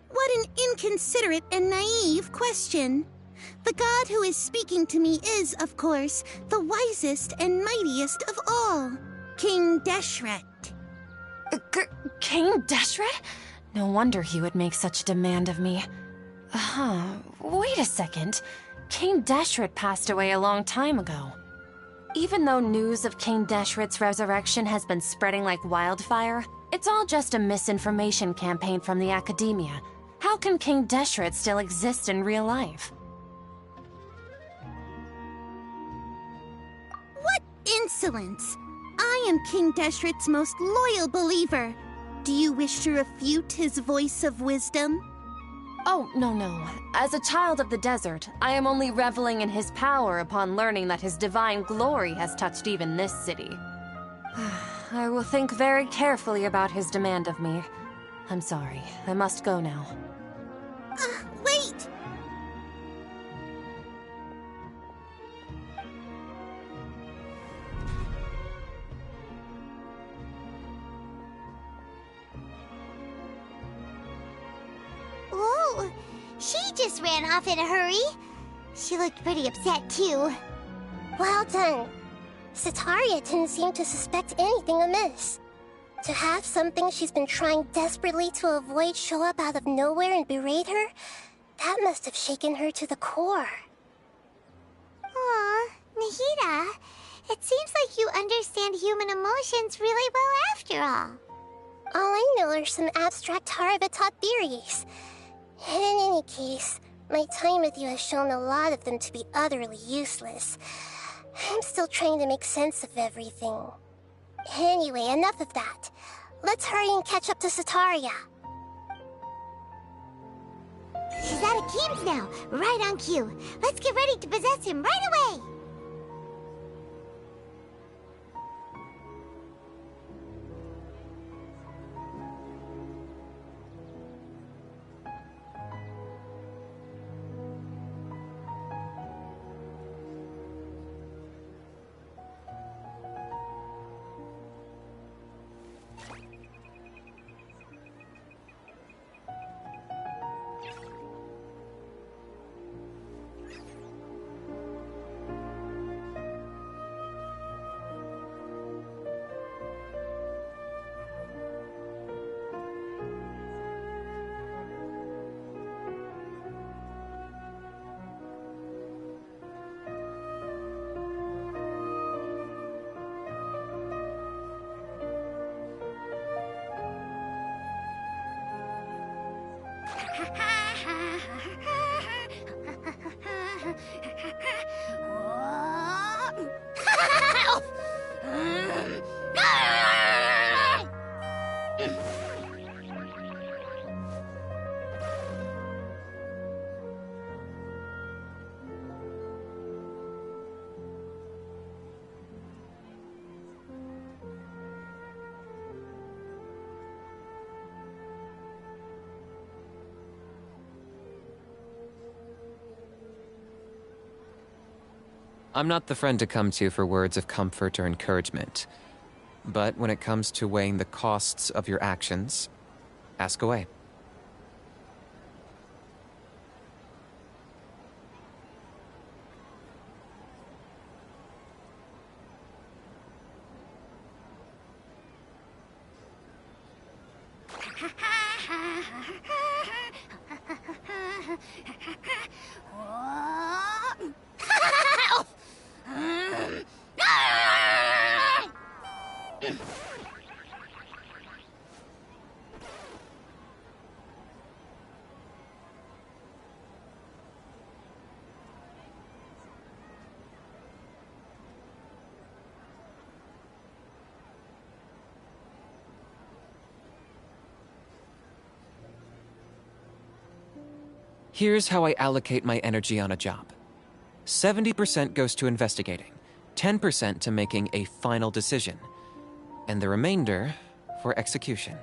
What an inconsiderate and naive question. The god who is speaking to me is, of course, the wisest and mightiest of all, King Deshret. King Deshret? No wonder he would make such a demand of me. Wait a second. King Deshret passed away a long time ago. Even though news of King Deshret's resurrection has been spreading like wildfire, it's all just a misinformation campaign from the academia. How can King Deshret still exist in real life? What insolence! I am King Deshret's most loyal believer. Do you wish to refute his voice of wisdom? Oh, no. As a child of the desert, I am only reveling in his power upon learning that his divine glory has touched even this city. I will think very carefully about his demand of me. I'm sorry. I must go now. Wait! Whoa! She just ran off in a hurry. She looked pretty upset, too. Well done. Sataria didn't seem to suspect anything amiss. To have something she's been trying desperately to avoid show up out of nowhere and berate her, that must have shaken her to the core. Aw, Nahida, it seems like you understand human emotions really well after all. All I know are some abstract Harvard-taught theories. And in any case, my time with you has shown a lot of them to be utterly useless. I'm still trying to make sense of everything. Anyway, enough of that. Let's hurry and catch up to Sataria. is out of Keem's now. Right on cue. Let's get ready to possess him right away. I'm not the friend to come to for words of comfort or encouragement. But when it comes to weighing the costs of your actions, ask away. Here's how I allocate my energy on a job. 70% goes to investigating, 10% to making a final decision, and the remainder for execution.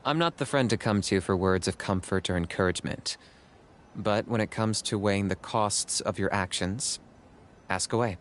I'm not the friend to come to for words of comfort or encouragement. But when it comes to weighing the costs of your actions, ask away.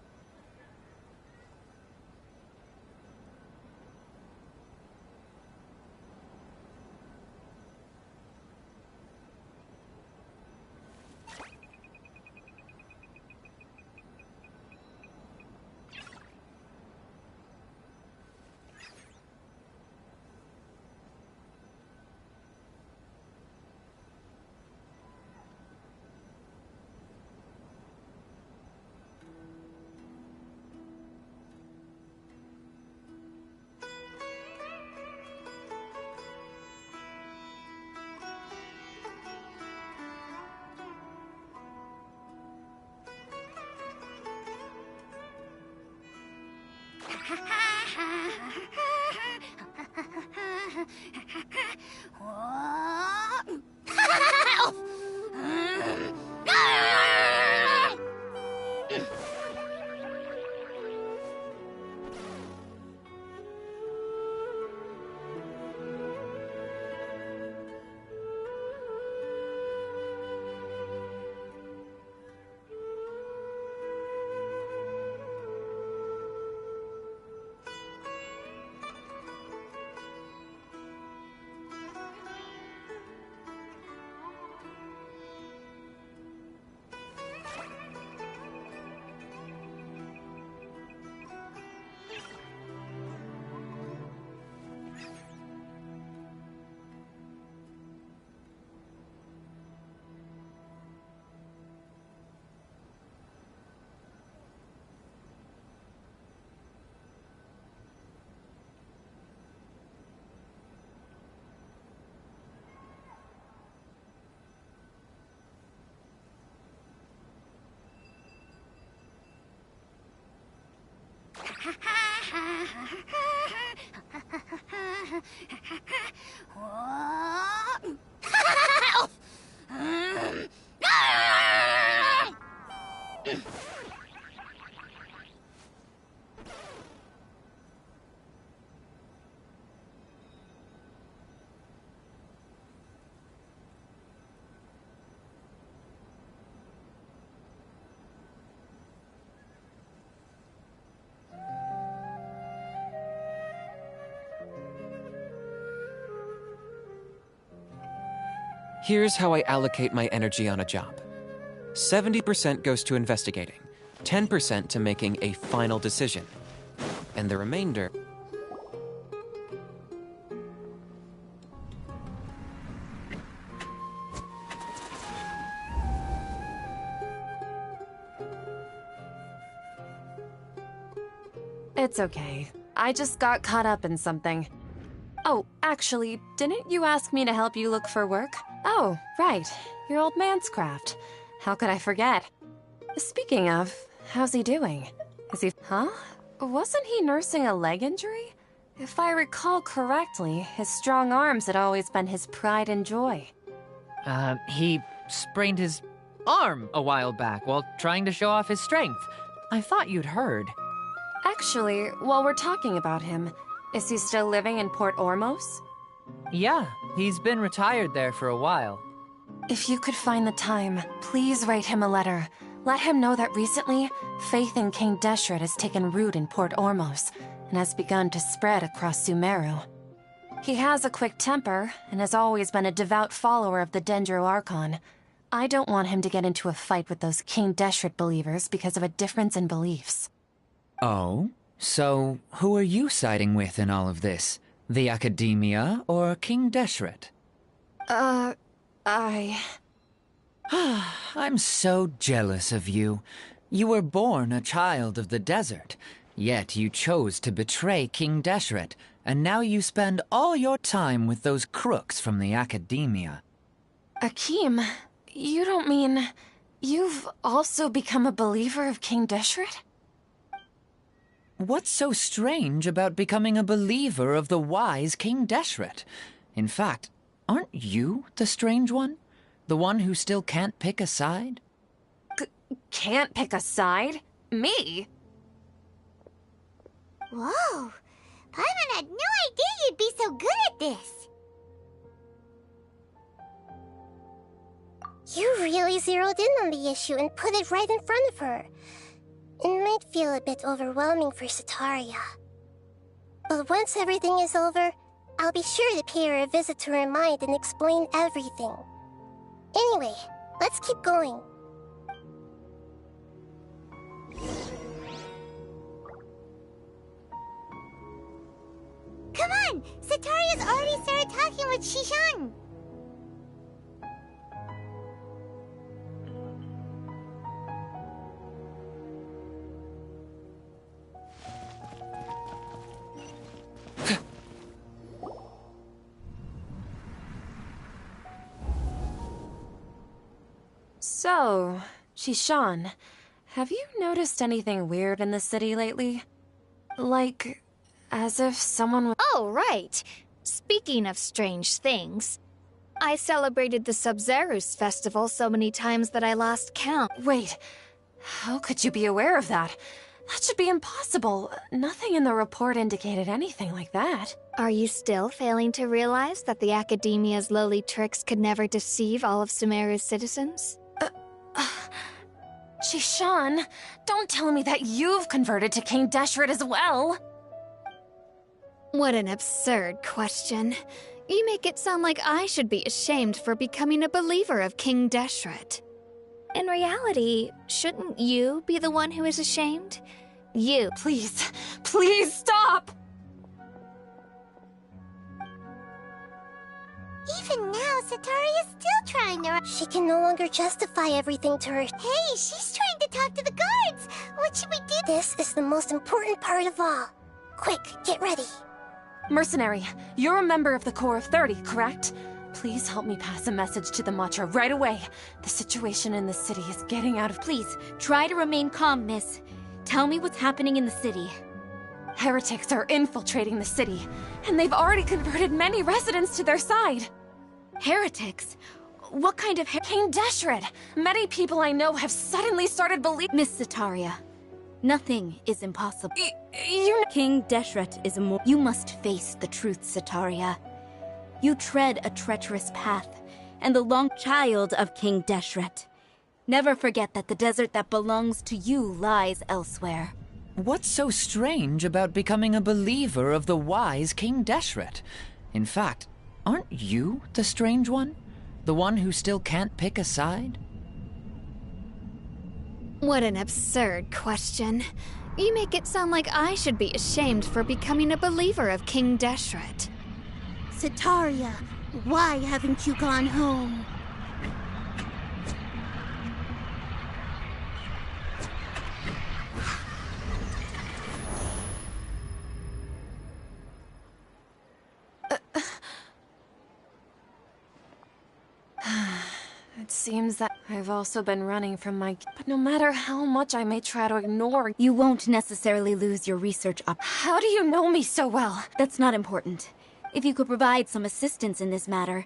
Here's how I allocate my energy on a job. 70% goes to investigating, 10% to making a final decision, and the remainder... It's okay. I just got caught up in something. Oh, actually, didn't you ask me to help you look for work? Oh, right. Your old man's craft. How could I forget? Speaking of, how's he doing? Is he... Huh? Wasn't he nursing a leg injury? If I recall correctly, his strong arms had always been his pride and joy. He sprained his arm a while back while trying to show off his strength. I thought you'd heard. Actually, while we're talking about him, is he still living in Port Ormos? Yeah, he's been retired there for a while. If you could find the time, please write him a letter. Let him know that recently, faith in King Deshret has taken root in Port Ormos and has begun to spread across Sumeru. He has a quick temper and has always been a devout follower of the Dendro Archon. I don't want him to get into a fight with those King Deshret believers because of a difference in beliefs. Oh? So, who are you siding with in all of this? The Academia or King Deshret? I'm so jealous of you. You were born a child of the desert, yet you chose to betray King Deshret, and now you spend all your time with those crooks from the Academia. Akeem, you don't mean... You've also become a believer of King Deshret? What's so strange about becoming a believer of the wise King Deshret? In fact, aren't you the strange one? The one who still can't pick a side? Can't pick a side? Me? Whoa! Paimon had no idea you'd be so good at this! You really zeroed in on the issue and put it right in front of her. It might feel a bit overwhelming for Setaria. But once everything is over, I'll be sure to pay her a visit to her mind and explain everything. Anyway, let's keep going. Come on! Setaria's already started talking with Shishan! So, Shishan, have you noticed anything weird in the city lately? Like, as if someone... Oh, right. Speaking of strange things, I celebrated the Sub-Zerus festival so many times that I lost count. Wait, how could you be aware of that? That should be impossible. Nothing in the report indicated anything like that. Are you still failing to realize that the Academia's lowly tricks could never deceive all of Sumeru's citizens? Jishan, don't tell me that you've converted to King Deshret as well. What an absurd question. You make it sound like I should be ashamed for becoming a believer of King Deshret. In reality, shouldn't you be the one who is ashamed? You. Please, please stop! Even now, Sataria's still trying to... She can no longer justify everything to her. Hey, she's trying to talk to the guards! What should we do? This is the most important part of all. Quick, get ready. Mercenary, you're a member of the Corps of 30, correct? Please help me pass a message to the Matra right away. The situation in the city is getting out of... Please, try to remain calm, miss. Tell me what's happening in the city. Heretics are infiltrating the city, and they've already converted many residents to their side. Heretics? What kind of King Deshret! Many people I know have suddenly started believing... Miss Sataria, nothing is impossible. You... King Deshret is a You must face the truth, Sataria. You tread a treacherous path, and the long child of King Deshret. Never forget that the desert that belongs to you lies elsewhere. What's so strange about becoming a believer of the wise King Deshret? In fact, aren't you the strange one? The one who still can't pick a side? What an absurd question. You make it sound like I should be ashamed for becoming a believer of King Deshret. Sataria, why haven't you gone home? It seems that I've also been running from my... But no matter how much I may try to ignore... You won't necessarily lose your research up. How do you know me so well? That's not important. If you could provide some assistance in this matter...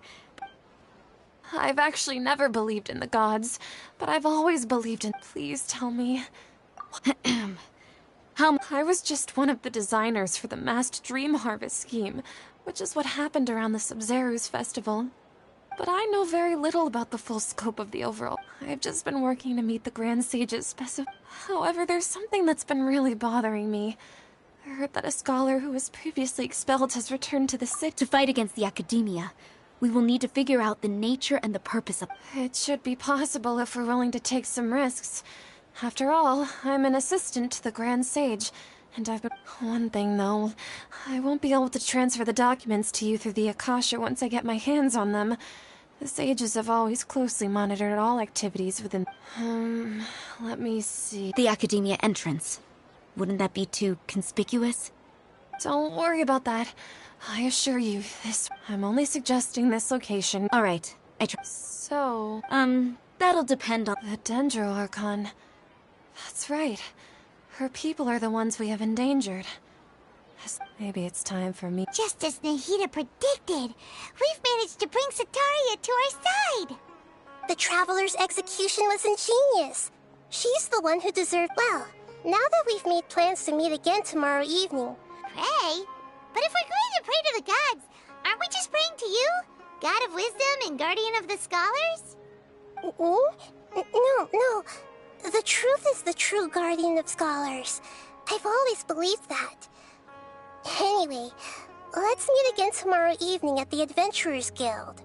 I've actually never believed in the gods, but I've always believed in... Please tell me... I was just one of the designers for the massed dream harvest scheme, which is what happened around the Sub-Zerus festival. But I know very little about the full scope of the overall. I've just been working to meet the Grand Sage's However, there's something that's been really bothering me. I heard that a scholar who was previously expelled has returned to the city. To fight against the Academia, we will need to figure out the nature and the purpose of... It should be possible if we're willing to take some risks. After all, I'm an assistant to the Grand Sage, and I've been... One thing, though. I won't be able to transfer the documents to you through the Akasha once I get my hands on them. The sages have always closely monitored all activities within... let me see... The Academia entrance. Wouldn't that be too conspicuous? Don't worry about that. I assure you, I'm only suggesting this location. All right, So... that'll depend on... The Dendro Archon. That's right. Her people are the ones we have endangered. Maybe it's time for me... Just as Nahida predicted, we've managed to bring Sataria to our side! The Traveler's execution was ingenious. She's the one who deserved... Well, now that we've made plans to meet again tomorrow evening... Pray? But if we're going to pray to the gods, aren't we just praying to you? God of wisdom and guardian of the scholars? No. The truth is the true guardian of scholars. I've always believed that. Anyway, let's meet again tomorrow evening at the Adventurers Guild.